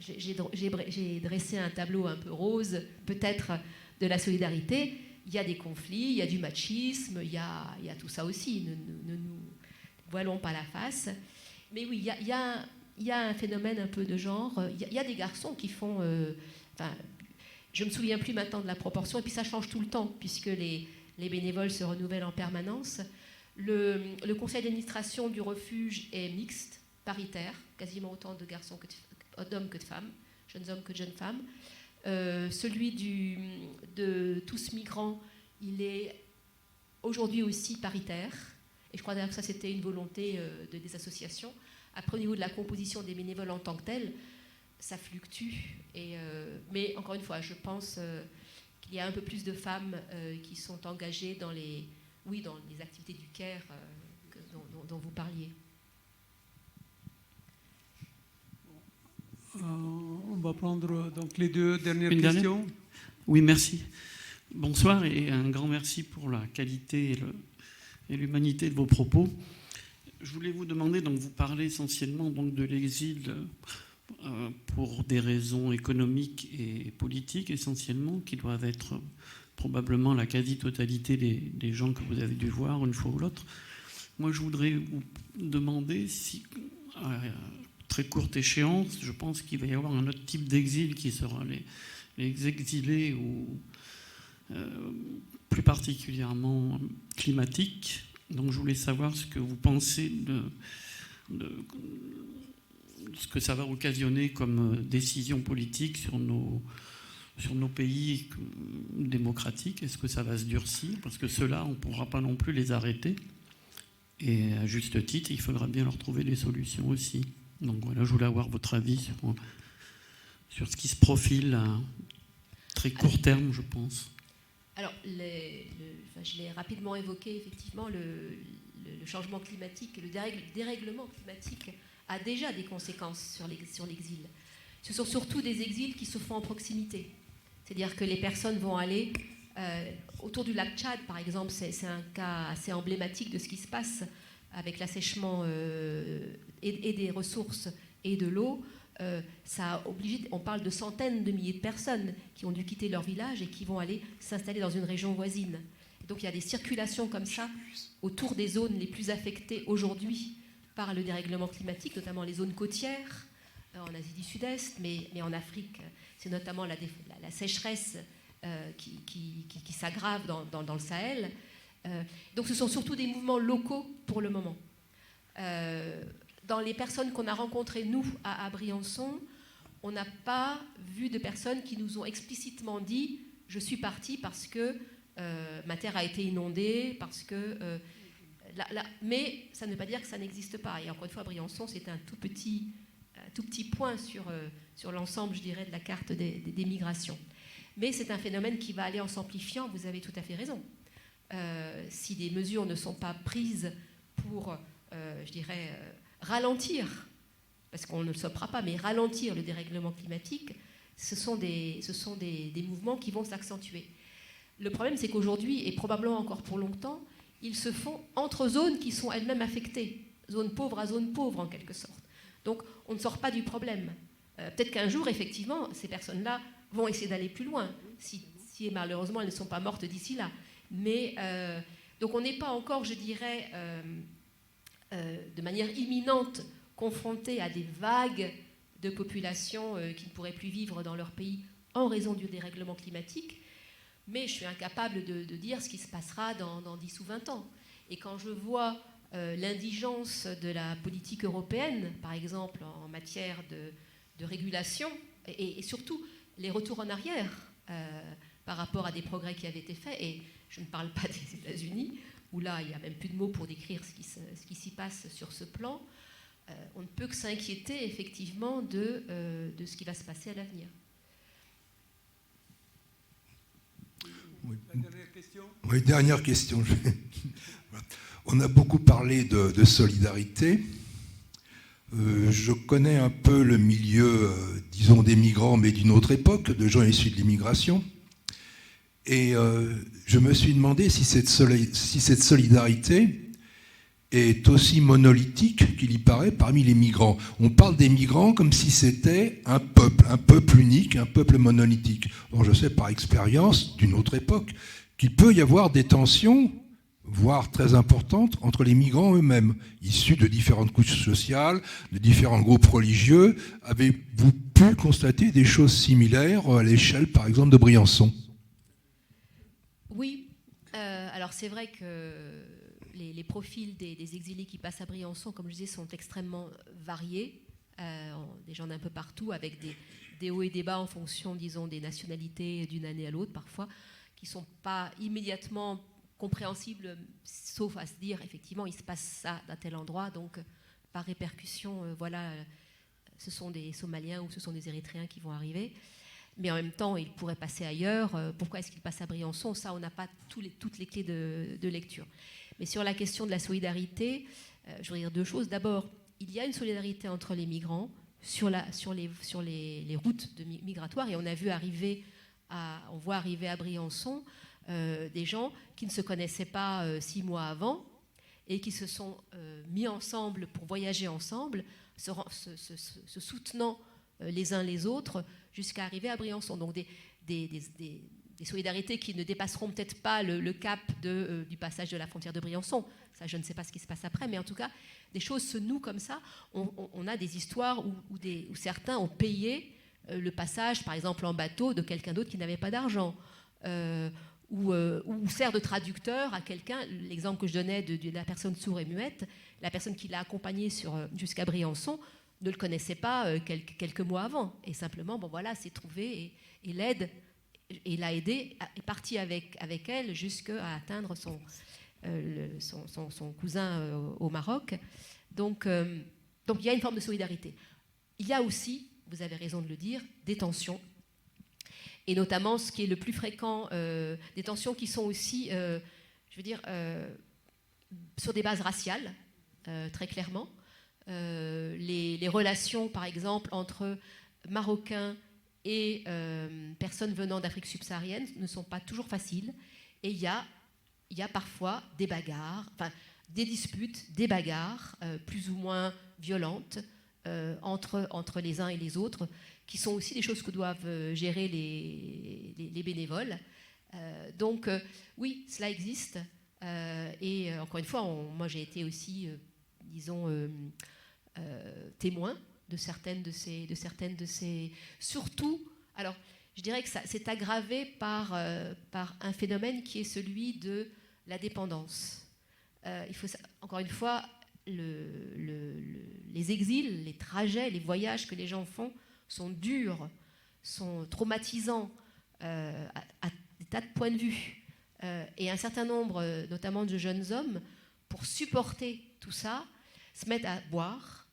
J'ai dressé un tableau un peu rose, peut-être, de la solidarité. Il y a des conflits, il y a du machisme, il y a tout ça aussi. Ne nous voilons pas la face. Mais oui, il y a un phénomène un peu de genre. Il y a des garçons qui font... je ne me souviens plus maintenant de la proportion, et puis ça change tout le temps, puisque les bénévoles se renouvellent en permanence. Le conseil d'administration du refuge est mixte, paritaire, quasiment autant d'hommes que de femmes, jeunes hommes que de jeunes femmes. Celui de Tous Migrants, il est aujourd'hui aussi paritaire, et je crois d'ailleurs que ça c'était une volonté des associations. Après, au niveau de la composition des bénévoles en tant que tels, ça fluctue. Mais encore une fois, je pense qu'il y a un peu plus de femmes qui sont engagées dans les activités du CARE dont vous parliez. On va prendre donc les deux dernières questions. Oui, merci. Bonsoir et un grand merci pour la qualité et l'humanité de vos propos. Je voulais vous demander, donc vous parlez essentiellement donc de l'exil pour des raisons économiques et politiques essentiellement, qui doivent être probablement la quasi-totalité des gens que vous avez dû voir une fois ou l'autre. Moi, je voudrais vous demander si, à très courte échéance, je pense qu'il va y avoir un autre type d'exil qui sera les exilés ou plus particulièrement climatiques. Donc je voulais savoir ce que vous pensez de ce que ça va occasionner comme décision politique sur nos pays démocratiques. Est-ce que ça va se durcir? Parce que ceux-là, on ne pourra pas non plus les arrêter. Et à juste titre, il faudra bien leur trouver des solutions aussi. Donc voilà, je voulais avoir votre avis sur ce qui se profile à très court terme, je pense. Alors, je l'ai rapidement évoqué, effectivement, le changement climatique, le dérèglement climatique a déjà des conséquences sur l'exil. Ce sont surtout des exils qui se font en proximité. C'est-à-dire que les personnes vont aller autour du lac Tchad, par exemple. C'est un cas assez emblématique de ce qui se passe avec l'assèchement et des ressources et de l'eau. Ça a obligé, on parle de centaines de milliers de personnes qui ont dû quitter leur village et qui vont aller s'installer dans une région voisine. Et donc il y a des circulations comme ça autour des zones les plus affectées aujourd'hui par le dérèglement climatique, notamment les zones côtières, en Asie du Sud-Est, mais en Afrique. C'est notamment la sécheresse qui s'aggrave dans le Sahel. Donc ce sont surtout des mouvements locaux pour le moment. Dans les personnes qu'on a rencontrées, nous, à Briançon, on n'a pas vu de personnes qui nous ont explicitement dit « je suis partie parce que ma terre a été inondée, parce que... mais ça ne veut pas dire que ça n'existe pas. Et encore une fois, Briançon, c'est un tout petit point sur l'ensemble, je dirais, de la carte des migrations. Mais c'est un phénomène qui va aller en s'amplifiant, vous avez tout à fait raison. Si des mesures ne sont pas prises pour, je dirais, ralentir, parce qu'on ne le saura pas, mais ralentir le dérèglement climatique, ce sont des mouvements qui vont s'accentuer. Le problème, c'est qu'aujourd'hui, et probablement encore pour longtemps, ils se font entre zones qui sont elles-mêmes affectées, zone pauvre à zone pauvre en quelque sorte. Donc on ne sort pas du problème. Peut-être qu'un jour, effectivement, ces personnes-là vont essayer d'aller plus loin, si malheureusement elles ne sont pas mortes d'ici là. Mais donc on n'est pas encore, je dirais, de manière imminente confrontés à des vagues de populations qui ne pourraient plus vivre dans leur pays en raison du dérèglement climatique. Mais je suis incapable de dire ce qui se passera dans 10 ou 20 ans. Et quand je vois l'indigence de la politique européenne, par exemple en matière de régulation, et surtout les retours en arrière par rapport à des progrès qui avaient été faits, et je ne parle pas des États-Unis, où là, il n'y a même plus de mots pour décrire ce qui s'y passe sur ce plan, on ne peut que s'inquiéter effectivement de ce qui va se passer à l'avenir. Oui. Dernière question. Oui, dernière question. On a beaucoup parlé de solidarité. Je connais un peu le milieu, disons, des migrants, mais d'une autre époque, de gens issus de l'immigration. Et je me suis demandé si cette solidarité est aussi monolithique qu'il y paraît parmi les migrants. On parle des migrants comme si c'était un peuple unique, un peuple monolithique. Bon, je sais par expérience d'une autre époque qu'il peut y avoir des tensions, voire très importantes, entre les migrants eux-mêmes, issus de différentes couches sociales, de différents groupes religieux. Avez-vous pu constater des choses similaires à l'échelle, par exemple, de Briançon ? Oui. Alors c'est vrai que les profils des exilés qui passent à Briançon, comme je disais, sont extrêmement variés. Des gens d'un peu partout, avec des hauts et des bas en fonction, disons, des nationalités d'une année à l'autre, parfois, qui ne sont pas immédiatement compréhensibles, sauf à se dire, effectivement, il se passe ça d'un tel endroit, donc par répercussion, voilà, ce sont des Somaliens ou ce sont des Érythréens qui vont arriver. Mais en même temps, ils pourraient passer ailleurs. Pourquoi est-ce qu'ils passent à Briançon ? Ça, on n'a pas toutes les clés de lecture. Mais sur la question de la solidarité, je voudrais dire deux choses. D'abord, il y a une solidarité entre les migrants sur les routes migratoires, et on voit arriver à Briançon des gens qui ne se connaissaient pas 6 mois avant et qui se sont mis ensemble pour voyager ensemble, se soutenant les uns les autres jusqu'à arriver à Briançon. Donc des solidarités qui ne dépasseront peut-être pas le cap du passage de la frontière de Briançon. Ça, je ne sais pas ce qui se passe après, mais en tout cas, des choses se nouent comme ça. On a des histoires où certains ont payé le passage, par exemple en bateau, de quelqu'un d'autre qui n'avait pas d'argent, ou sert de traducteur à quelqu'un. L'exemple que je donnais de la personne sourde et muette, la personne qui l'a accompagné jusqu'à Briançon ne le connaissait pas quelques mois avant, et simplement, bon voilà, s'est trouvé et l'aide. Et l'a aidée, est partie avec elle jusqu'à atteindre son cousin au Maroc. Donc il y a une forme de solidarité. Il y a aussi, vous avez raison de le dire, des tensions. Et notamment, ce qui est le plus fréquent, des tensions qui sont aussi, je veux dire, sur des bases raciales, très clairement. Les relations, par exemple, entre Marocains et personnes venant d'Afrique subsaharienne ne sont pas toujours faciles. Et il y a parfois des bagarres, enfin des disputes, des bagarres plus ou moins violentes entre les uns et les autres, qui sont aussi des choses que doivent gérer les bénévoles. Donc oui, cela existe. Et encore une fois, moi j'ai été aussi, disons, témoin de certaines de ces... Surtout, alors je dirais que ça c'est aggravé par un phénomène qui est celui de la dépendance. Il faut, encore une fois, les exils, les trajets, les voyages que les gens font sont durs, sont traumatisants à des tas de points de vue. Et un certain nombre, notamment de jeunes hommes, pour supporter tout ça, se mettent à boire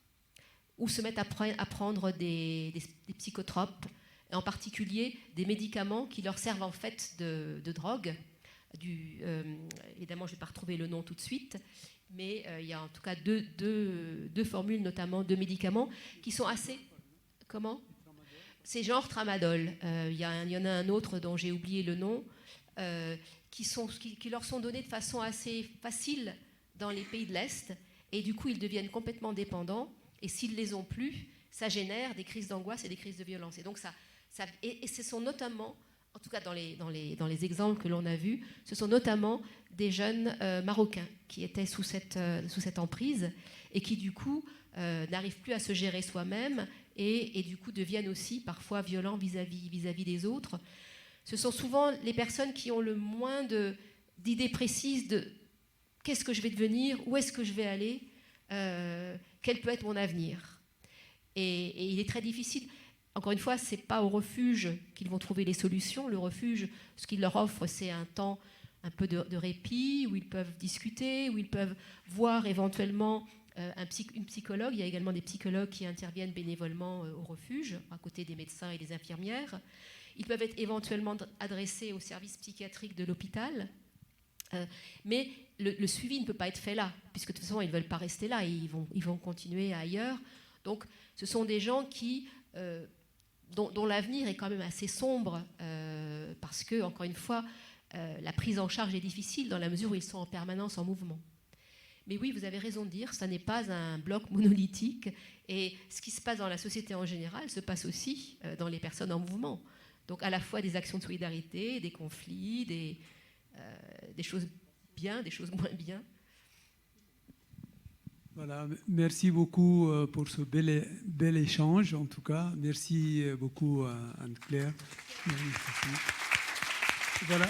ou se mettent à prendre des psychotropes. et en particulier des médicaments qui leur servent en fait de drogue. Évidemment, je ne vais pas retrouver le nom tout de suite, mais il y a en tout cas deux formules, notamment deux médicaments, qui sont assez... Comment ? C'est genre tramadol. Il y en a un autre dont j'ai oublié le nom, qui leur sont donnés de façon assez facile dans les pays de l'Est, et du coup, ils deviennent complètement dépendants, et s'ils ne les ont plus, ça génère des crises d'angoisse et des crises de violence. Et donc, et ce sont notamment... En tout cas, dans les exemples que l'on a vus, ce sont notamment des jeunes Marocains qui étaient sous cette emprise et qui, du coup, n'arrivent plus à se gérer soi-même et du coup, deviennent aussi parfois violents vis-à-vis des autres. Ce sont souvent les personnes qui ont le moins d'idées précises de qu'est-ce que je vais devenir, où est-ce que je vais aller, quel peut être mon avenir. Et il est très difficile... Encore une fois, ce n'est pas au refuge qu'ils vont trouver les solutions. Le refuge, ce qu'il leur offre, c'est un temps un peu de répit, où ils peuvent discuter, où ils peuvent voir éventuellement une psychologue. Il y a également des psychologues qui interviennent bénévolement au refuge, à côté des médecins et des infirmières. Ils peuvent être éventuellement adressés au service psychiatrique de l'hôpital. Mais le suivi ne peut pas être fait là, puisque de toute façon, ils ne veulent pas rester là, et ils vont continuer ailleurs. Donc, ce sont des gens qui... dont l'avenir est quand même assez sombre parce que, encore une fois, la prise en charge est difficile dans la mesure où ils sont en permanence en mouvement. Mais oui, vous avez raison de dire, ça n'est pas un bloc monolithique et ce qui se passe dans la société en général se passe aussi dans les personnes en mouvement. Donc à la fois des actions de solidarité, des conflits, des choses bien, des choses moins bien. Voilà, merci beaucoup pour ce bel échange, en tout cas. Merci beaucoup, Anne-Claire. Voilà.